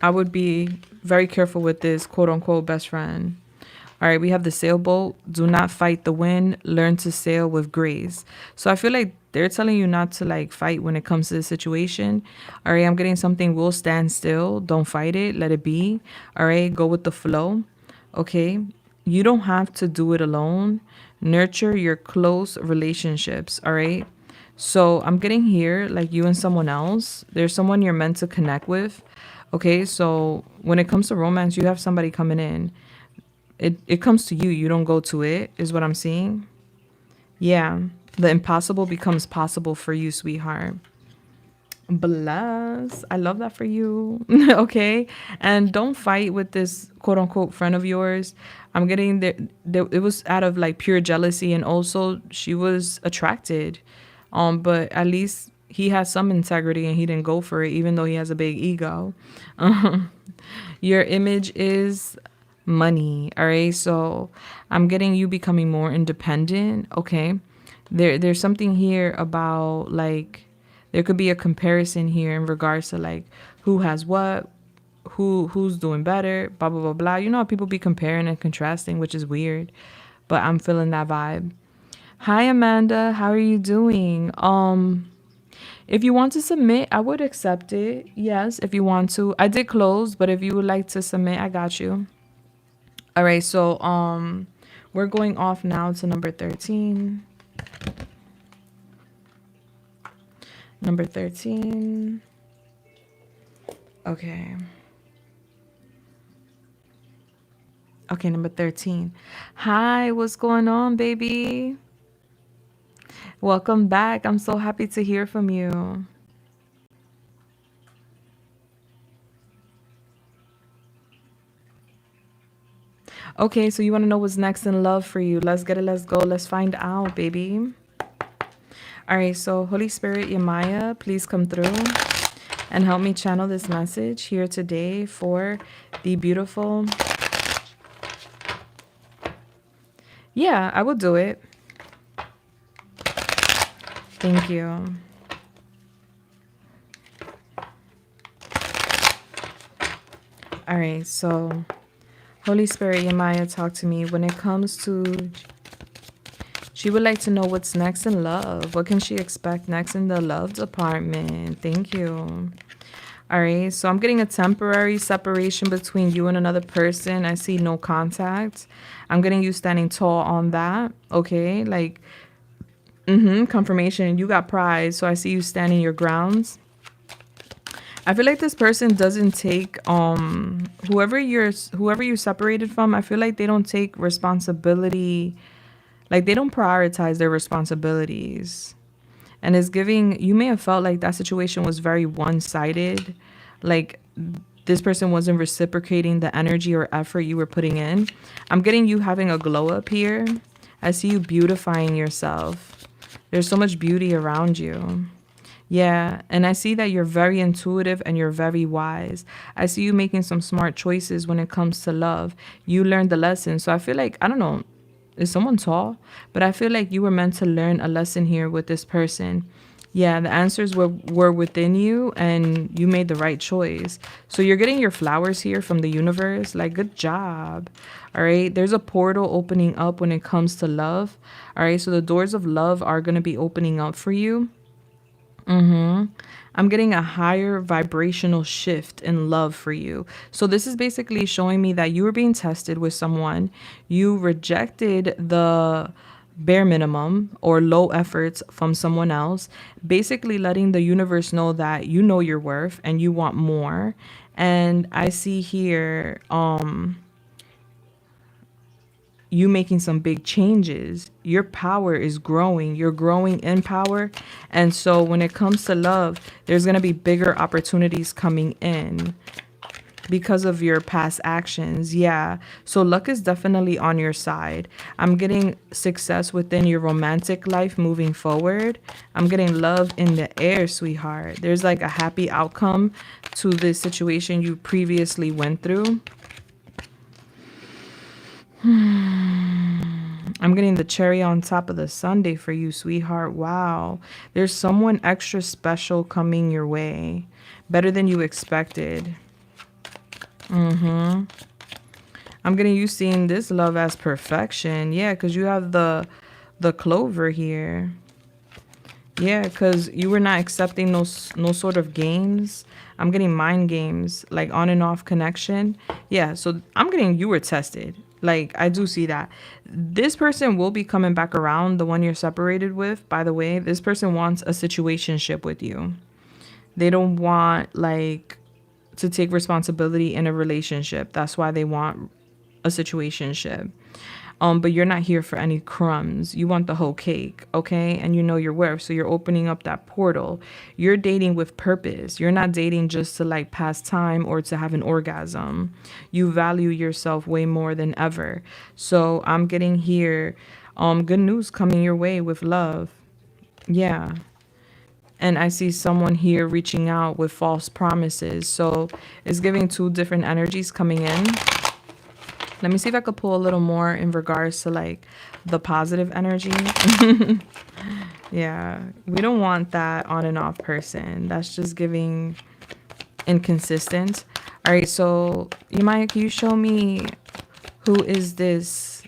I would be very careful with this quote unquote best friend. All right, we have the sailboat. Do not fight the wind. Learn to sail with grace. So I feel like they're telling you not to like fight when it comes to the situation. All right, I'm getting something. Will stand still. Don't fight it. Let it be. All right, go with the flow. Okay, you don't have to do it alone. Nurture your close relationships. All right. So I'm getting here like you and someone else. There's someone you're meant to connect with. Okay, so when it comes to romance, you have somebody coming in. It comes to you. You don't go to it, is what I'm seeing. Yeah. The impossible becomes possible for you, sweetheart. Bless. I love that for you. Okay. And don't fight with this quote unquote friend of yours. I'm getting there. It was out of like pure jealousy. And also she was attracted. But at least he has some integrity and he didn't go for it, even though he has a big ego. Your image is money. All right. So I'm getting you becoming more independent. Okay. There's something here about like there could be a comparison here in regards to like who has what, who's doing better, blah blah blah blah. You know how people be comparing and contrasting, which is weird, but I'm feeling that vibe. Hi Amanda, how are you doing? If you want to submit, I would accept it. Yes, if you want to. I did close, but if you would like to submit, I got you. All right, so we're going off now to number 13. Number 13. Okay. Okay, number 13. Hi, what's going on, baby? Welcome back. I'm so happy to hear from you. Okay, so you want to know what's next in love for you. Let's get it. Let's go. Let's find out, baby. All right, so Holy Spirit, Yamaya, please come through and help me channel this message here today for the beautiful. Yeah, I will do it. Thank you. All right, so Holy Spirit, Yamaya, talk to me. When it comes to, she would like to know what's next in love. What can she expect next in the love department? Thank you. All right, so I'm getting a temporary separation between you and another person. I see no contact. I'm getting you standing tall on that. Okay, like, confirmation. You got pride, so I see you standing your grounds. I feel like this person doesn't take whoever you separated from. I feel like they don't take responsibility. Like they don't prioritize their responsibilities. And it's giving, you may have felt like that situation was very one-sided. Like this person wasn't reciprocating the energy or effort you were putting in. I'm getting you having a glow up here. I see you beautifying yourself. There's so much beauty around you. Yeah, and I see that you're very intuitive and you're very wise. I see you making some smart choices when it comes to love. You learned the lesson. So I feel like, I don't know, is someone tall? But I feel like you were meant to learn a lesson here with this person. Yeah, the answers were within you and you made the right choice. So you're getting your flowers here from the universe. Like, good job. All right. There's a portal opening up when it comes to love. All right. So the doors of love are going to be opening up for you. I'm getting a higher vibrational shift in love for you. So this is basically showing me that you were being tested with someone. You rejected the bare minimum or low efforts from someone else, basically letting the universe know that you know your worth and you want more. And I see here, you making some big changes. Your power is growing. You're growing in power. And so when it comes to love, there's going to be bigger opportunities coming in because of your past actions. Yeah. So luck is definitely on your side. I'm getting success within your romantic life moving forward. I'm getting love in the air, sweetheart. There's like a happy outcome to this situation you previously went through. I'm getting the cherry on top of the sundae for you, sweetheart. Wow. There's someone extra special coming your way. Better than you expected. I'm getting you seeing this love as perfection. Yeah, because you have the clover here. Yeah, because you were not accepting no sort of games. I'm getting mind games, like on and off connection. Yeah, so I'm getting you were tested. Like, I do see that. This person will be coming back around, the one you're separated with. By the way, this person wants a situationship with you. They don't want, like, to take responsibility in a relationship. That's why they want a situationship. But you're not here for any crumbs. You want the whole cake, okay? And you know your worth, so you're opening up that portal. You're dating with purpose. You're not dating just to like pass time or to have an orgasm. You value yourself way more than ever. So I'm getting here, good news coming your way with love. Yeah. And I see someone here reaching out with false promises. So it's giving two different energies coming in. Let me see if I could pull a little more in regards to like the positive energy. Yeah, we don't want that on and off person. That's just giving inconsistent. All right, so Yamaya, can you show me who is this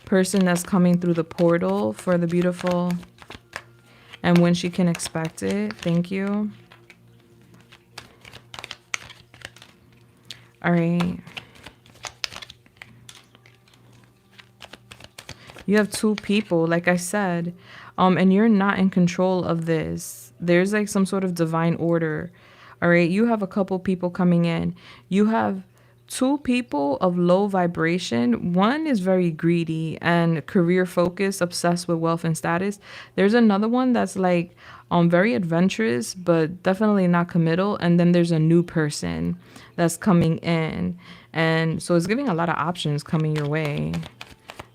person that's coming through the portal for the beautiful and when she can expect it? Thank you. All right. You have two people, like I said, and you're not in control of this. There's like some sort of divine order. All right. You have a couple people coming in. You have two people of low vibration. One is very greedy and career focused, obsessed with wealth and status. There's another one that's like very adventurous, but definitely not committal. And then there's a new person that's coming in. And so it's giving a lot of options coming your way.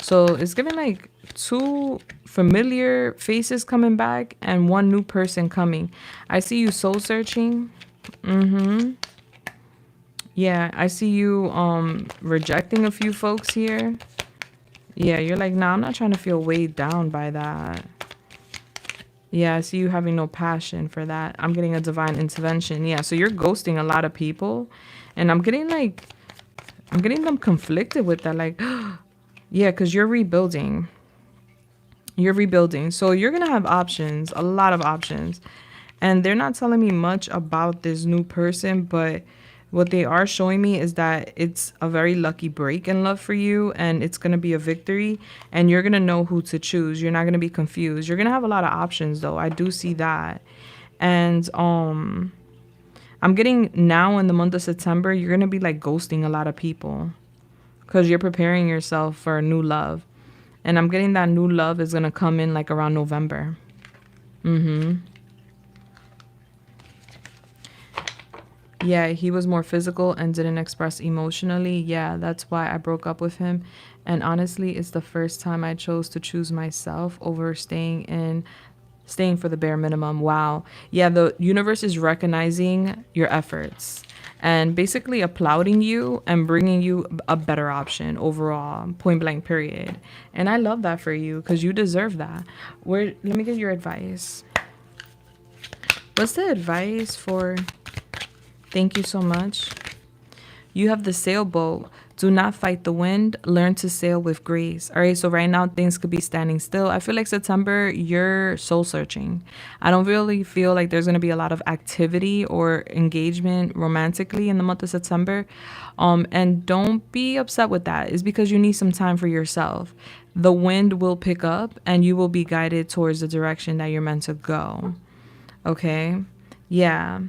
So it's giving like two familiar faces coming back and one new person coming. I see you soul searching. Yeah, I see you rejecting a few folks here. Yeah, you're like, nah, I'm not trying to feel weighed down by that. Yeah, I see you having no passion for that. I'm getting a divine intervention. Yeah, so you're ghosting a lot of people. And I'm getting like I'm getting them conflicted with that. Like, yeah, because you're rebuilding. You're rebuilding. So you're going to have options, a lot of options. And they're not telling me much about this new person, but what they are showing me is that it's a very lucky break in love for you, and it's going to be a victory, and you're going to know who to choose. You're not going to be confused. You're going to have a lot of options though. I do see that. And I'm getting now in the month of September, you're going to be like ghosting a lot of people because you're preparing yourself for a new love. And I'm getting that new love is going to come in like around November. Yeah, he was more physical and didn't express emotionally. Yeah, that's why I broke up with him. And honestly, it's the first time I chose to choose myself over staying for the bare minimum. Wow. Yeah, the universe is recognizing your efforts and basically applauding you and bringing you a better option overall, point blank period. And I love that for you because you deserve that. Let me get your advice. What's the advice for... Thank you so much. You have the sailboat. Do not fight the wind. Learn to sail with grace. All right, so right now things could be standing still. I feel like September, you're soul searching. I don't really feel like there's going to be a lot of activity or engagement romantically in the month of September. And don't be upset with that. It's because you need some time for yourself. The wind will pick up and you will be guided towards the direction that you're meant to go. Okay? Yeah.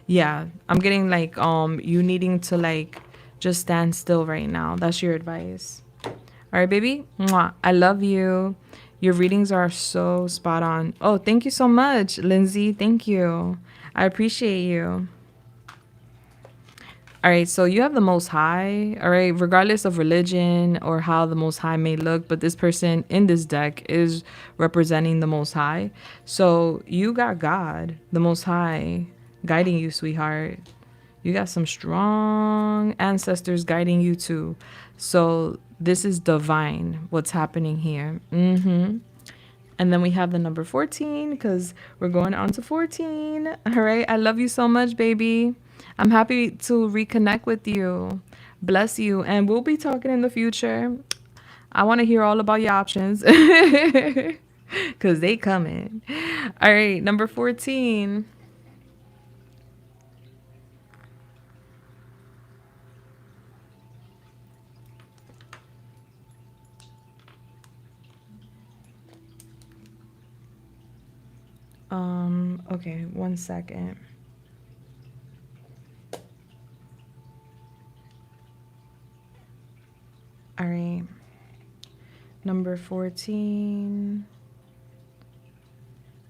Yeah, I'm getting like you needing to like just stand still right now. That's your advice. All right, baby. Mwah. I love you. Your readings are so spot on. Oh, thank you so much, Lindsay. Thank you. I appreciate you. All right, so you have the Most High, all right, regardless of religion or how the Most High may look, but this person in this deck is representing the Most High. So you got God, the Most High, guiding you, sweetheart. You got some strong ancestors guiding you too. So this is divine, what's happening here. And then we have the number 14 because we're going on to 14. All right. I love you so much, baby. I'm happy to reconnect with you. Bless you. And we'll be talking in the future. I want to hear all about your options because they coming. All right. Number 14. Okay, 1 second. All right. Number 14.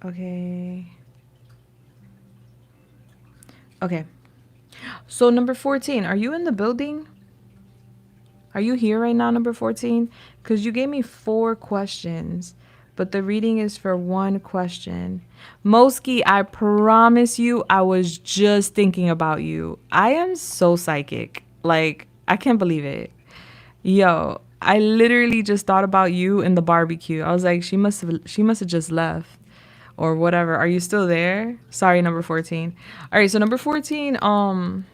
Okay. Okay. So number 14, are you in the building? Are you here right now, number 14? Because you gave me 4 questions, but the reading is for 1 question. Moski, I promise you, I was just thinking about you. I am so psychic. Like, I can't believe it. Yo, I literally just thought about you in the barbecue. I was like, she must have just left or whatever. Are you still there? Sorry, number 14. All right, so number 14, I'm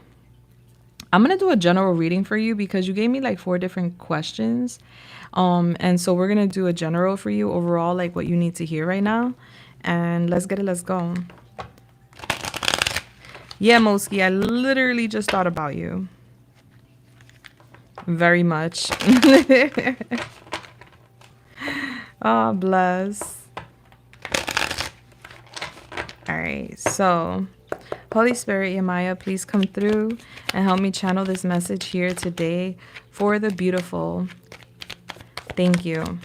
going to do a general reading for you because you gave me like 4 different questions. And so we're going to do a general for you overall, like what you need to hear right now. And let's get it. Let's go. Yeah, Moski, I literally just thought about you. Very much. Oh, bless. All right. So, Holy Spirit, Yamaya, please come through and help me channel this message here today for the beautiful. Thank you.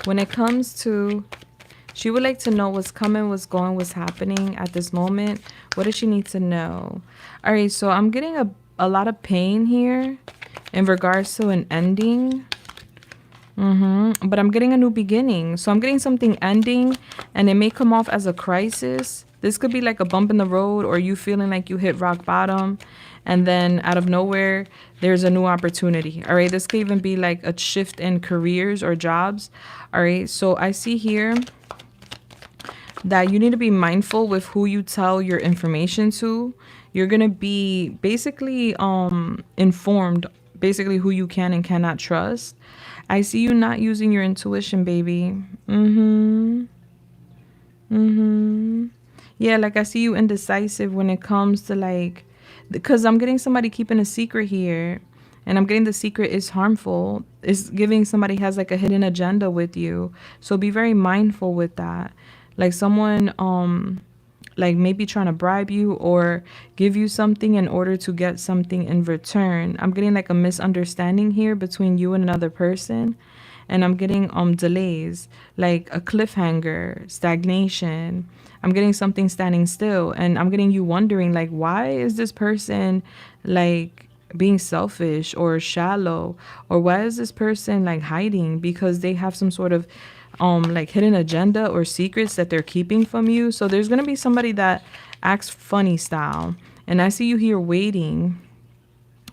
When it comes to, she would like to know what's coming, what's going, what's happening at this moment. What does she need to know? All right. So I'm getting a lot of pain here in regards to an ending. But I'm getting a new beginning. So I'm getting something ending and it may come off as a crisis. This could be like a bump in the road or you feeling like you hit rock bottom and then out of nowhere, there's a new opportunity. All right. This could even be like a shift in careers or jobs. All right. So I see here that you need to be mindful with who you tell your information to. You're going to be basically informed, basically who you can and cannot trust. I see you not using your intuition, baby. Yeah, like I see you indecisive when it comes to like, because I'm getting somebody keeping a secret here, and I'm getting the secret is harmful. It's giving somebody has like a hidden agenda with you. So be very mindful with that. Like someone like maybe trying to bribe you or give you something in order to get something in return. I'm getting like a misunderstanding here between you and another person. And I'm getting delays, like a cliffhanger, stagnation. I'm getting something standing still, and I'm getting you wondering like, why is this person like being selfish or shallow, or why is this person like hiding? Because they have some sort of like hidden agenda or secrets that they're keeping from you. So there's going to be somebody that acts funny style, and I see you here waiting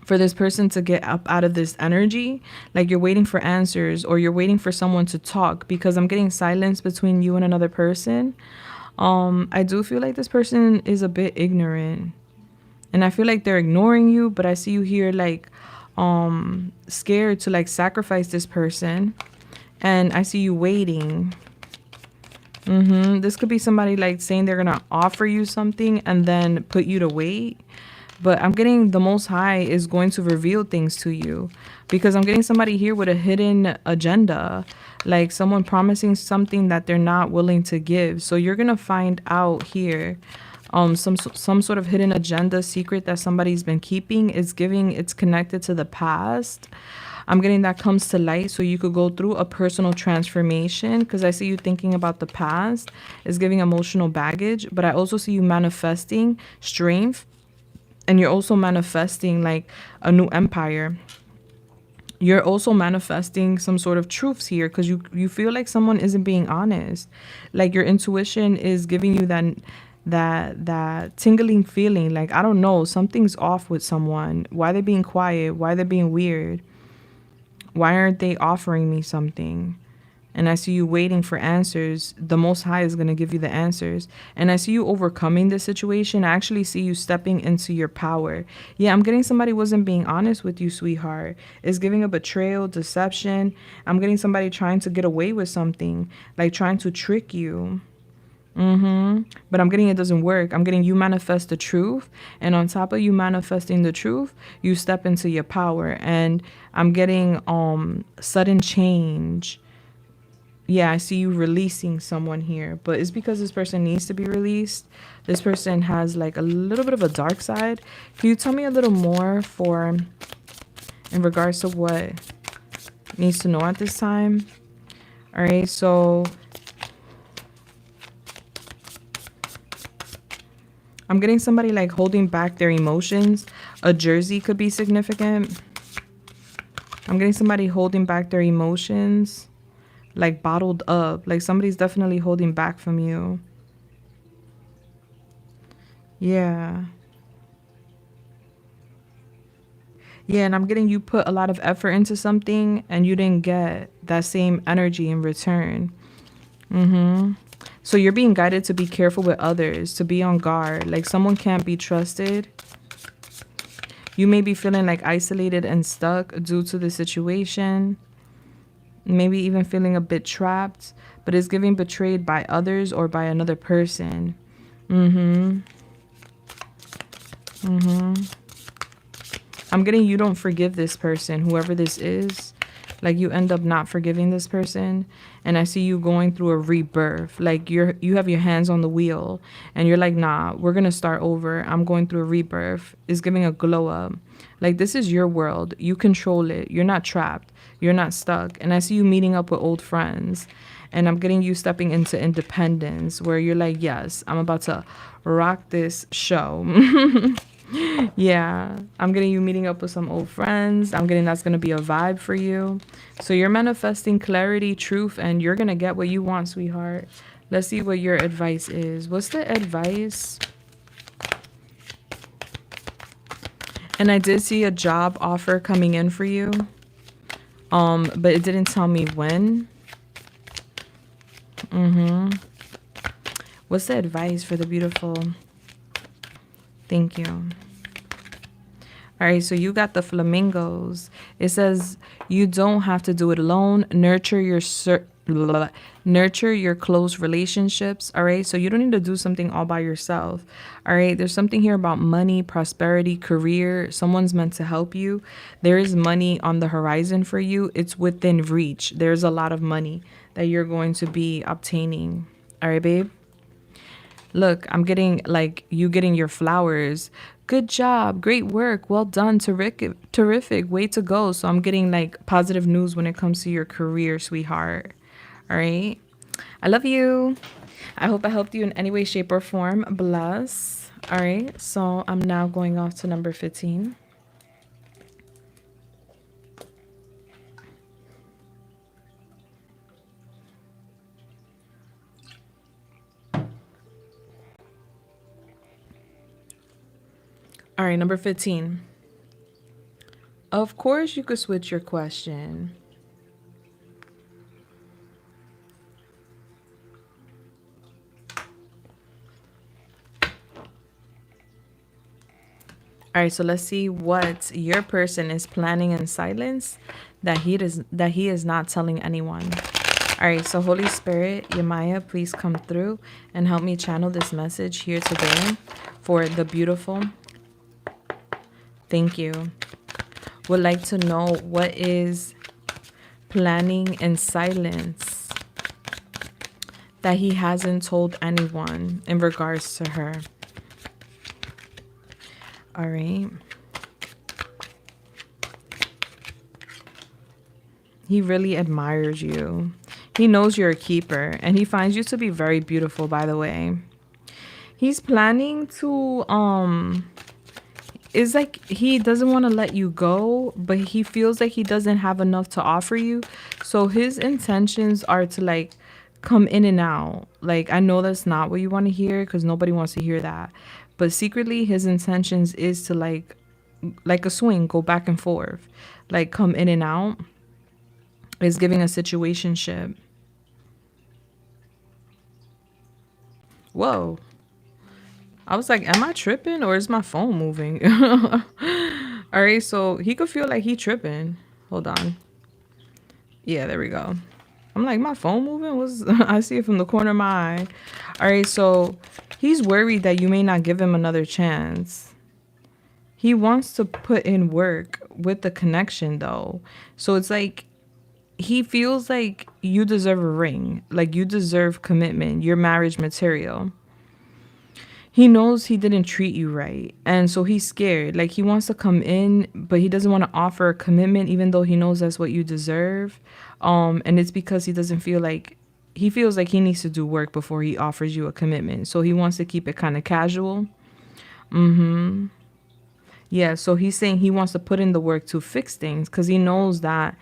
for this person to get up out of this energy. Like you're waiting for answers, or you're waiting for someone to talk, because I'm getting silence between you and another person. I do feel like this person is a bit ignorant, and I feel like they're ignoring you, but I see you here like scared to like sacrifice this person, and I see you waiting. This could be somebody like saying they're gonna offer you something and then put you to wait. But I'm getting the Most High is going to reveal things to you, because I'm getting somebody here with a hidden agenda, like someone promising something that they're not willing to give. So you're going to find out here some sort of hidden agenda secret that somebody's been keeping. It's connected to the past. I'm getting that comes to light so you could go through a personal transformation, because I see you thinking about the past. It's giving emotional baggage, but I also see you manifesting strength. And you're also manifesting like a new empire. You're also manifesting some sort of truths here, because you feel like someone isn't being honest. Like your intuition is giving you that tingling feeling. Like, I don't know, something's off with someone. Why they're being quiet? Why they're being weird? Why aren't they offering me something? And I see you waiting for answers. The Most High is going to give you the answers. And I see you overcoming this situation. I actually see you stepping into your power. Yeah, I'm getting somebody wasn't being honest with you, sweetheart. It's giving a betrayal, deception. I'm getting somebody trying to get away with something, like trying to trick you. But I'm getting it doesn't work. I'm getting you manifest the truth. And on top of you manifesting the truth, you step into your power. And I'm getting sudden change. Yeah, I see you releasing someone here, but it's because this person needs to be released. This person has like a little bit of a dark side. Can you tell me a little more in regards to what needs to know at this time? All right, so I'm getting somebody like holding back their emotions. A jersey could be significant. I'm getting somebody holding back their emotions. Like bottled up, like somebody's definitely holding back from you. Yeah, and I'm getting you put a lot of effort into something and you didn't get that same energy in return. So you're being guided to be careful with others, to be on guard. Like someone can't be trusted. You may be feeling like isolated and stuck due to the situation. Maybe even feeling a bit trapped, but it's giving betrayed by others or by another person. I'm getting you don't forgive this person, whoever this is. Like you end up not forgiving this person, and I see you going through a rebirth. Like you have your hands on the wheel and you're like, nah, we're gonna start over. I'm going through a rebirth. It's giving a glow up. Like this is your world. You control it. You're not trapped. You're not stuck. And I see you meeting up with old friends, and I'm getting you stepping into independence where you're like, yes, I'm about to rock this show. Yeah, I'm getting you meeting up with some old friends. I'm getting that's going to be a vibe for you. So you're manifesting clarity, truth, and you're going to get what you want, sweetheart. Let's see what your advice is. What's the advice? And I did see a job offer coming in for you. But it didn't tell me when. What's the advice for the beautiful? Thank you. All right, so you got the flamingos. It says you don't have to do it alone. Nurture your close relationships. All right, so you don't need to do something all by yourself. All right, there's something here about money, prosperity, career. Someone's meant to help you. There is money on the horizon for you. It's within reach. There's a lot of money that you're going to be obtaining. All right, babe. Look, I'm getting like you getting your flowers. Good job. Great work. Well done. Terrific. Terrific. Way to go. So I'm getting like positive news when it comes to your career, sweetheart. All right. I love you. I hope I helped you in any way, shape, or form. Bless. All right. So I'm now going off to number 15. All right, number 15. Of course, you could switch your question. All right, so let's see what your person is planning in silence that he is not telling anyone. All right, so Holy Spirit, Yamaya, please come through and help me channel this message here today for the beautiful. Thank you. Would like to know what is planning in silence that he hasn't told anyone in regards to her. All right. He really admires you. He knows you're a keeper and he finds you to be very beautiful, by the way. He's planning to it's like he doesn't want to let you go, but he feels like he doesn't have enough to offer you. So his intentions are to like come in and out. Like, I know that's not what you want to hear because nobody wants to hear that. But secretly his intentions is to like a swing, go back and forth, like come in and out. Is giving a situationship. Whoa. I was like, am I tripping or is my phone moving? All right, so he could feel like he tripping. Hold on. Yeah, there we go. I'm like, my phone moving? I see it from the corner of my eye. All right, so he's worried that you may not give him another chance. He wants to put in work with the connection, though. So it's like he feels like you deserve a ring. Like you deserve commitment. You're marriage material. He knows he didn't treat you right. And so he's scared. Like he wants to come in, but he doesn't want to offer a commitment, even though he knows that's what you deserve. And it's because he doesn't feel like he feels like he needs to do work before he offers you a commitment. So he wants to keep it kind of casual. Yeah. So he's saying he wants to put in the work to fix things because he knows that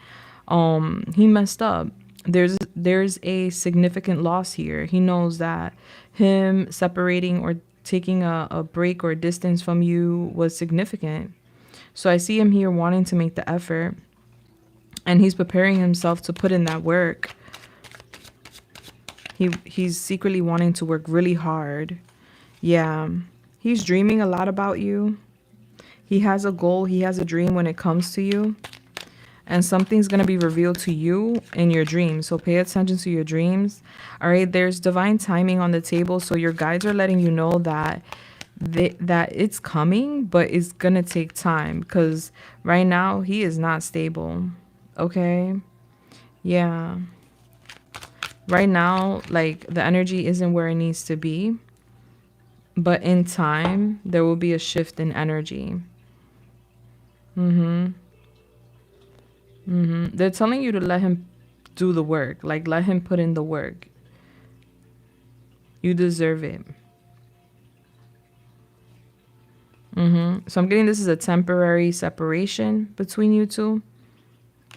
he messed up. There's a significant loss here. He knows that him separating or taking a break or a distance from you was significant. So I see him here wanting to make the effort and he's preparing himself to put in that work. He's secretly wanting to work really hard. Yeah. He's dreaming a lot about you. He has a goal. He has a dream when it comes to you. And something's going to be revealed to you in your dreams. So pay attention to your dreams. All right. There's divine timing on the table. So your guides are letting you know that that it's coming, but it's going to take time because right now he is not stable. Okay. Yeah. Right now, like the energy isn't where it needs to be. But in time, there will be a shift in energy. They're telling you to let him do the work. Like, let him put in the work. You deserve it. So I'm getting this is a temporary separation between you two.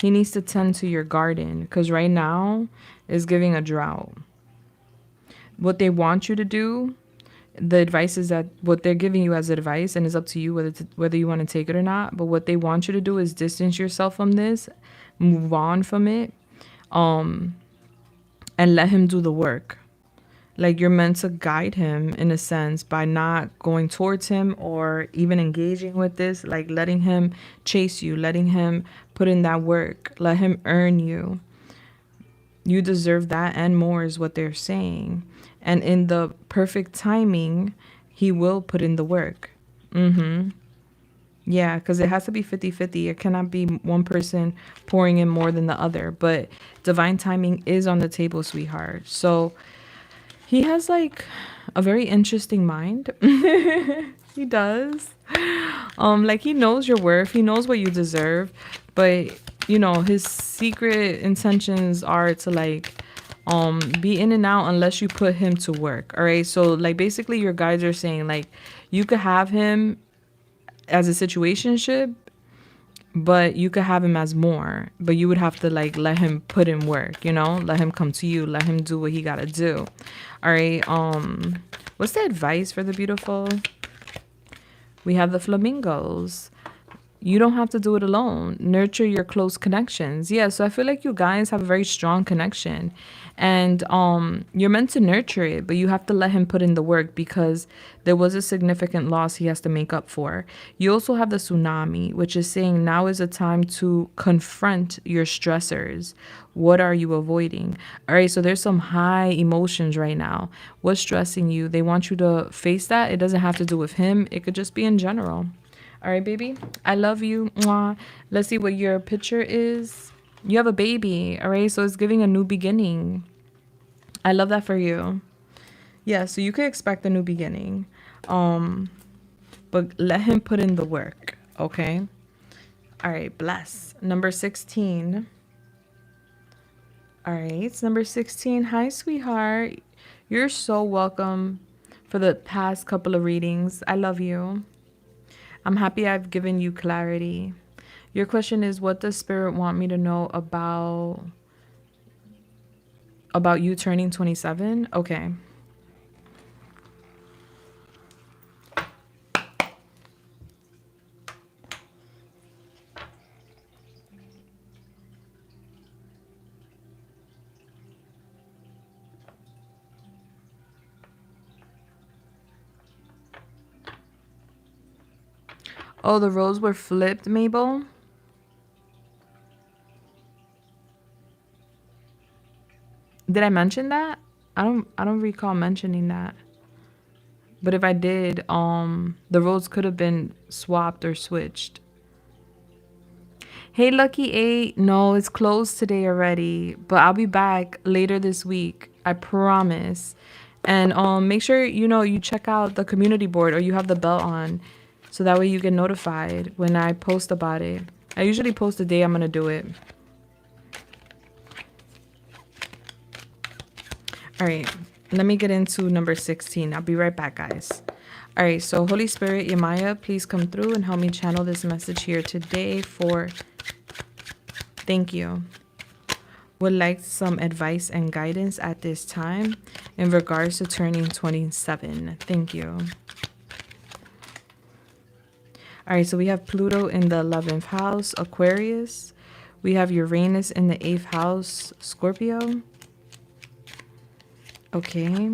He needs to tend to your garden because right now is giving a drought. What they want you to do, the advice is that what they're giving you as advice, and it's up to you whether you want to take it or not. But what they want you to do is distance yourself from this, move on from it, and let him do the work. Like you're meant to guide him in a sense by not going towards him or even engaging with this, like letting him chase you, letting him put in that work, let him earn you. You deserve that and more is what they're saying. And in the perfect timing, he will put in the work. Yeah, because it has to be 50-50. It cannot be one person pouring in more than the other. But divine timing is on the table, sweetheart. So he has like a very interesting mind. He does. Like he knows your worth. He knows what you deserve. But you know, his secret intentions are to like be in and out unless you put him to work. All right. So like basically your guides are saying like you could have him as a situationship, but you could have him as more, but you would have to like let him put in work, you know, let him come to you, let him do what he gotta do. All right. What's the advice for the beautiful? We have the flamingos. You don't have to do it alone. Nurture your close connections. Yeah, so I feel like you guys have a very strong connection. And you're meant to nurture it, but you have to let him put in the work because there was a significant loss he has to make up for. You also have the tsunami, which is saying now is a time to confront your stressors. What are you avoiding? All right, so there's some high emotions right now. What's stressing you? They want you to face that. It doesn't have to do with him. It could just be in general. All right, baby. I love you. Mwah. Let's see what your picture is. You have a baby. All right. So it's giving a new beginning. I love that for you. Yeah. So you could expect a new beginning. But let him put in the work. Okay. All right. Bless. Number 16. All right. It's number 16. Hi, sweetheart. You're so welcome for the past couple of readings. I love you. I'm happy I've given you clarity. Your question is, what does Spirit want me to know about you turning 27? Okay. Oh, the roles were flipped, Mabel? Did I mention that? I don't recall mentioning that. But if I did, the roles could have been swapped or switched. Hey, Lucky 8. No, it's closed today already, but I'll be back later this week. I promise. And make sure you check out the community board or you have the bell on so that way you get notified when I post about it. I usually post the day I'm going to do it. All right, let me get into number 16. I'll be right back, guys. All right, so Holy Spirit, Yamaya, please come through and help me channel this message here today for thank you. Would like some advice and guidance at this time in regards to turning 27. Thank you. All right, so we have Pluto in the 11th house, Aquarius. We have Uranus in the 8th house, Scorpio. Okay.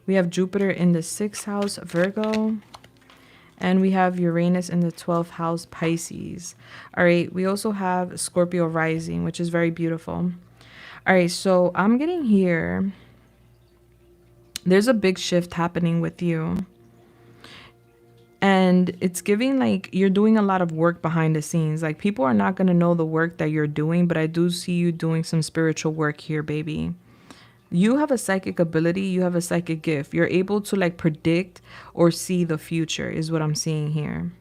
We have Jupiter in the 6th house, Virgo. And we have Uranus in the 12th house, Pisces. All right, we also have Scorpio rising, which is very beautiful. All right, so I'm getting here. There's a big shift happening with you. And it's giving like you're doing a lot of work behind the scenes. Like people are not going to know the work that you're doing, but I do see you doing some spiritual work here, baby. You have a psychic ability. You have a psychic gift. You're able to like predict or see the future is what I'm seeing here.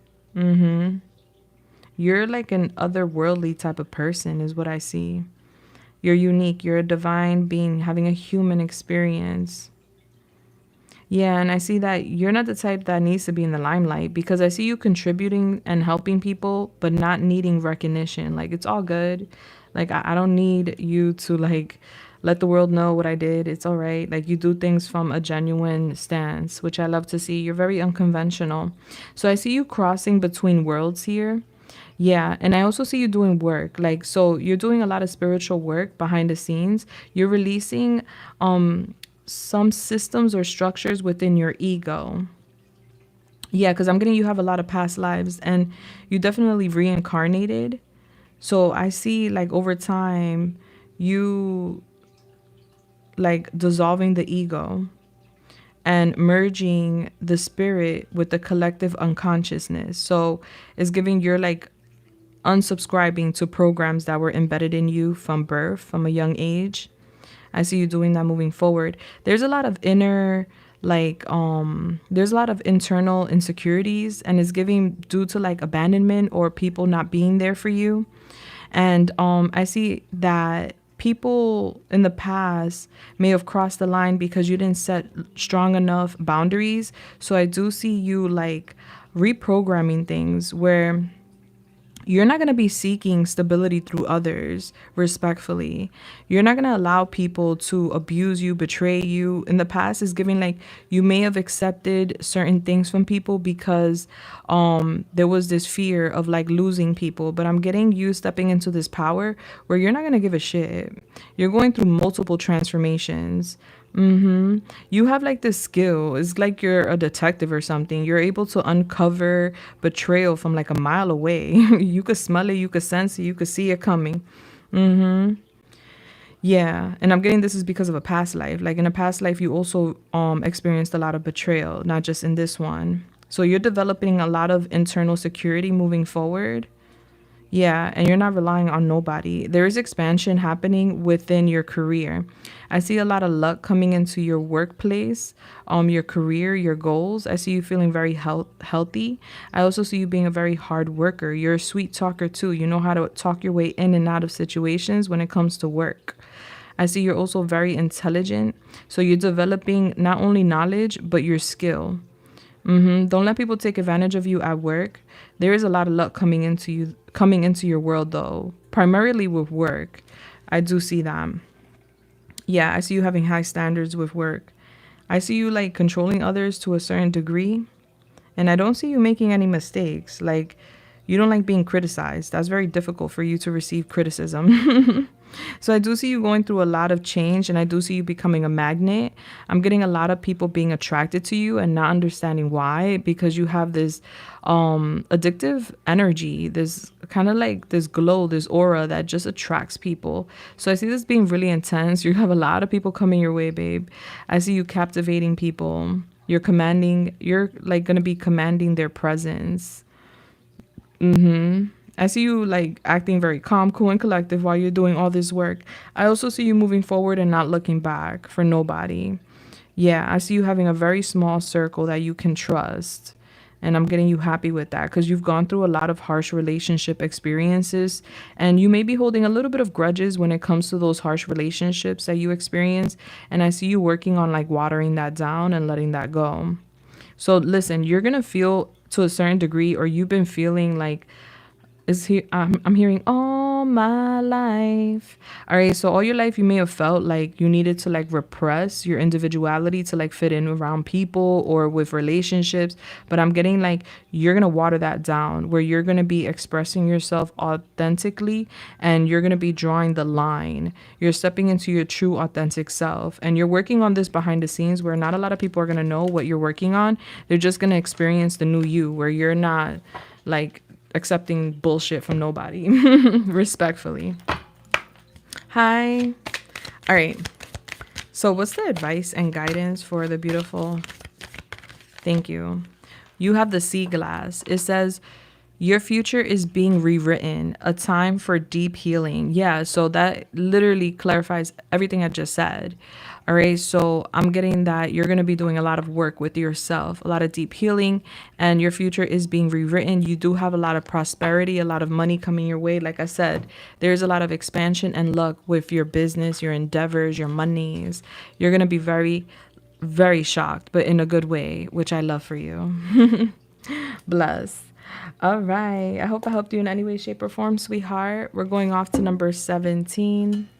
You're like an otherworldly type of person is what I see. You're unique. You're a divine being having a human experience. Yeah, and I see that you're not the type that needs to be in the limelight because I see you contributing and helping people, but not needing recognition. Like, it's all good. Like, I don't need you to, like, let the world know what I did. It's all right. Like, you do things from a genuine stance, which I love to see. You're very unconventional. So I see you crossing between worlds here. Yeah, and I also see you doing work. Like, so you're doing a lot of spiritual work behind the scenes. You're releasing some systems or structures within your ego. Yeah, because I'm getting you have a lot of past lives and you definitely reincarnated. So I see like over time, you like dissolving the ego and merging the spirit with the collective unconsciousness. So it's giving you're like unsubscribing to programs that were embedded in you from birth, from a young age. I see you doing that moving forward. There's a lot of inner there's a lot of internal insecurities and it's giving due to like abandonment or people not being there for you. And I see that people in the past may have crossed the line because you didn't set strong enough boundaries. So I do see you like reprogramming things where you're not going to be seeking stability through others respectfully. You're not going to allow people to abuse you, betray you. In the past is giving like you may have accepted certain things from people because there was this fear of like losing people, but I'm getting you stepping into this power where you're not going to give a shit. You're going through multiple transformations. You have like this skill. It's like you're a detective or something. You're able to uncover betrayal from like a mile away. You could smell it, you could sense it, you could see it coming. Yeah, and I'm getting this is because of a past life. Like in a past life, you also experienced a lot of betrayal, not just in this one. So you're developing a lot of internal security moving forward. Yeah, and you're not relying on nobody. There is expansion happening within your career. I see a lot of luck coming into your workplace, your career, your goals. I see you feeling very healthy. I also see you being a very hard worker. You're a sweet talker too. You know how to talk your way in and out of situations when it comes to work. I see you're also very intelligent. So you're developing not only knowledge, but your skill. Don't let people take advantage of you at work. There is a lot of luck coming into your world though, primarily with work. I do see that. Yeah, I see you having high standards with work. I see you like controlling others to a certain degree, and I don't see you making any mistakes. Like you don't like being criticized. That's very difficult for you to receive criticism. So I do see you going through a lot of change and I do see you becoming a magnet. I'm getting a lot of people being attracted to you and not understanding why because you have this addictive energy, this kind of like this glow, this aura that just attracts people. So I see this being really intense. You have a lot of people coming your way, babe. I see you captivating people. You're like going to be commanding their presence. I see you like acting very calm, cool, and collective while you're doing all this work. I also see you moving forward and not looking back for nobody. Yeah, I see you having a very small circle that you can trust. And I'm getting you happy with that because you've gone through a lot of harsh relationship experiences and you may be holding a little bit of grudges when it comes to those harsh relationships that you experience. And I see you working on like watering that down and letting that go. So listen, you're going to feel to a certain degree, or you've been feeling like is here I'm hearing all my life. All right, so all your life you may have felt like you needed to like repress your individuality to like fit in around people or with relationships, but I'm getting like you're going to water that down where you're going to be expressing yourself authentically and you're going to be drawing the line. You're stepping into your true authentic self and you're working on this behind the scenes where not a lot of people are going to know what you're working on. They're just going to experience the new you where you're not like accepting bullshit from nobody. Respectfully. Hi. All right. So what's the advice and guidance for the beautiful? Thank you. You have the sea glass. It says your future is being rewritten, a time for deep healing. Yeah, so that literally clarifies everything I just said. All right, so I'm getting that you're going to be doing a lot of work with yourself, a lot of deep healing, and your future is being rewritten. You do have a lot of prosperity, a lot of money coming your way. Like I said, there's a lot of expansion and luck with your business, your endeavors, your monies. You're going to be very, very shocked, but in a good way, which I love for you. Bless. All right. I hope I helped you in any way, shape, or form, sweetheart. We're going off to number 17.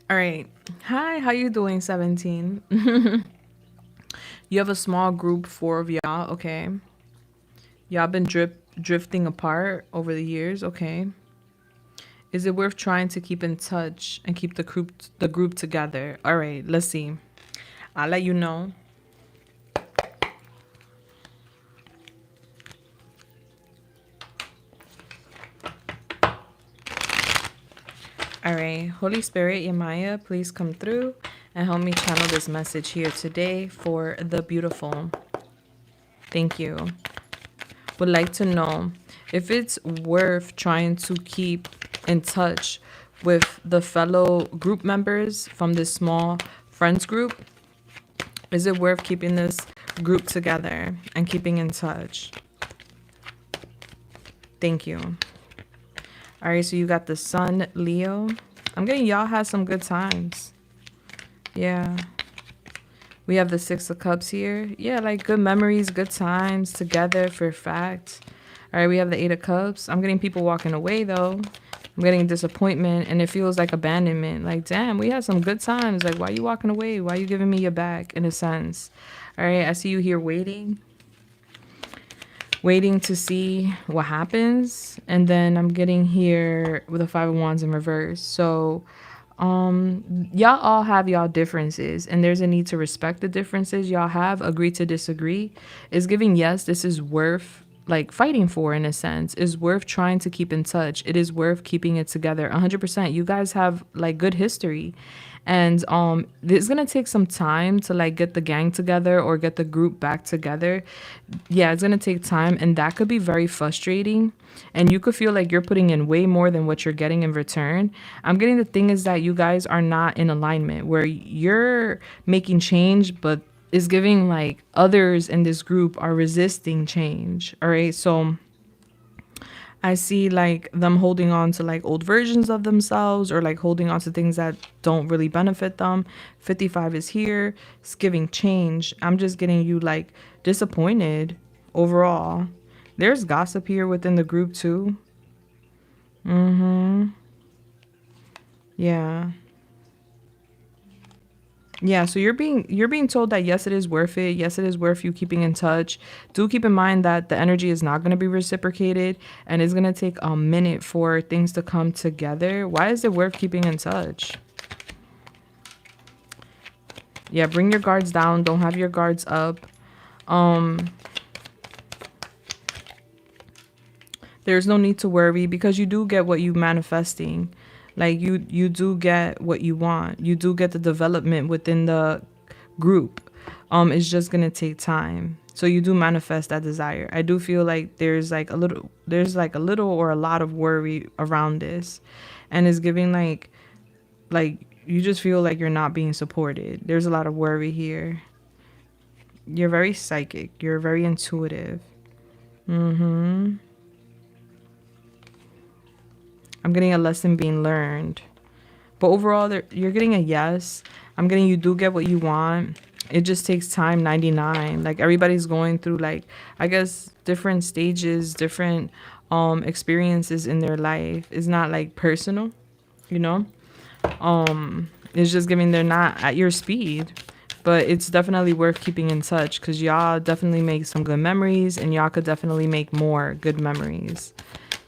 All right. Hi, how you doing, 17? You have a small group, four of y'all, okay. Y'all been drifting apart over the years, okay. Is it worth trying to keep in touch and keep the group together? All right, let's see. I'll let you know. All right, Holy Spirit, Yamaya, please come through and help me channel this message here today for the beautiful. Thank you. Would like to know if it's worth trying to keep in touch with the fellow group members from this small friends group. Is it worth keeping this group together and keeping in touch? Thank you. All right, so you got the Sun, Leo. I'm getting y'all had some good times. Yeah. We have the Six of Cups here. Yeah, like good memories, good times together for fact. All right, we have the Eight of Cups. I'm getting people walking away though. I'm getting disappointment and it feels like abandonment. Like, damn, we had some good times. Like, why are you walking away? Why are you giving me your back in a sense? All right, I see you here waiting to see what happens. And then I'm getting here with a Five of Wands in reverse. So y'all all have y'all differences and there's a need to respect the differences y'all have. Agree to disagree is giving. Yes, this is worth like fighting for in a sense, is worth trying to keep in touch. It is worth keeping it together 100%. You guys have like good history and it's gonna take some time to like get the gang together or get the group back together. Yeah, it's gonna take time and that could be very frustrating and you could feel like you're putting in way more than what you're getting in return. I'm getting the thing is that you guys are not in alignment where you're making change but is giving like others in this group are resisting change. All right, so I see like them holding on to like old versions of themselves or like holding on to things that don't really benefit them. 55 is here. It's giving change. I'm just getting you like disappointed overall. There's gossip here within the group too. Yeah. Yeah, so you're being told that yes, it is worth it. Yes, it is worth you keeping in touch. Do keep in mind that the energy is not going to be reciprocated and it's going to take a minute for things to come together. Why is it worth keeping in touch? Yeah, bring your guards down. Don't have your guards up. There's no need to worry because you do get what you manifesting. Like you do get what you want. You do get the development within the group. It's just gonna take time. So you do manifest that desire. I do feel like there's like a little or a lot of worry around this. And it's giving like you just feel like you're not being supported. There's a lot of worry here. You're very psychic. You're very intuitive. I'm getting a lesson being learned. But overall, you're getting a yes. I'm getting you do get what you want. It just takes time, 99. Like everybody's going through like, I guess, different stages, different experiences in their life. It's not like personal, you know? It's just giving they're not at your speed. But it's definitely worth keeping in touch because y'all definitely make some good memories and y'all could definitely make more good memories.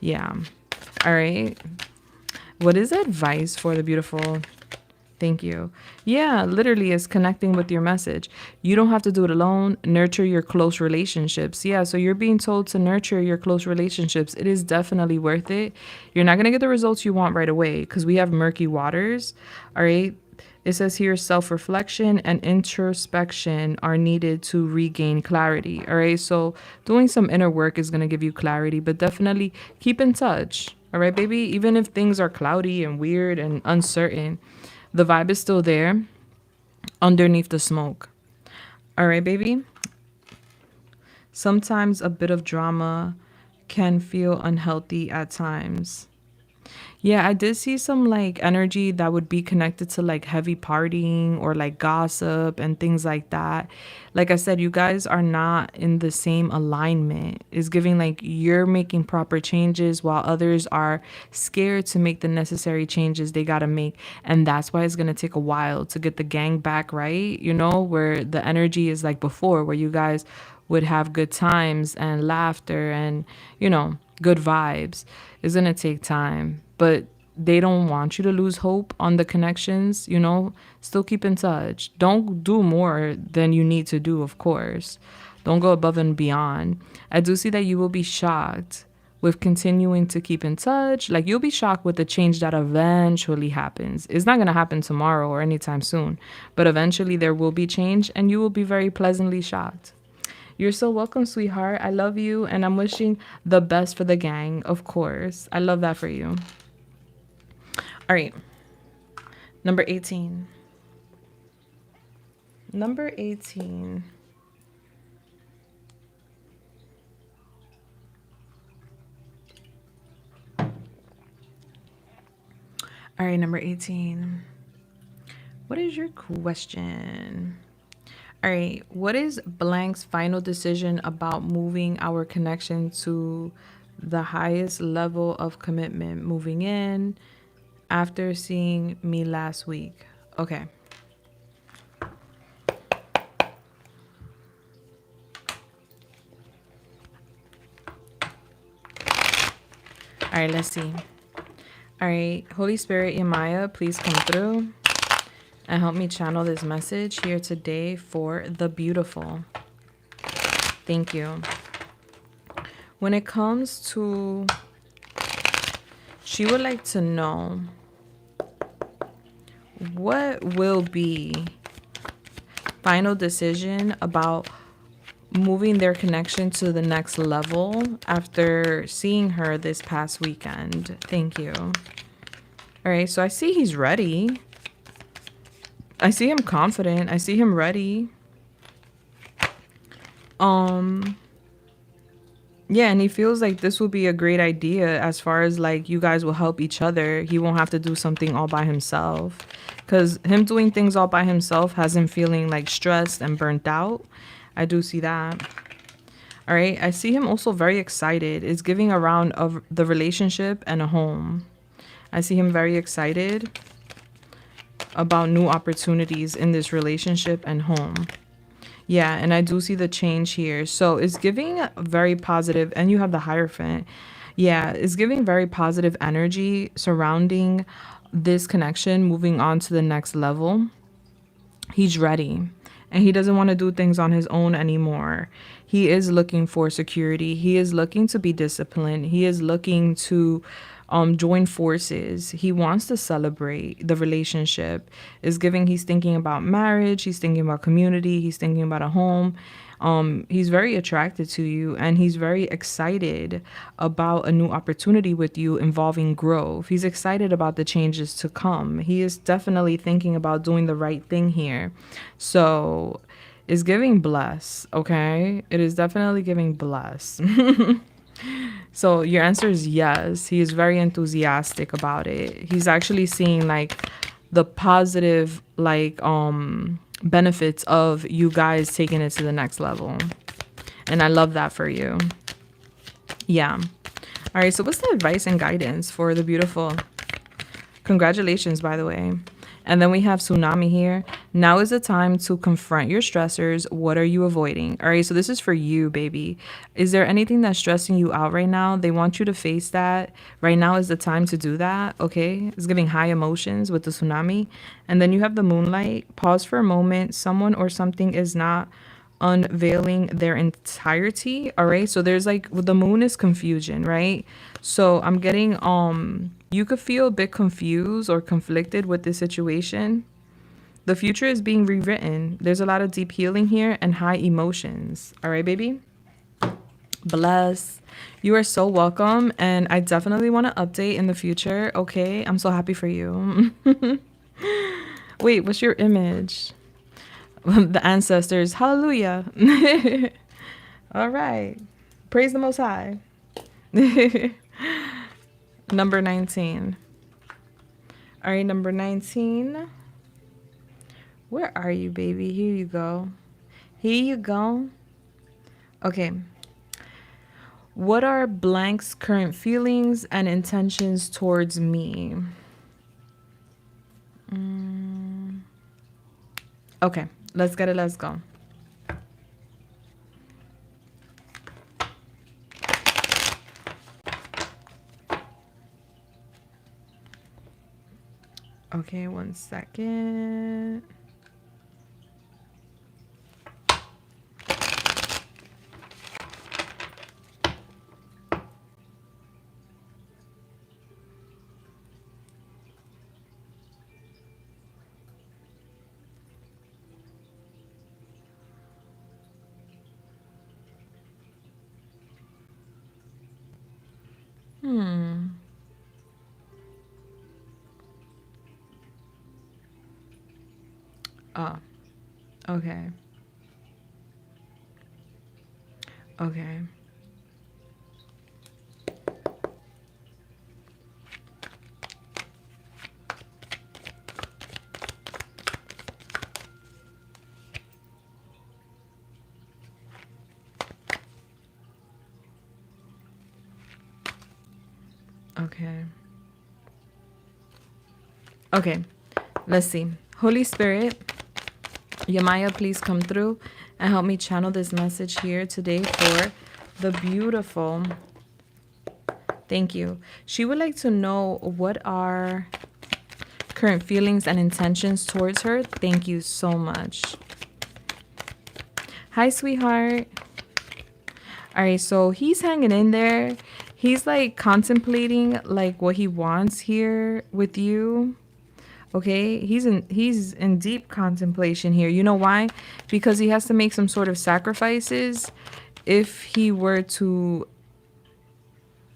Yeah. All right. What is advice for the beautiful? Thank you. Yeah, literally is connecting with your message. You don't have to do it alone. Nurture your close relationships. Yeah, so you're being told to nurture your close relationships. It is definitely worth it. You're not going to get the results you want right away because we have murky waters. All right. It says here self-reflection and introspection are needed to regain clarity. All right. So doing some inner work is going to give you clarity, but definitely keep in touch. All right, baby. Even if things are cloudy and weird and uncertain, the vibe is still there underneath the smoke. All right, baby. Sometimes a bit of drama can feel unhealthy at times. Yeah, I did see some like energy that would be connected to like heavy partying or like gossip and things like that. Like I said, you guys are not in the same alignment. It's giving like you're making proper changes while others are scared to make the necessary changes they got to make. And that's why it's going to take a while to get the gang back right, where the energy is like before, where you guys would have good times and laughter and, good vibes. It's going to take time, but they don't want you to lose hope on the connections, still keep in touch. Don't do more than you need to do, of course. Don't go above and beyond. I do see that you will be shocked with continuing to keep in touch. Like you'll be shocked with the change that eventually happens. It's not going to happen tomorrow or anytime soon, but eventually there will be change and you will be very pleasantly shocked. You're so welcome, sweetheart. I love you and I'm wishing the best for the gang, of course. I love that for you. All right. Number 18. Number 18. All right, number 18. What is your question? All right, what is blank's final decision about moving our connection to the highest level of commitment, moving in after seeing me last week? Okay. All right, let's see. All right, Holy Spirit, Yamaya, please come through and help me channel this message here today for the beautiful. Thank you. When it comes to, she would like to know what will be final decision about moving their connection to the next level after seeing her this past weekend. Thank you. All right, so I see he's ready. I see him confident. I see him ready. Yeah, and he feels like this will be a great idea as far as like you guys will help each other. He won't have to do something all by himself, because him doing things all by himself has him feeling like stressed and burnt out. I do see that. All right, I see him also very excited. It's giving a round of the relationship and a home. I see him very excited about new opportunities in this relationship and home. Yeah, and I do see the change here. So it's giving very positive, and you have the Hierophant. Yeah, it's giving very positive energy surrounding this connection, moving on to the next level. He's ready, and he doesn't want to do things on his own anymore. He is looking for security. He is looking to be disciplined. He is looking to join forces. He wants to celebrate the relationship. Is giving, he's thinking about marriage, he's thinking about community, he's thinking about a home. He's very attracted to you, and he's very excited about a new opportunity with you involving growth. He's excited about the changes to come. He is definitely thinking about doing the right thing here. So it's giving bless, okay? It is definitely giving bless. So your answer is yes. He is very enthusiastic about it. He's actually seeing like the positive like benefits of you guys taking it to the next level. And I love that for you. Yeah. All right, so what's the advice and guidance for the beautiful? Congratulations, by the way. And then we have Tsunami here. Now is the time to confront your stressors. What are you avoiding? All right, so this is for you, baby. Is there anything that's stressing you out right now? They want you to face that. Right now is the time to do that, okay? It's giving high emotions with the Tsunami. And then you have the Moonlight. Pause for a moment. Someone or something is not unveiling their entirety. All right, so there's like, the Moon is confusion, right? So I'm getting you could feel a bit confused or conflicted with this situation. The future is being rewritten. There's a lot of deep healing here and high emotions. All right, baby? Bless. You are so welcome, and I definitely want to update in the future, okay? I'm so happy for you. Wait, what's your image? The ancestors. Hallelujah. All right. Praise the Most High. Number 19. All right, number 19. Where are you, baby? Here you go. Here you go. Okay. What are blank's current feelings and intentions towards me? Okay, let's get it. Let's go. Okay, 1 second. Oh, okay. Okay. Okay. Okay. Let's see. Holy Spirit, Yamaya, please come through and help me channel this message here today for the beautiful. Thank you. She would like to know what are current feelings and intentions towards her. Thank you so much. Hi, sweetheart. All right, so he's hanging in there. He's like contemplating like what he wants here with you. Okay, he's in deep contemplation here. You know why? Because he has to make some sort of sacrifices if he were to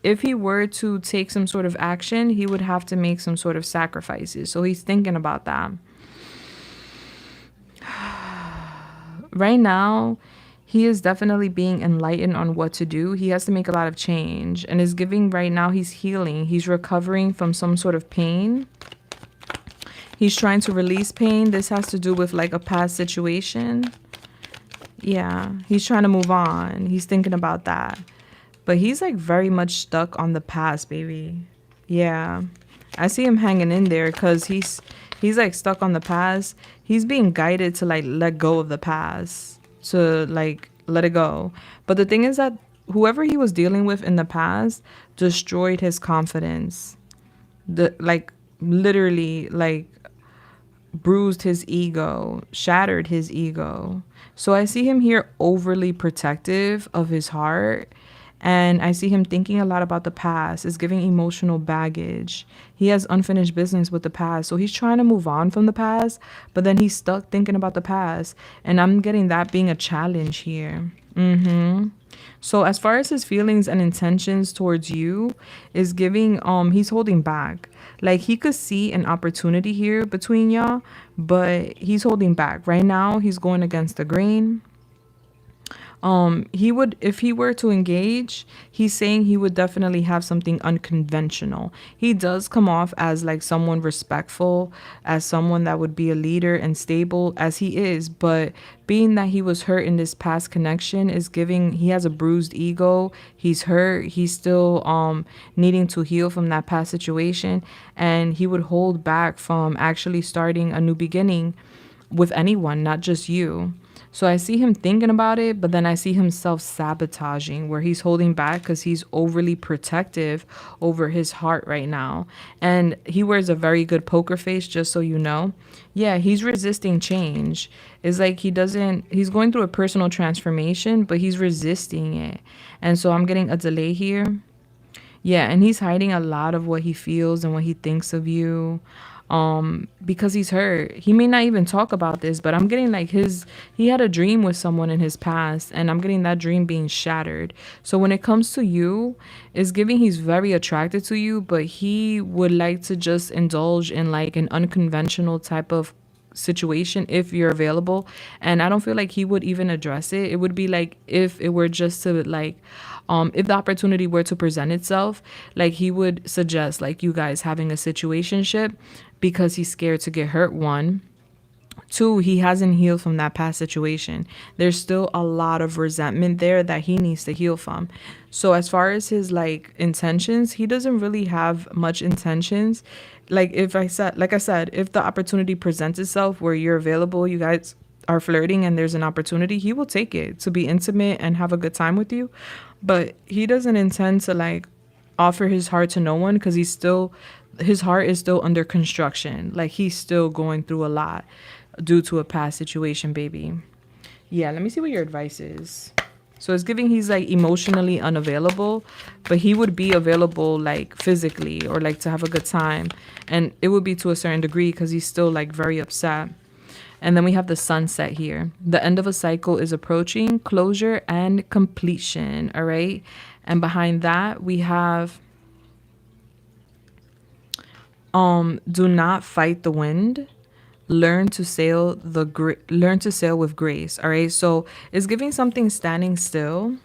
take some sort of action, he would have to make some sort of sacrifices. So he's thinking about that. Right now, he is definitely being enlightened on what to do. He has to make a lot of change and is giving right now. He's healing. He's recovering from some sort of pain. He's trying to release pain. This has to do with like a past situation. Yeah, he's trying to move on. He's thinking about that. But he's like very much stuck on the past, baby. Yeah. I see him hanging in there because he's like stuck on the past. He's being guided to like let go of the past. To like let it go. But the thing is that whoever he was dealing with in the past destroyed his confidence. Like literally like bruised his ego, shattered his ego. So I see him here overly protective of his heart. And I see him thinking a lot about the past. It's giving emotional baggage. He has unfinished business with the past. So he's trying to move on from the past, but then he's stuck thinking about the past. And I'm getting that being a challenge here. So as far as his feelings and intentions towards you is giving, he's holding back. Like he could see an opportunity here between y'all, but he's holding back. Right now, he's going against the grain. He would, if he were to engage, he's saying he would definitely have something unconventional. He does come off as like someone respectful, as someone that would be a leader and stable as he is, but being that he was hurt in this past connection is giving, he has a bruised ego. He's hurt. He's still needing to heal from that past situation, and he would hold back from actually starting a new beginning with anyone, not just you. So I see him thinking about it, but then I see him self-sabotaging where he's holding back because he's overly protective over his heart right now. And he wears a very good poker face, just so you know. Yeah, he's resisting change. It's like he's going through a personal transformation, but he's resisting it. And so I'm getting a delay here. Yeah, and he's hiding a lot of what he feels and what he thinks of you. Because he's hurt. He may not even talk about this, but I'm getting like he had a dream with someone in his past, and I'm getting that dream being shattered. So when it comes to you, it's giving he's very attracted to you, but he would like to just indulge in like an unconventional type of situation if you're available. And I don't feel like he would even address it. It would be like if it were just to like if the opportunity were to present itself, like he would suggest like you guys having a situationship because he's scared to get hurt. One, two, he hasn't healed from that past situation. There's still a lot of resentment there that he needs to heal from. So as far as his like intentions, he doesn't really have much intentions. Like I said, if the opportunity presents itself where you're available, you guys are flirting and there's an opportunity, he will take it to be intimate and have a good time with you. But he doesn't intend to like offer his heart to no one because his heart is still under construction. Like he's still going through a lot due to a past situation, baby. Yeah, let me see what your advice is. So it's giving he's like emotionally unavailable, but he would be available like physically or like to have a good time. And it would be to a certain degree because he's still like very upset. And then we have the sunset here. The end of a cycle is approaching, closure and completion. All right. And behind that, we have do not fight the wind. Learn to sail with grace. All right. So it's giving something standing still,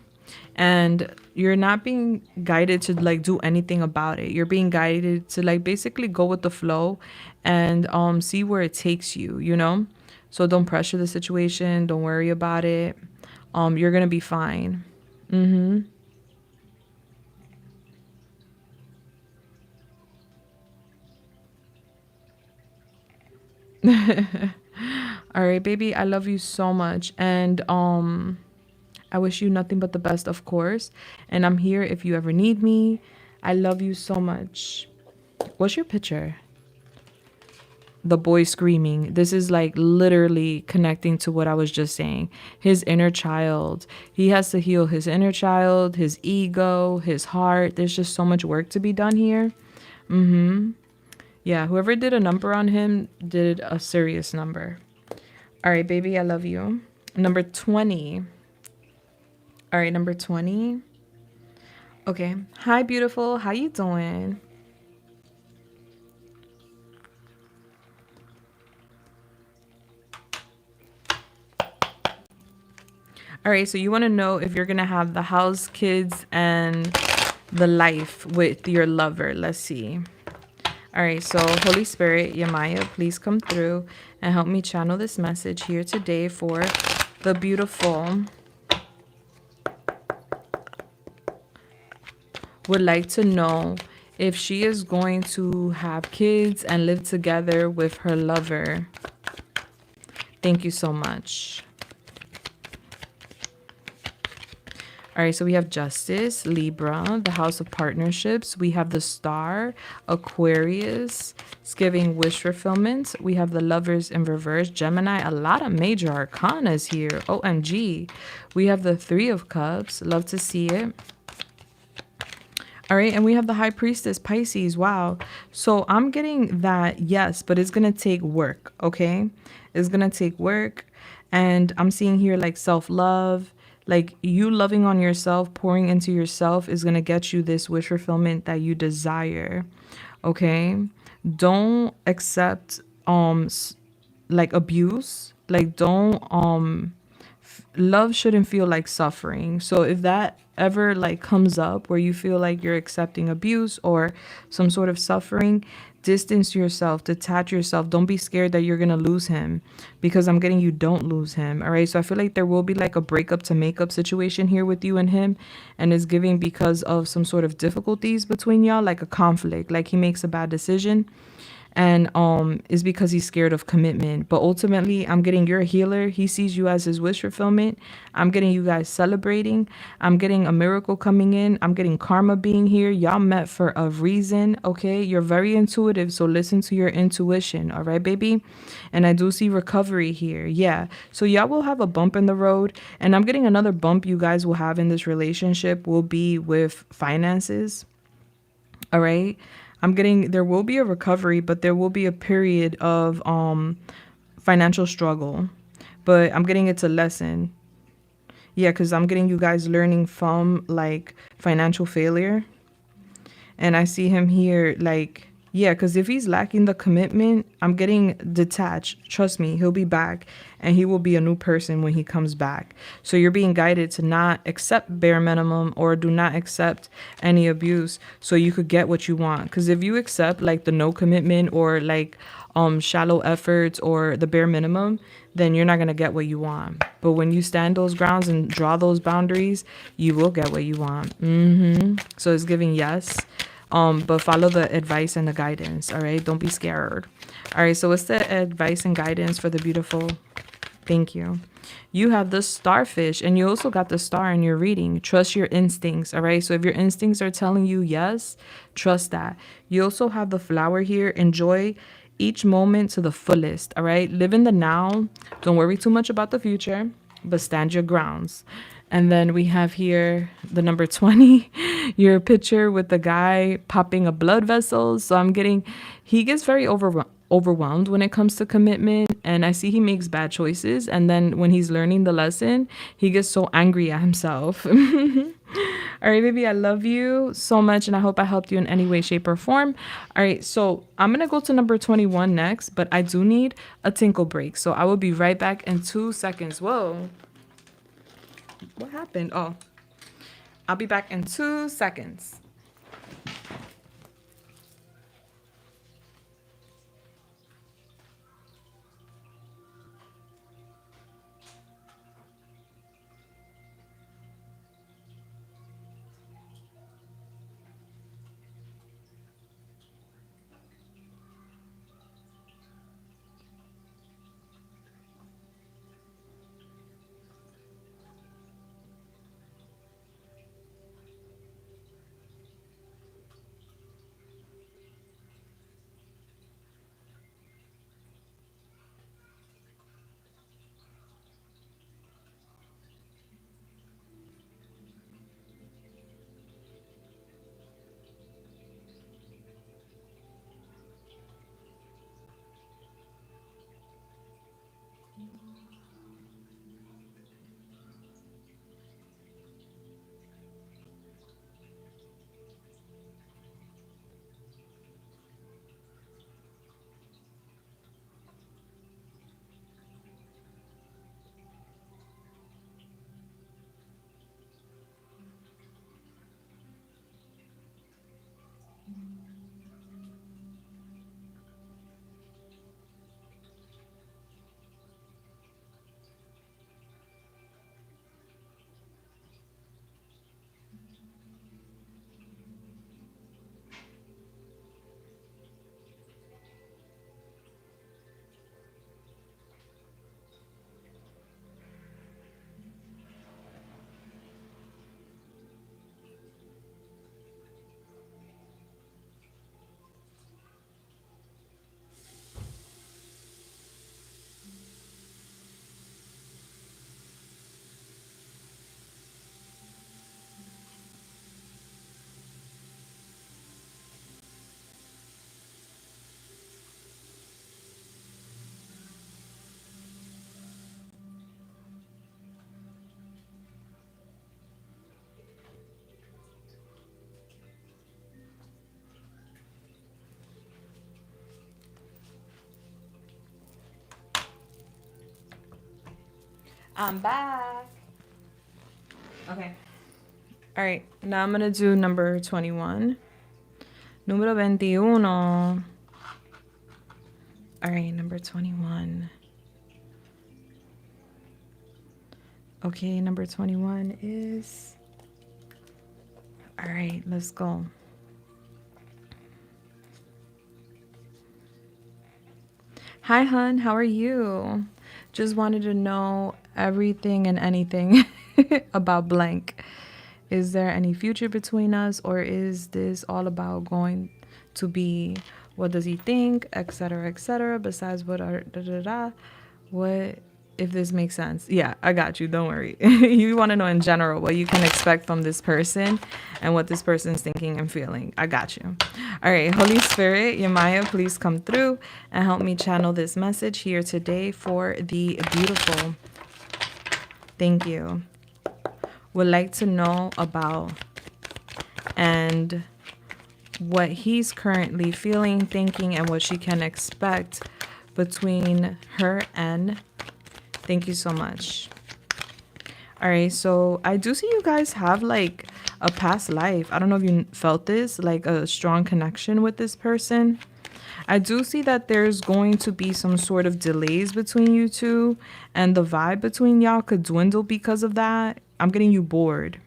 and you're not being guided to like do anything about it. You're being guided to like basically go with the flow and see where it takes you, you know? So don't pressure the situation, don't worry about it. You're gonna be fine. Mm-hmm. All right, baby, I love you so much. And I wish you nothing but the best, of course. And I'm here if you ever need me. I love you so much. What's your picture? The boy screaming. This is like literally connecting to what I was just saying. His inner child. He has to heal his inner child, his ego, his heart. There's just so much work to be done here. Mm-hmm. Yeah, whoever did a number on him did a serious number. All right, baby, I love you. Number 20. All right, number 20. Okay. Hi, beautiful. How you doing? All right, so you want to know if you're going to have the house, kids, and the life with your lover. Let's see. All right, so Holy Spirit, Yamaya, please come through and help me channel this message here today for the beautiful. Would like to know if she is going to have kids and live together with her lover. Thank you so much. All right, so we have Justice, Libra, the House of Partnerships. We have the Star, Aquarius. It's giving wish fulfillment. We have the Lovers in reverse, Gemini. A lot of major arcanas here. OMG. We have the Three of Cups. Love to see it. All right, and we have the High Priestess, Pisces. Wow. So I'm getting that, yes, but it's going to take work, okay? It's going to take work. And I'm seeing here like self-love. Like you loving on yourself, pouring into yourself is going to get you this wish fulfillment that you desire. Okay? Don't accept like abuse. Like don't love shouldn't feel like suffering. So if that ever like comes up where you feel like you're accepting abuse or some sort of suffering, distance yourself, detach yourself. Don't be scared that you're gonna lose him, because I'm getting you don't lose him. All right, so I feel like there will be like a breakup to makeup situation here with you and him, and it's giving because of some sort of difficulties between y'all, like a conflict, like he makes a bad decision, and is because he's scared of commitment. But ultimately, I'm getting you're a healer. He sees you as his wish fulfillment. I'm getting you guys celebrating. I'm getting a miracle coming in. I'm getting karma being here. Y'all met for a reason. Okay, you're very intuitive, so listen to your intuition. All right, baby. And I do see recovery here. Yeah, so y'all will have a bump in the road, and I'm getting another bump you guys will have in this relationship will be with finances. All right, I'm getting there will be a recovery, but there will be a period of financial struggle. But I'm getting it's a lesson. Yeah, because I'm getting you guys learning from like financial failure. And I see him here like, Yeah, because if he's lacking the commitment, I'm getting detached. Trust me, he'll be back and he will be a new person when he comes back. So you're being guided to not accept bare minimum or do not accept any abuse so you could get what you want. Because if you accept like the no commitment or like shallow efforts or the bare minimum, then you're not going to get what you want. But when you stand those grounds and draw those boundaries, you will get what you want. So it's giving yes. But follow the advice and the guidance. All right. Don't be scared. All right. So what's the advice and guidance for the beautiful? Thank you. You have the starfish and you also got the star in your reading. Trust your instincts. All right. So if your instincts are telling you yes, trust that. You also have the flower here. Enjoy each moment to the fullest. All right. Live in the now. Don't worry too much about the future, but stand your grounds. And then we have here the number 20, your picture with the guy popping a blood vessel. So I'm getting, he gets very overwhelmed when it comes to commitment. And I see he makes bad choices. And then when he's learning the lesson, he gets so angry at himself. All right, baby, I love you so much. And I hope I helped you in any way, shape, or form. All right, so I'm going to go to number 21 next, but I do need a tinkle break. So I will be right back in 2 seconds. Whoa. What happened? Oh, I'll be back in 2 seconds. I'm back. Okay. All right. Now I'm going to do number 21. Número 21. All right. Number 21. Okay. Number 21 is. All right. Let's go. Hi, hun. How are you? Just wanted to know everything and anything about blank. Is there any future between us, or is this all about going to be? What does he think, etc., etc.? Besides what are da da da? What if this makes sense? Yeah, I got you. Don't worry. You want to know in general what you can expect from this person and what this person's thinking and feeling. I got you. All right, Holy Spirit, Yamaya, please come through and help me channel this message here today for the beautiful. Thank you. Would like to know about and what he's currently feeling, thinking, and what she can expect between her and. Thank you so much. All right, so I do see you guys have like a past life. I don't know if you felt this, like a strong connection with this person. I do see that there's going to be some sort of delays between you two, and the vibe between y'all could dwindle because of that. I'm getting you bored.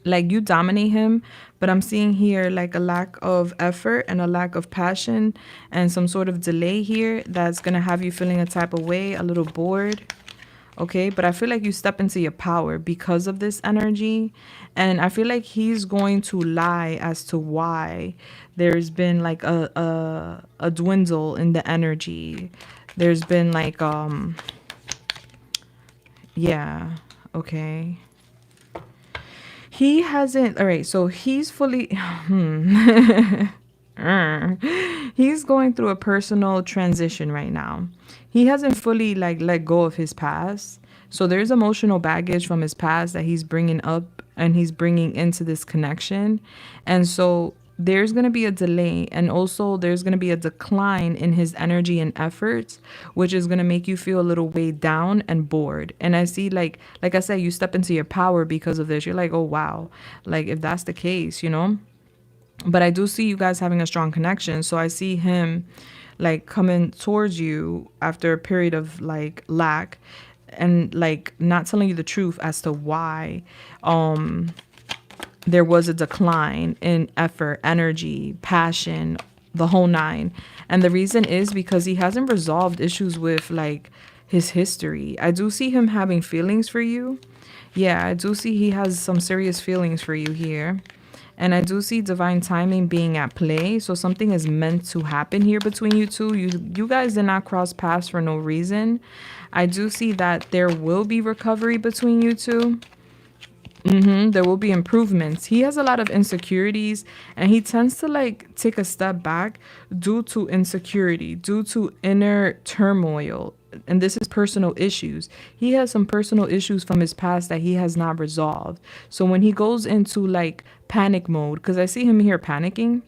Like you dominate him, but I'm seeing here like a lack of effort and a lack of passion and some sort of delay here that's going to have you feeling a type of way, a little bored. Okay, but I feel like you step into your power because of this energy. And I feel like he's going to lie as to why there's been like a dwindle in the energy. There's been like yeah, okay. He hasn't, all right, so he's fully he's going through a personal transition right now. He hasn't fully like let go of his past. So there's emotional baggage from his past that he's bringing up and he's bringing into this connection. And so there's going to be a delay, and also there's going to be a decline in his energy and efforts, which is going to make you feel a little weighed down and bored. And I see like I said, you step into your power because of this. You're like, oh wow, like if that's the case, you know. But I do see you guys having a strong connection. So I see him like coming towards you after a period of like lack and like not telling you the truth as to why there was a decline in effort, energy, passion, the whole nine. And the reason is because he hasn't resolved issues with like his history. I do see him having feelings for you. Yeah, I do see he has some serious feelings for you here. And I do see divine timing being at play. So something is meant to happen here between you two. You guys did not cross paths for no reason. I do see that there will be recovery between you two. There will be improvements. He has a lot of insecurities, and he tends to like take a step back due to insecurity, due to inner turmoil. And this is personal issues. He has some personal issues from his past that he has not resolved. So when he goes into like panic mode, because I see him here panicking,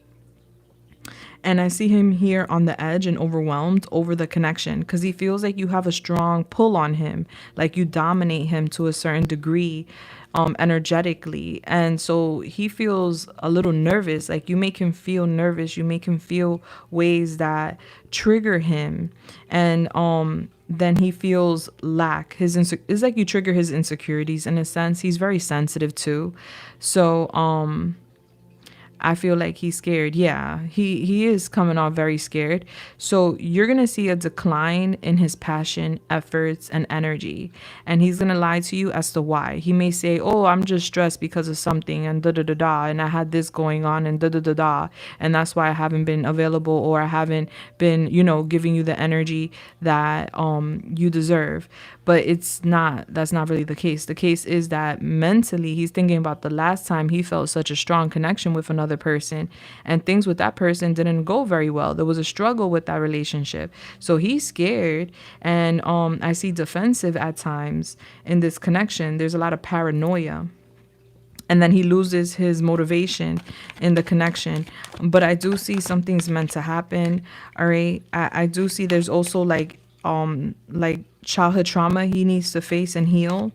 and I see him here on the edge and overwhelmed over the connection because he feels like you have a strong pull on him, like you dominate him to a certain degree energetically. And so he feels a little nervous, like you make him feel nervous, you make him feel ways that trigger him. And then he feels lack. It's like you trigger his insecurities in a sense. He's very sensitive too. So I feel like he's scared. Yeah, he is coming off very scared. So you're going to see a decline in his passion, efforts, and energy. And he's going to lie to you as to why. He may say, oh, I'm just stressed because of something and da-da-da-da. And I had this going on and da-da-da-da. And that's why I haven't been available, or I haven't been, giving you the energy that you deserve. But that's not really the case. The case is that mentally he's thinking about the last time he felt such a strong connection with another person, and things with that person didn't go very well. There was a struggle with that relationship. So he's scared, and I see defensive at times in this connection. There's a lot of paranoia. And then he loses his motivation in the connection. But I do see something's meant to happen. All right. I do see there's also like childhood trauma he needs to face and heal.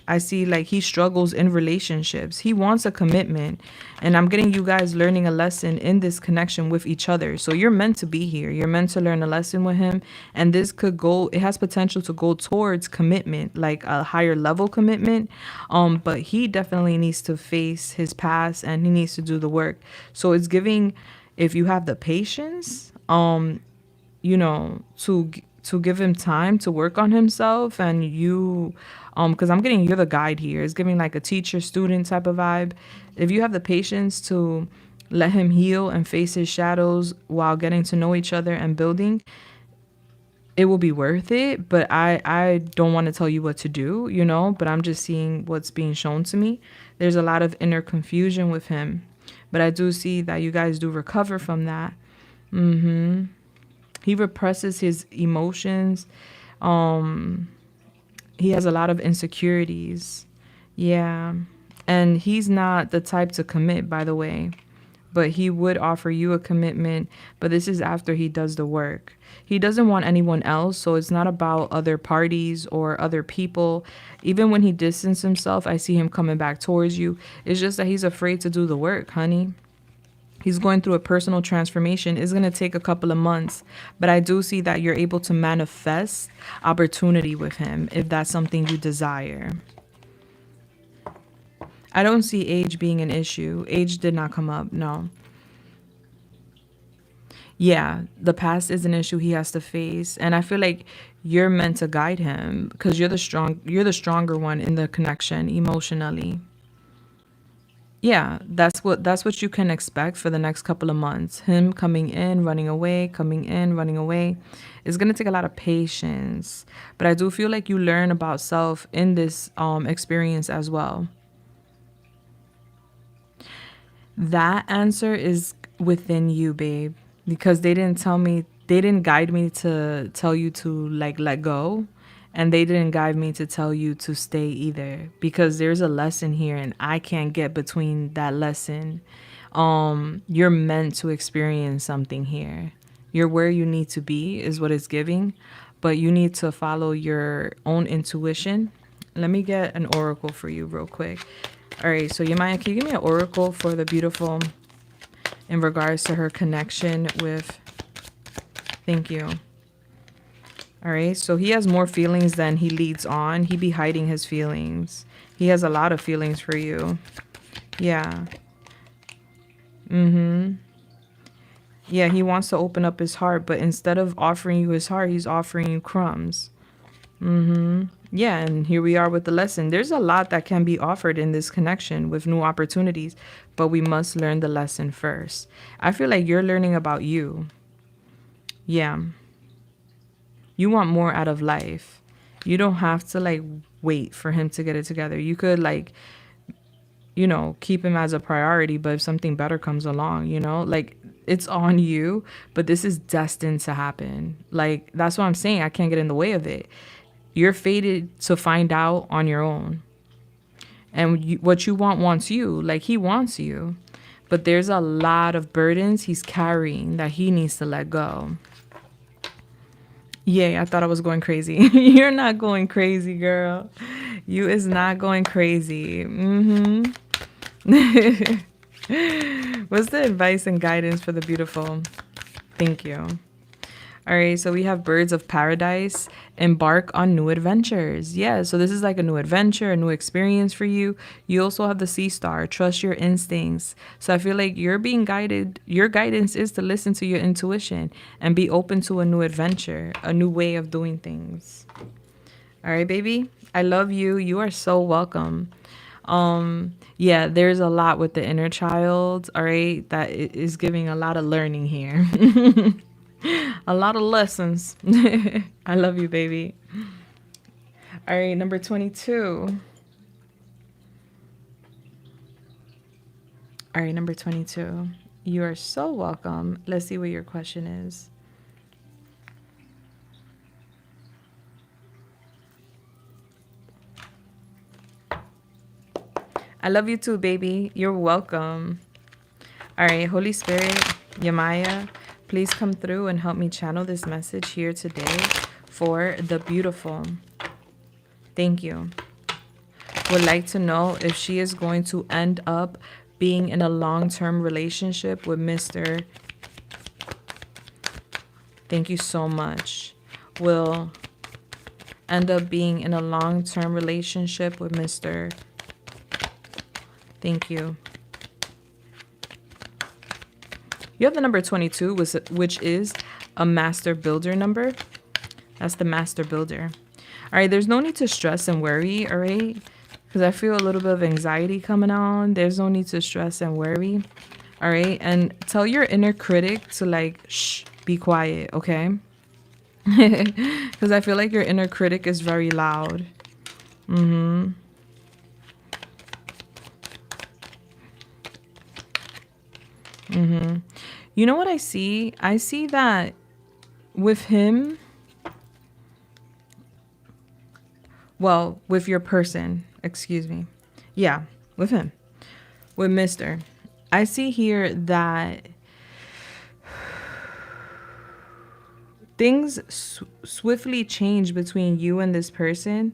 I see like he struggles in relationships. He wants a commitment, and I'm getting you guys learning a lesson in this connection with each other. So you're meant to be here. You're meant to learn a lesson with him, and it has potential to go towards commitment, like a higher level commitment. But he definitely needs to face his past, and he needs to do the work. So it's giving, if you have the patience, to give him time to work on himself, and you because I'm getting, you're the guide here. It's giving like a teacher student type of vibe. If you have the patience to let him heal and face his shadows while getting to know each other and building, it will be worth it. But I don't want to tell you what to do, but I'm just seeing what's being shown to me. There's a lot of inner confusion with him, but I do see that you guys do recover from that. He represses his emotions. He has a lot of insecurities. Yeah. And he's not the type to commit, by the way, but he would offer you a commitment. But this is after he does the work. He doesn't want anyone else, so it's not about other parties or other people. Even when he distances himself, I see him coming back towards you. It's just that he's afraid to do the work, honey. He's going through a personal transformation. It's going to take a couple of months, but I do see that you're able to manifest opportunity with him if that's something you desire. I don't see age being an issue. Age did not come up, no. Yeah, the past is an issue he has to face, and I feel like you're meant to guide him because you're the stronger one in the connection emotionally. Yeah, that's what you can expect for the next couple of months. Him coming in, running away, coming in, running away. It's gonna take a lot of patience. But I do feel like you learn about self in this experience as well. That answer is within you, babe. Because they didn't guide me to tell you to like let go. And they didn't guide me to tell you to stay either. Because there's a lesson here and I can't get between that lesson. You're meant to experience something here. You're where you need to be is what it's giving. But you need to follow your own intuition. Let me get an oracle for you real quick. All right, so Yamaya, can you give me an oracle for the beautiful in regards to her connection with... Thank you. All right, so he has more feelings than he leads on. He be hiding his feelings. He has a lot of feelings for you. Yeah. Mm-hmm. Yeah, he wants to open up his heart, but instead of offering you his heart, he's offering you crumbs. Mm-hmm. Yeah, and here we are with the lesson. There's a lot that can be offered in this connection with new opportunities, but we must learn the lesson first. I feel like you're learning about you. Yeah. You want more out of life. You don't have to like wait for him to get it together. You could like, keep him as a priority, but if something better comes along, like it's on you, but this is destined to happen. Like, that's what I'm saying. I can't get in the way of it. You're fated to find out on your own. And what you want wants you. Like, he wants you. But there's a lot of burdens he's carrying that he needs to let go. Yay, I thought I was going crazy. You're not going crazy, girl. You is not going crazy. Mm-hmm. What's the advice and guidance for the beautiful? Thank you. All right, so we have birds of paradise, embark on new adventures. Yeah, so this is like a new adventure, a new experience for you. You also have the sea star, trust your instincts. So I feel like you're being guided. Your guidance is to listen to your intuition and be open to a new adventure, a new way of doing things. All right, baby, I love you. You are so welcome. Yeah, there's a lot with the inner child, all right, that is giving a lot of learning here. A lot of lessons. I love you, baby. All right, number 22. All right, number 22. You are so welcome. Let's see what your question is. I love you too, baby. You're welcome. All right, Holy Spirit, Yamaya, please come through and help me channel this message here today for the beautiful. Thank you. Would like to know if she is going to end up being in a long-term relationship with Mr. Thank you so much. Will end up being in a long-term relationship with Mr. Thank you. You have the number 22, which is a master builder number. That's the master builder. All right, there's no need to stress and worry, all right? Because I feel a little bit of anxiety coming on. There's no need to stress and worry, all right? And tell your inner critic to like, shh, be quiet, okay? Because I feel like your inner critic is very loud. Mm-hmm. Mm-hmm. You know what I see? I see that with him, well, with your person, excuse me. Yeah. with him, with Mr. I see here that things swiftly change between you and this person.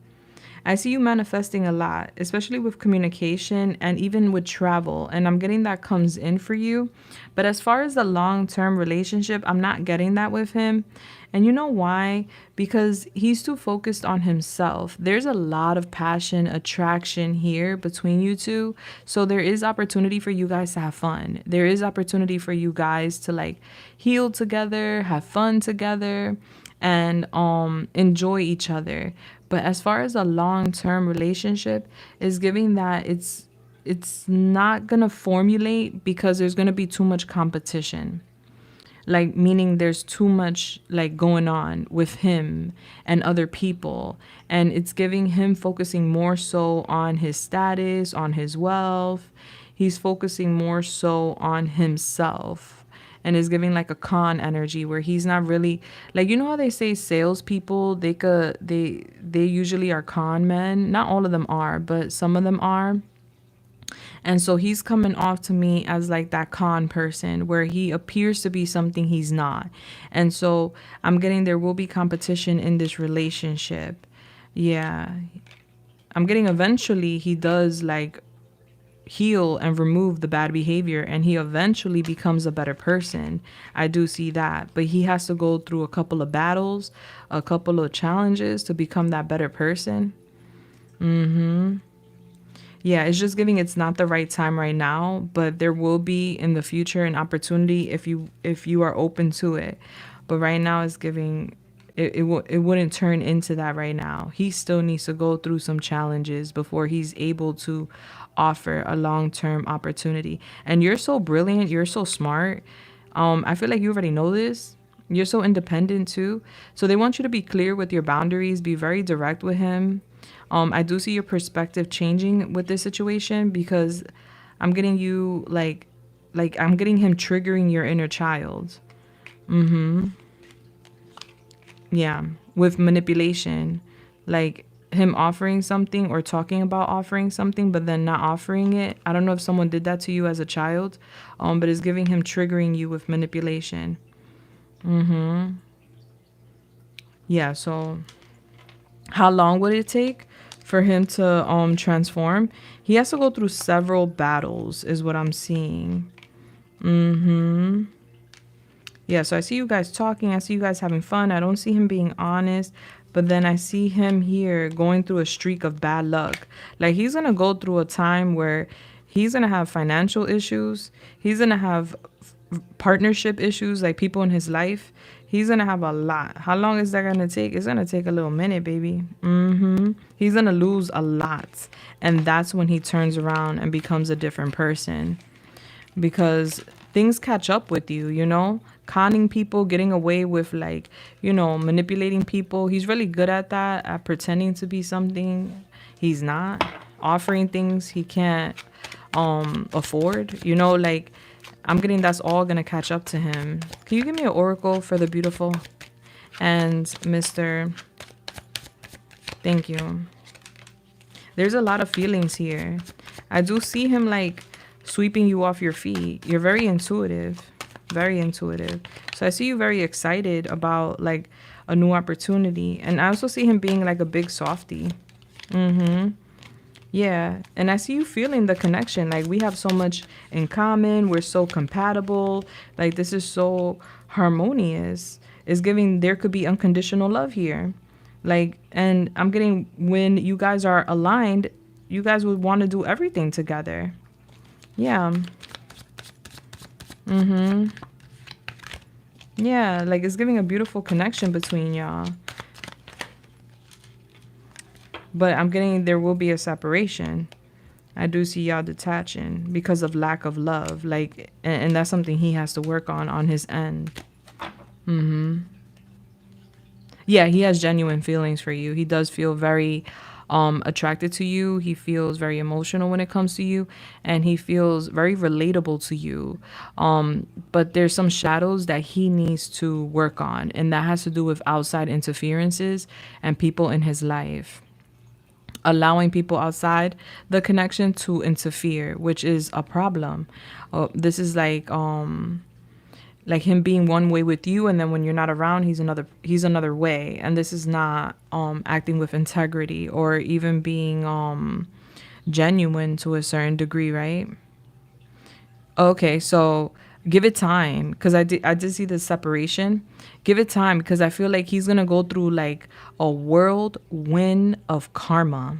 I see you manifesting a lot, especially with communication and even with travel. And I'm getting that comes in for you. But as far as the long term relationship, I'm not getting that with him. And you know why? Because he's too focused on himself. There's a lot of passion, attraction here between you two. So there is opportunity for you guys to have fun. There is opportunity for you guys to like heal together, have fun together, and enjoy each other. But as far as a long-term relationship is giving that it's not going to formulate because there's going to be too much competition. Like meaning there's too much like going on with him and other people, and it's giving him focusing more so on his status, on his wealth. He's focusing more so on himself, and is giving like a con energy where he's not really like, you know how they say salespeople, they usually are con men. Not all of them are, but some of them are. And so he's coming off to me as like that con person where he appears to be something he's not. And so I'm getting there will be competition in this relationship. Yeah. I'm getting eventually he does like heal and remove the bad behavior and he eventually becomes a better person. I do see that. But he has to go through a couple of battles, a couple of challenges to become that better person. Yeah, it's just giving it's not the right time right now, but there will be in the future an opportunity if you are open to it. But right now it's giving it wouldn't turn into that right now. He still needs to go through some challenges before he's able to offer a long-term opportunity. And you're so brilliant, you're so smart. I feel like you already know this. You're so independent too. So they want you to be clear with your boundaries, be very direct with him. I do see your perspective changing with this situation because I'm getting you like I'm getting him triggering your inner child. Yeah, with manipulation, like him offering something or talking about offering something, but then not offering it. I don't know if someone did that to you as a child, but it's giving him triggering you with manipulation. Yeah, so how long would it take for him to transform? He has to go through several battles, is what I'm seeing. Yeah, so I see you guys talking. I see you guys having fun. I don't see him being honest. But then I see him here going through a streak of bad luck. Like he's going to go through a time where he's going to have financial issues. He's going to have partnership issues, like people in his life. He's going to have a lot. How long is that going to take? It's going to take a little minute, baby. He's going to lose a lot. And that's when he turns around and becomes a different person. Because things catch up with you, you know? Conning people, getting away with like, you know, manipulating people. He's really good at that, at pretending to be something he's not, offering things he can't afford, you know, like I'm getting that's all gonna catch up to him. Can you give me an oracle for the beautiful and Mr. Thank you. There's a lot of feelings here. I do see him like sweeping you off your feet. You're very intuitive. Very intuitive. So I see you very excited about like a new opportunity. And I also see him being like a big softie. Yeah. And I see you feeling the connection. Like we have so much in common. We're so compatible. Like this is so harmonious. It's giving there could be unconditional love here. Like, and I'm getting when you guys are aligned, you guys would want to do everything together. Yeah. Yeah, like it's giving a beautiful connection between y'all. But I'm getting there will be a separation. I do see y'all detaching because of lack of love. Like, and that's something he has to work on his end. Yeah, he has genuine feelings for you. He does feel very attracted to you. He feels very emotional when it comes to you, and he feels very relatable to you. But there's some shadows that he needs to work on, and that has to do with outside interferences and people in his life. allowing people outside the connection to interfere, which is a problem. This is like him being one way with you, and then when you're not around, he's another way. And this is not acting with integrity or even being genuine to a certain degree, right? Okay, so give it time, because I did see this separation. Give it time, because I feel like he's gonna go through like a whirlwind of karma.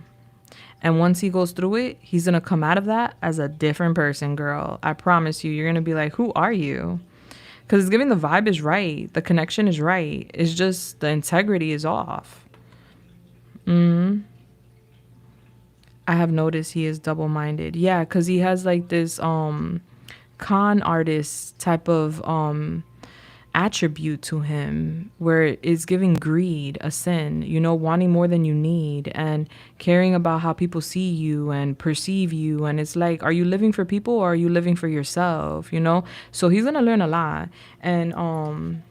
And once he goes through it, he's gonna come out of that as a different person, girl. I promise you. You're gonna be like, who are you? Because it's giving the vibe is right. The connection is right. It's just the integrity is off. I have noticed he is double minded. Yeah, because he has like this con artist type of attribute to him, where it's giving greed a sin, wanting more than you need, and caring about how people see you and perceive you. And it's like, are you living for people, or are you living for yourself? So he's gonna learn a lot. And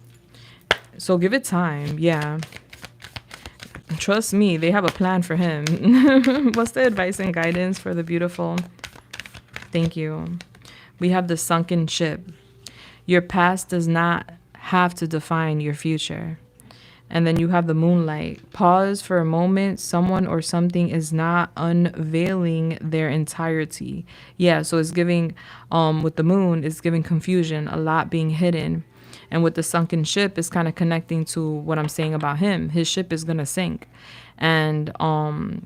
so give it time. Yeah, trust me, they have a plan for him. What's the advice and guidance for the beautiful? Thank you. We have the sunken ship. Your past does not have to define your future. And then you have the moonlight. Pause for a moment. Someone or something is not unveiling their entirety. Yeah, so it's giving, with the moon, it's giving confusion, a lot being hidden. And with the sunken ship, it's kind of connecting to what I'm saying about him. His ship is going to sink. And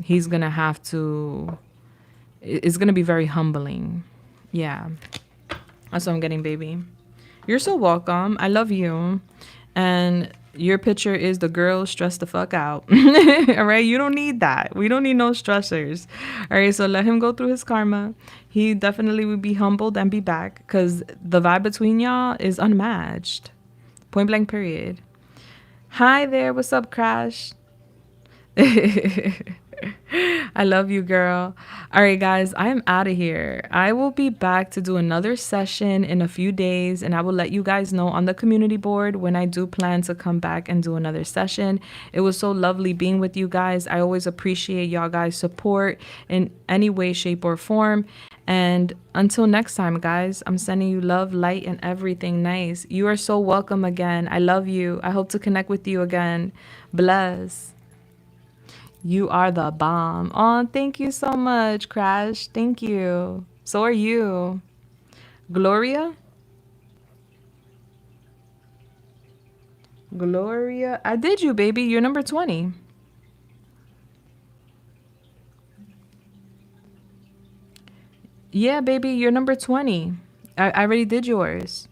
he's going to have to, it's going to be very humbling. Yeah. That's what I'm getting, baby. You're so welcome. I love you. And your picture is the girl stressed the fuck out. All right. You don't need that. We don't need no stressors. All right. So let him go through his karma. He definitely would be humbled and be back, because the vibe between y'all is unmatched. Point blank, period. Hi there. What's up, Crash? I love you, girl. All right, guys, I am out of here. I will be back to do another session in a few days, and I will let you guys know on the community board when I do plan to come back and do another session. It was so lovely being with you guys. I always appreciate y'all guys' support in any way, shape, or form. And until next time, guys, I'm sending you love, light, and everything nice. You are so welcome again. I love you. I hope to connect with you again. Bless. You are the bomb. Oh, thank you so much, Crash. Thank you. So are you. Gloria? Gloria? I did you, baby. You're number 20. Yeah, baby, you're number 20. I already did yours.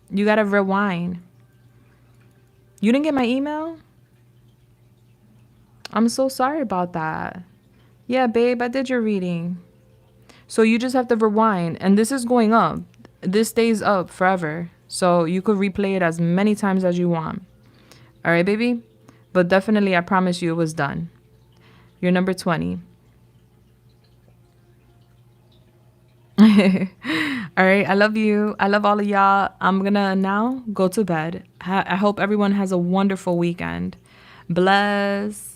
You gotta rewind. You didn't get my email? I'm so sorry about that. Yeah, babe, I did your reading. So you just have to rewind. And this is going up. This stays up forever. So you could replay it as many times as you want. All right, baby? But definitely, I promise you it was done. You're number 20. All right, I love you. I love all of y'all. I'm gonna now go to bed. I hope everyone has a wonderful weekend. Bless.